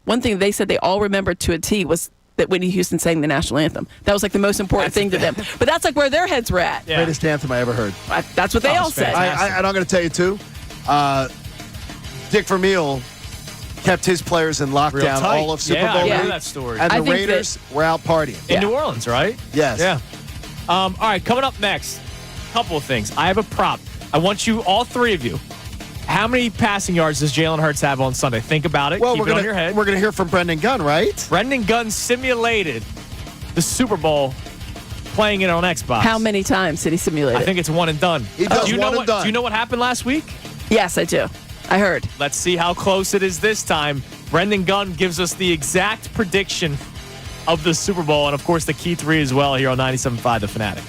one thing they said they all remembered to a T was that Whitney Houston sang the national anthem. That was like the most important thing to them. But that's like where their heads were at. Yeah. Greatest anthem I ever heard. That's what they all said. And I'm going to tell you, too, Dick Vermeil kept his players in lockdown all of Super Bowl week. I know that story. And the Raiders were out partying. In New Orleans, right? Yes. Yeah. All right, coming up next, a couple of things. I have a prop. I want you, all three of you, how many passing yards does Jalen Hurts have on Sunday? Think about it. Well, Keep it on your head. We're going to hear from Brendan Gunn, right? Brendan Gunn simulated the Super Bowl playing it on Xbox. How many times did he simulate it? I think it's one and done. He does one and done. Do you know what happened last week? Yes, I do. I heard. Let's see how close it is this time. Brendan Gunn gives us the exact prediction of the Super Bowl and, of course, the key three as well here on 97.5 The Fanatic.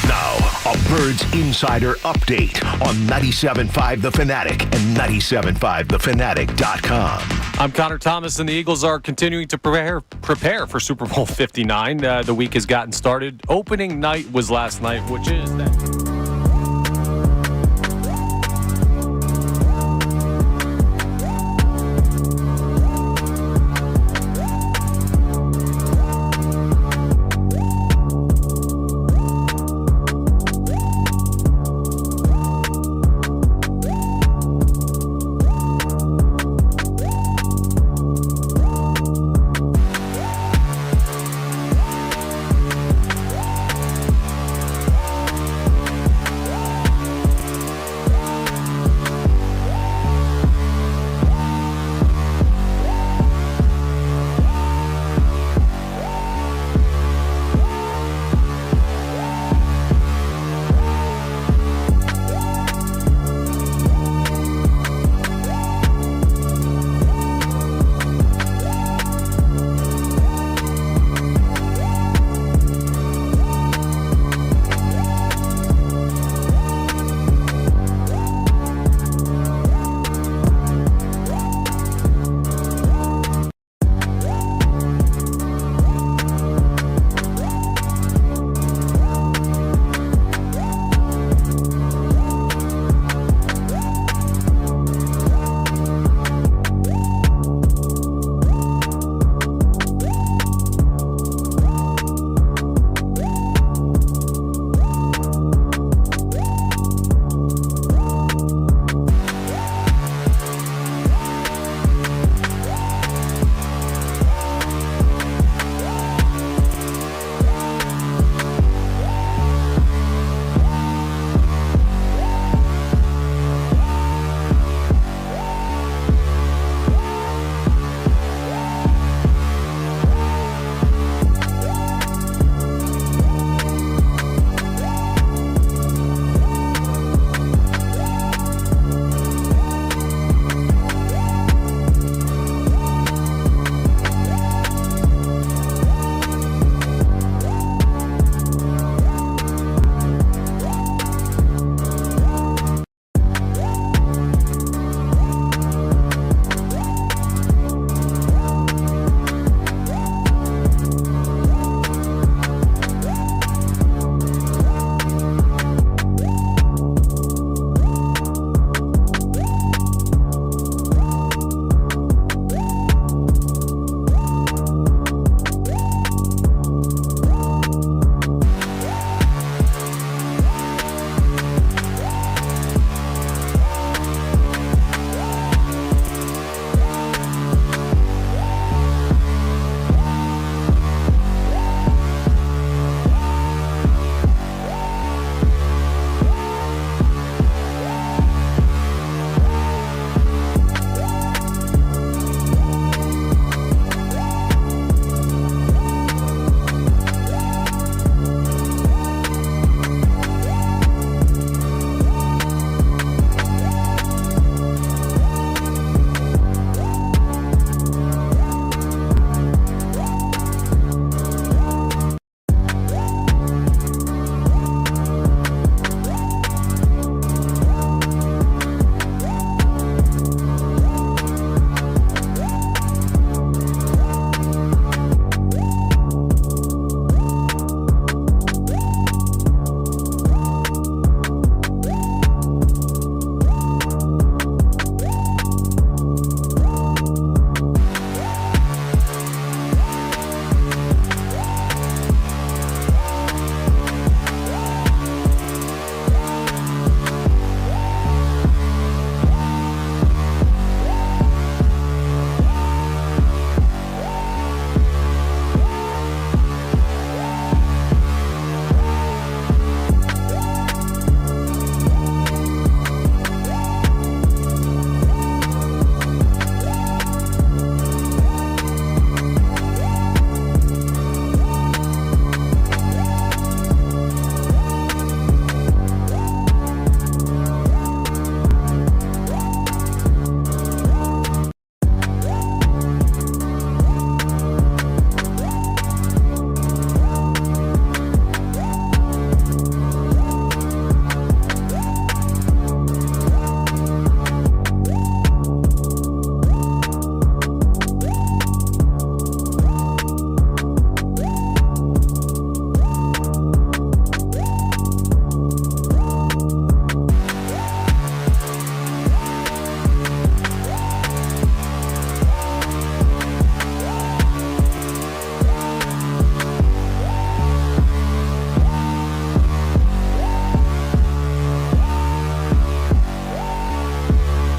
Now, a Birds Insider update on 97.5 The Fanatic and 97.5thefanatic.com. I'm Connor Thomas, and the Eagles are continuing to prepare for Super Bowl 59. The week has gotten started. Opening night was last night, which is that.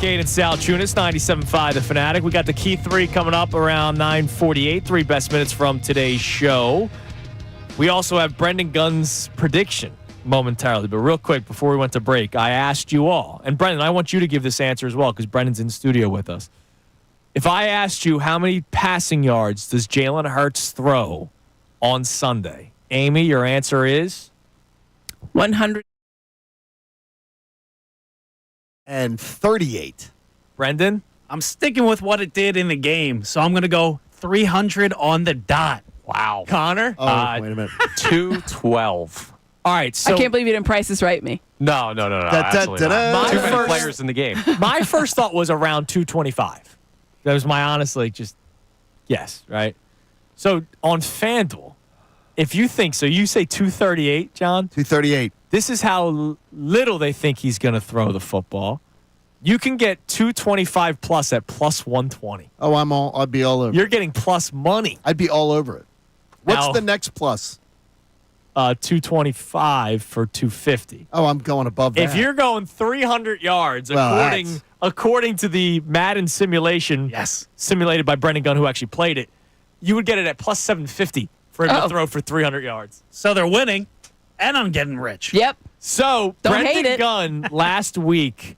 Kincade and Salciunas, 97.5 The Fanatic. We got the key three coming up around 9:48. 3 best minutes from today's show. We also have Brendan Gunn's prediction momentarily. But real quick, before we went to break, I asked you all, and Brendan, I want you to give this answer as well because Brendan's in studio with us. If I asked you how many passing yards does Jalen Hurts throw on Sunday, Amy, your answer is? 138. Brendan? I'm sticking with what it did in the game, so I'm going to go 300 on the dot. Wow. Connor? Oh, wait a minute. 212. All right, so I can't believe you didn't Price Is Right me. No. Absolutely not. Too many players in the game. My first thought was around 225. That was my honestly just guess, right? So on FanDuel, if you think so, you say 238, John? 238. This is how little they think he's going to throw the football. You can get 225 plus at plus 120. Oh, I'd be all over. You're getting plus money. I'd be all over it. What's Now, the next plus? 225 for 250. Oh, I'm going above that. If you're going 300 yards, Well, according to the Madden simulation, simulated by Brendan Gunn, who actually played it, you would get it at plus 750 for him to throw for 300 yards. So they're winning, and I'm getting rich. Yep. So Don't hate Brendan it. Gunn last week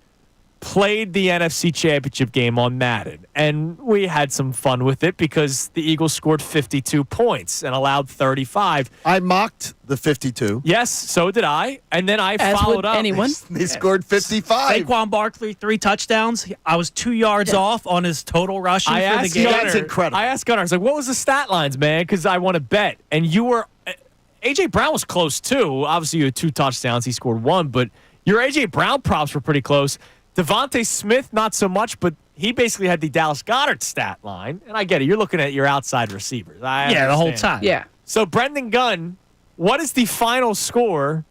played the NFC Championship game on Madden, and we had some fun with it because the Eagles scored 52 points and allowed 35. I mocked the 52. Yes, so did I, and then I As followed would up. anyone. They scored 55. Saquon Barkley, 3 touchdowns. I was 2 yards off on his total rushing for the game. That's incredible. I asked Gunnar, I was like, what was the stat lines, man? Because I want to bet. And you were A.J. Brown was close, too. Obviously, you had 2 touchdowns. He scored 1. But your A.J. Brown props were pretty close. Devontae Smith, not so much, but he basically had the Dallas Goedert stat line. And I get it. You're looking at your outside receivers. I the whole understand. time. Yeah. So, Brendan Gunn, what is the final score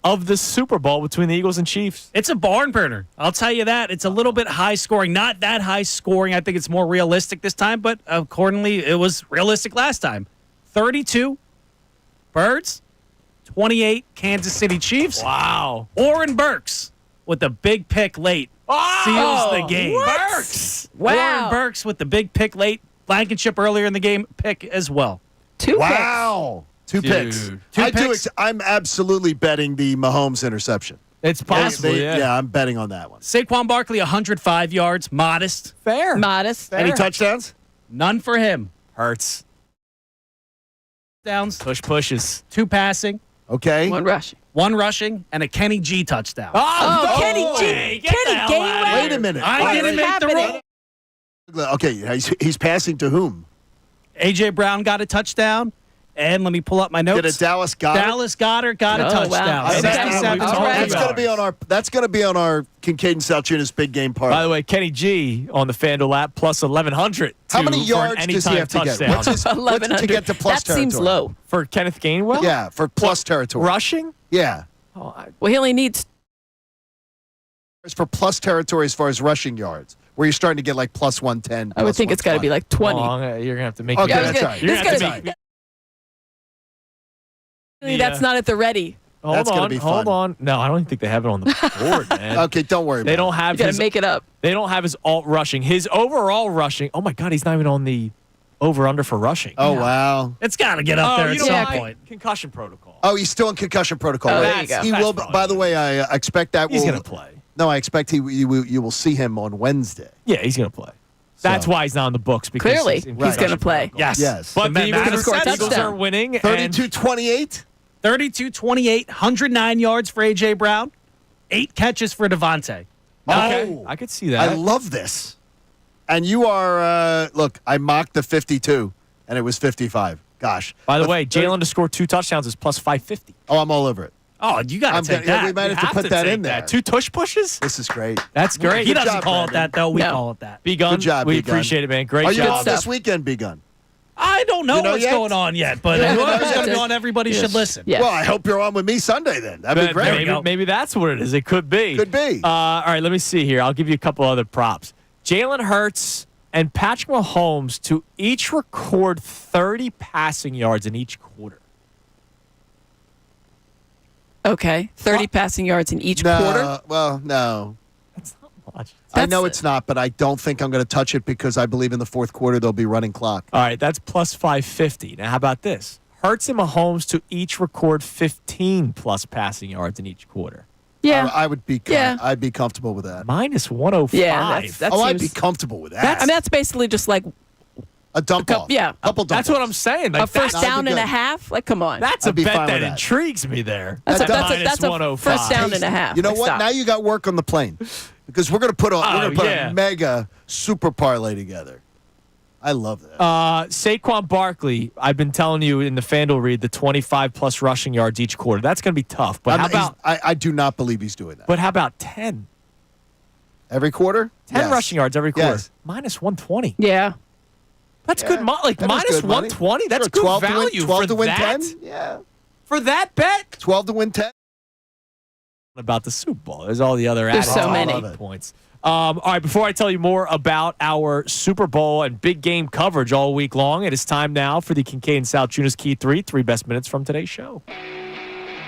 of the Super Bowl between the Eagles and Chiefs? It's a barn burner. I'll tell you that. It's a little bit high scoring. Not that high scoring. I think it's more realistic this time, but accordingly, it was realistic last time. 32 Birds, 28 Kansas City Chiefs. Wow. Oren Burks with the big pick late seals the game. Burks. Wow. Oren Burks with the big pick late. Blankenship earlier in the game pick as well. 2 Wow. 2 picks. Dude. I'm absolutely betting the Mahomes interception. It's possible, Yeah, I'm betting on that one. picks. Saquon Barkley, 105 yards. Modest. Fair. Modest. Any touchdowns? None for him. Hurts. Downs. Pushes. 2 passing. Okay. 1 rushing. 1 rushing. And a Kenny G touchdown. Oh, no Kenny G. way. Get the Kenny hell Gainwell. outta here. Wait a minute. I didn't make the happening? roll. Okay, he's passing to whom? A.J. Brown got a touchdown. And let me pull up my notes. Did a Dallas Goedert? Dallas Goedert got a Oh, touchdown. wow. Okay. 67 All total right. That's yards. going to be on our Kincade and Salciunas big game part. By the way, Kenny G on the FanDuel app plus 1,100. How many for an yards does he have to get? touchdown. What's to 1,100. get to plus That territory? seems low. For Kenneth Gainwell? Yeah, for plus territory. Rushing? Yeah. Well, he only needs. It's for plus territory as far as rushing yards, where you're starting to get like plus 110. I would think it's got to be like 20. You're going to have to make Okay, me- that's right. You're This gonna have gonna to be- make- That's not at the ready. That's gonna be fun. Hold on. No, I don't think they have it on the board, man. Okay, don't worry They about don't have You got his, to make it up. They don't have his alt rushing. His overall rushing. Oh my God, he's not even on the over under for rushing. Oh, wow. It's got to get up there you at know some why? point. Concussion protocol. Oh, he's still in concussion protocol. Oh, right? there you go. He That's will. probably By the way, I expect that He's will. going to play. No, I expect you will see him on Wednesday. Yeah, he's going to play. That's why he's not on the books. Because Clearly, he's in he's going to concussion play. protocol. Yes. But the Eagles, Matters score a Eagles touchdown. are winning. 32-28. 32-28, 109 yards for A.J. Brown, 8 catches for Devontae. Okay, I could see that. I love this. And you are, look, I mocked the 52, and it was 55. Gosh. By the way, Jaylen to score 2 touchdowns is plus 550. Oh, I'm all over it. Oh, you got to take yeah, that. we might You have to put that take in there. 2 tush pushes? This is great. That's great. He Good doesn't job, call it Brandon. that, though. We No. call it that. B-Gun, Good job, we B-Gun. appreciate it, man. Great Are you job. on this weekend, B-Gun? I don't know You know what's yet? going on yet, but Yeah, whoever's yeah, going to be yeah. on, everybody should listen. Yes. Well, I hope you're on with me Sunday then. That'd be great. Maybe that's what it is. It could be. Could be. All right, let me see here. I'll give you a couple other props. Jalen Hurts and Patrick Mahomes to each record 30 passing yards in each quarter. Okay. 30 passing yards in each quarter. Well, no. That's not touch. I know it's not, but I don't think I'm going to touch it because I believe in the fourth quarter they'll be running clock. All right, that's plus 550. Now, how about this? Hurts and Mahomes to each record 15 plus passing yards in each quarter. Yeah. I would be. Yeah. I'd be comfortable with that. Minus 105. Yeah, that I'd be seems- comfortable with that. That's basically just like a dump off. Yeah. Couple dump That's what I'm saying. Like, a first that's- down and a half. Like, come on. That's a I'd be bet fine that with that. intrigues me there. That's Minus a 105. first down and a half. You know Like, what? stop. Now you got work on the plane because we're going to put yeah. a mega super parlay together. I love that. Saquon Barkley, I've been telling you in the FanDuel read, the 25 plus rushing yards each quarter. That's going to be tough. But how about? I do not believe he's doing that. But how about 10? Every quarter? 10 Yes. rushing yards every quarter. Yes. Minus 120. Yeah. That's good. Like That is minus good money. 120. That's Sure, good 12 value to win, 12 for to win that. 10? Yeah. For that bet. 12 to win 10? About the Super Bowl. There's all the other There's added so many points. All right, before I tell you more about our Super Bowl and big game coverage all week long, it is time now for the Kincade Salciunas Key 3 best minutes from today's show.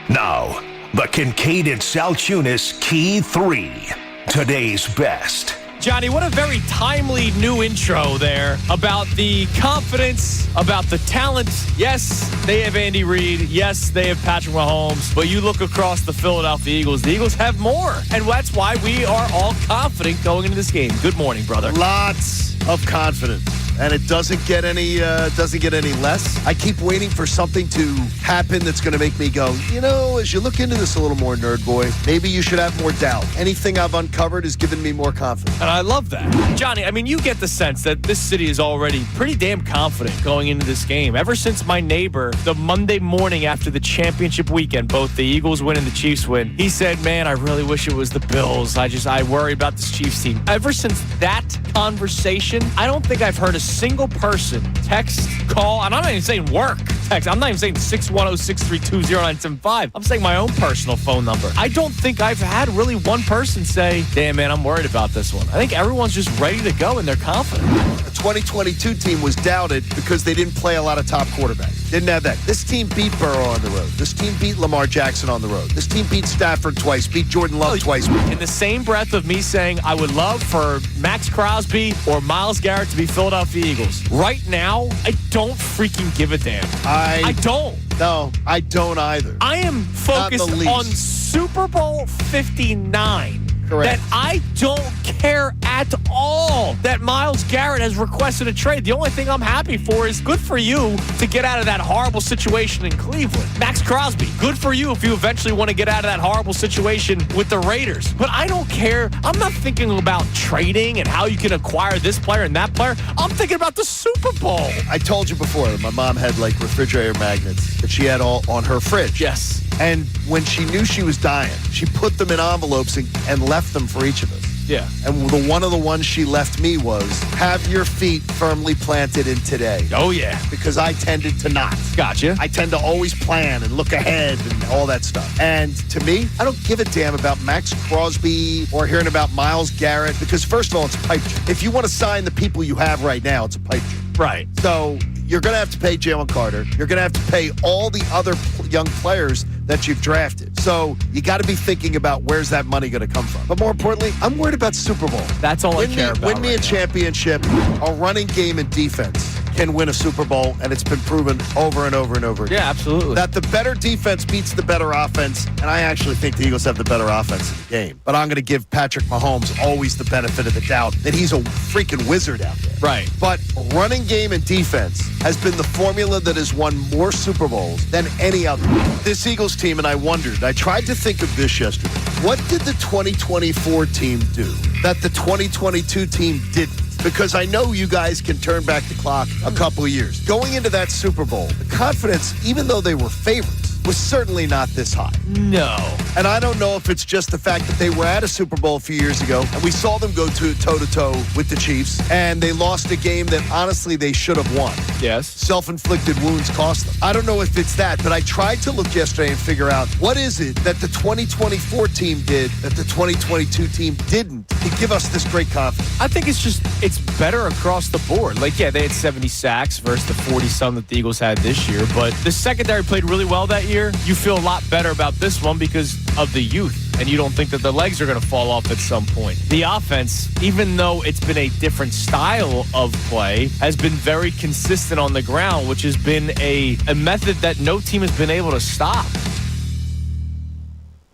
Now, the Kincade Salciunas Key 3, today's best. Johnny, what a very timely new intro there about the confidence, about the talent. Yes, they have Andy Reid. Yes, they have Patrick Mahomes. But you look across the Philadelphia Eagles. The Eagles have more. And that's why we are all confident going into this game. Good morning, brother. Lots of confidence. And it doesn't get any less. I keep waiting for something to happen that's going to make me go, as you look into this a little more, nerd boy, maybe you should have more doubt. Anything I've uncovered has given me more confidence. And I love that. Johnny, I mean, you get the sense that this city is already pretty damn confident going into this game. Ever since my neighbor, the Monday morning after the championship weekend, both the Eagles win and the Chiefs win, he said, man, I really wish it was the Bills. I worry about this Chiefs team. Ever since that conversation, I don't think I've heard a single person text, call, and I'm not even saying work text. I'm not even saying 610-632-0975. I'm saying my own personal phone number. I don't think I've had really one person say, damn, man, I'm worried about this one. I think everyone's just ready to go and they're confident. The 2022 team was doubted because they didn't play a lot of top quarterbacks. Didn't have that. This team beat Burrow on the road. This team beat Lamar Jackson on the road. This team beat Stafford twice, beat Jordan Love twice. In the same breath of me saying I would love for Max Crosby or Myles Garrett to be Philadelphia Eagles. Right now, I don't freaking give a damn. I don't. No, I don't either. I am focused on Super Bowl 59. Correct. That I don't care at all that Myles Garrett has requested a trade. The only thing I'm happy for is good for you to get out of that horrible situation in Cleveland. Max Crosby, good for you if you eventually want to get out of that horrible situation with the Raiders. But I don't care. I'm not thinking about trading and how you can acquire this player and that player. I'm thinking about the Super Bowl. I told you before that my mom had like refrigerator magnets that she had all on her fridge. Yes. And when she knew she was dying, she put them in envelopes and left them for each of us. Yeah. And one of the ones she left me was, have your feet firmly planted in today. Oh, yeah. Because I tended to not. Gotcha. I tend to always plan and look ahead and all that stuff. And to me, I don't give a damn about Max Crosby or hearing about Myles Garrett because, first of all, it's a pipe dream. If you want to sign the people you have right now, it's a pipe dream. Right. So you're going to have to pay Jaylen Carter. You're going to have to pay all the other young players that you've drafted. So you got to be thinking about where's that money going to come from. But more importantly, I'm worried about Super Bowl. That's all I care about. Win me a championship. A running game and defense can win a Super Bowl, and it's been proven over and over and over again. Yeah, absolutely. That the better defense beats the better offense, and I actually think the Eagles have the better offense in the game. But I'm going to give Patrick Mahomes always the benefit of the doubt that he's a freaking wizard out there. Right. But running game and defense has been the formula that has won more Super Bowls than any other. This Eagles team, and I wondered, I tried to think of this yesterday. What did the 2024 team do that the 2022 team didn't? Because I know you guys can turn back the clock a couple of years. Going into that Super Bowl, the confidence, even though they were favorites, was certainly not this high. No. And I don't know if it's just the fact that they were at a Super Bowl a few years ago, and we saw them go toe-to-toe with the Chiefs, and they lost a game that, honestly, they should have won. Yes. Self-inflicted wounds cost them. I don't know if it's that, but I tried to look yesterday and figure out what is it that the 2024 team did that the 2022 team didn't to give us this great confidence. I think it's better across the board. Like, yeah, they had 70 sacks versus the 40-some that the Eagles had this year, but the secondary played really well that year. year, you feel a lot better about this one because of the youth, and you don't think that the legs are going to fall off at some point. The offense, even though it's been a different style of play, has been very consistent on the ground, which has been a method that no team has been able to stop.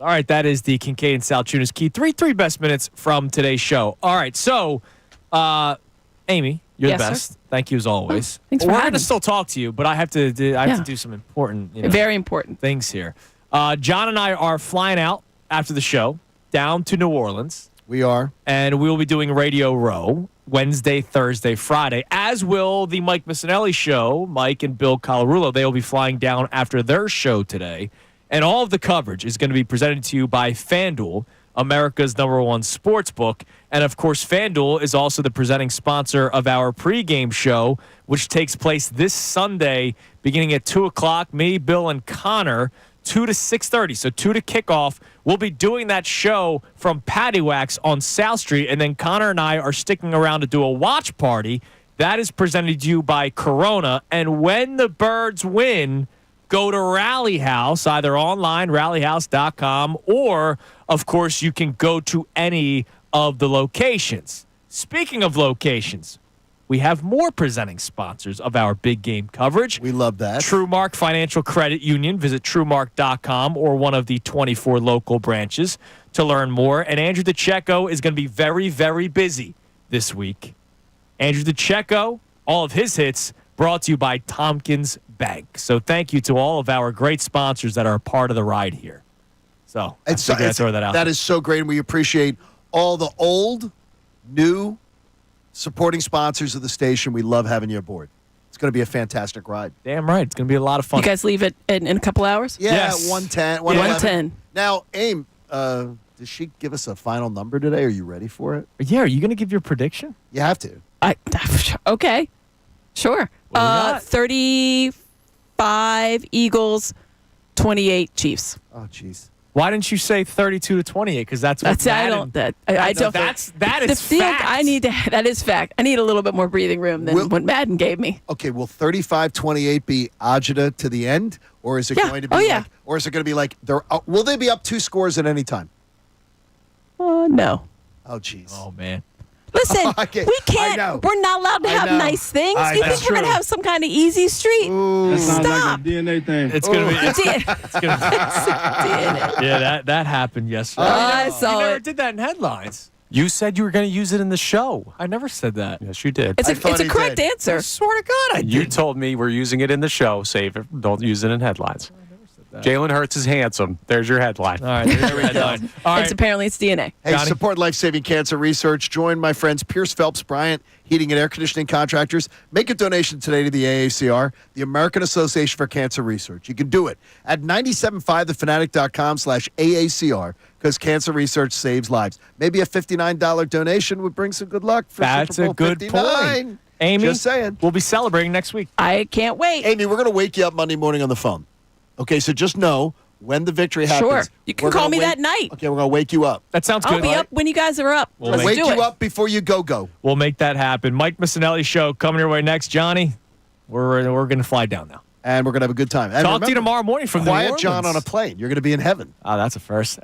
All right, that is the Kincade and Salciunas key. Three best minutes from today's show. All right, so, Amy, you're Yes, the best. sir. Thank you as always. Thanks for We're having going to me. still talk to you, but I have to do some important, Very important things here. John and I are flying out after the show down to New Orleans. We are. And we will be doing Radio Row Wednesday, Thursday, Friday, as will the Mike Missanelli show. Mike and Bill Colarulo, they will be flying down after their show today. And all of the coverage is going to be presented to you by FanDuel, America's #1 sports book. And, of course, FanDuel is also the presenting sponsor of our pregame show, which takes place this Sunday beginning at 2 o'clock. Me, Bill, and Connor, 2 to 6:30. So 2 to kickoff. We'll be doing that show from Patty Wax on South Street. And then Connor and I are sticking around to do a watch party. That is presented to you by Corona. And when the Birds win, go to Rally House, either online, rallyhouse.com, or, of course, you can go to any of the locations. Speaking of locations, we have more presenting sponsors of our big game coverage. We love that. TrueMark Financial Credit Union. Visit TrueMark.com or one of the 24 local branches to learn more. And Andrew DeCecco is going to be very, very busy this week. Andrew DeCecco, all of his hits brought to you by Tompkins Bank. So thank you to all of our great sponsors that are a part of the ride here. So I figured I'd throw that out. That is so great, and we appreciate all the old, new, supporting sponsors of the station. We love having you aboard. It's going to be a fantastic ride. Damn right. It's going to be a lot of fun. You guys leave it in a couple hours? Yeah, Yes. 110. 110. Now, Aim, does she give us a final number today? Are you ready for it? Yeah, are you going to give your prediction? You have to. Okay. Sure. What do we got? 35 Eagles, 28 Chiefs. Oh, jeez. Why didn't you say 32 to 28? Because that's what I don't. That I don't. That is the fact. I need to. That is fact. I need a little bit more breathing room than what Madden gave me. Okay, will 35-28 be agita to the end, or is it going to be? Or is it going to be like they're? Will they be up 2 scores at any time? No. Oh, jeez. Oh man. Listen, I we can't. We're not allowed to have nice things. Do you think we're going to have some kind of easy street? That sounds Stop. like a DNA thing. It's going to be. It's gonna be yeah, that happened yesterday. I saw you never it. did that in headlines. You said you were going to use it in the show. I never said that. Yes, you did. It's a correct answer. I swear to God, I did. You told me we're using it in the show. Save it. Don't use it in headlines. Jalen Hurts is handsome. There's your headline. All right, there's your headline. All right. Apparently it's DNA. Hey, Johnny? support life-saving cancer research. Join my friends Pierce Phelps Bryant, heating and air conditioning contractors. Make a donation today to the AACR, the American Association for Cancer Research. You can do it at 975thefanatic.com/AACR because cancer research saves lives. Maybe a $59 donation would bring some good luck for That's Super a Bowl good 59. point. Amy, Just saying. we'll be celebrating next week. I can't wait. Amy, we're going to wake you up Monday morning on the phone. Okay, so just know when the victory happens. Sure. You can call me that night. Okay, we're going to wake you up. That sounds I'll good. be up when you guys are up. We'll Let's Wake do you it. up before you go. We'll make that happen. Mike Missanelli show coming your way next. Johnny, we're going to fly down now. And we're going to have a good time. And Talk to you remember, tomorrow morning from New Quiet Orleans. John on a plane. You're going to be in heaven. Oh, that's a first.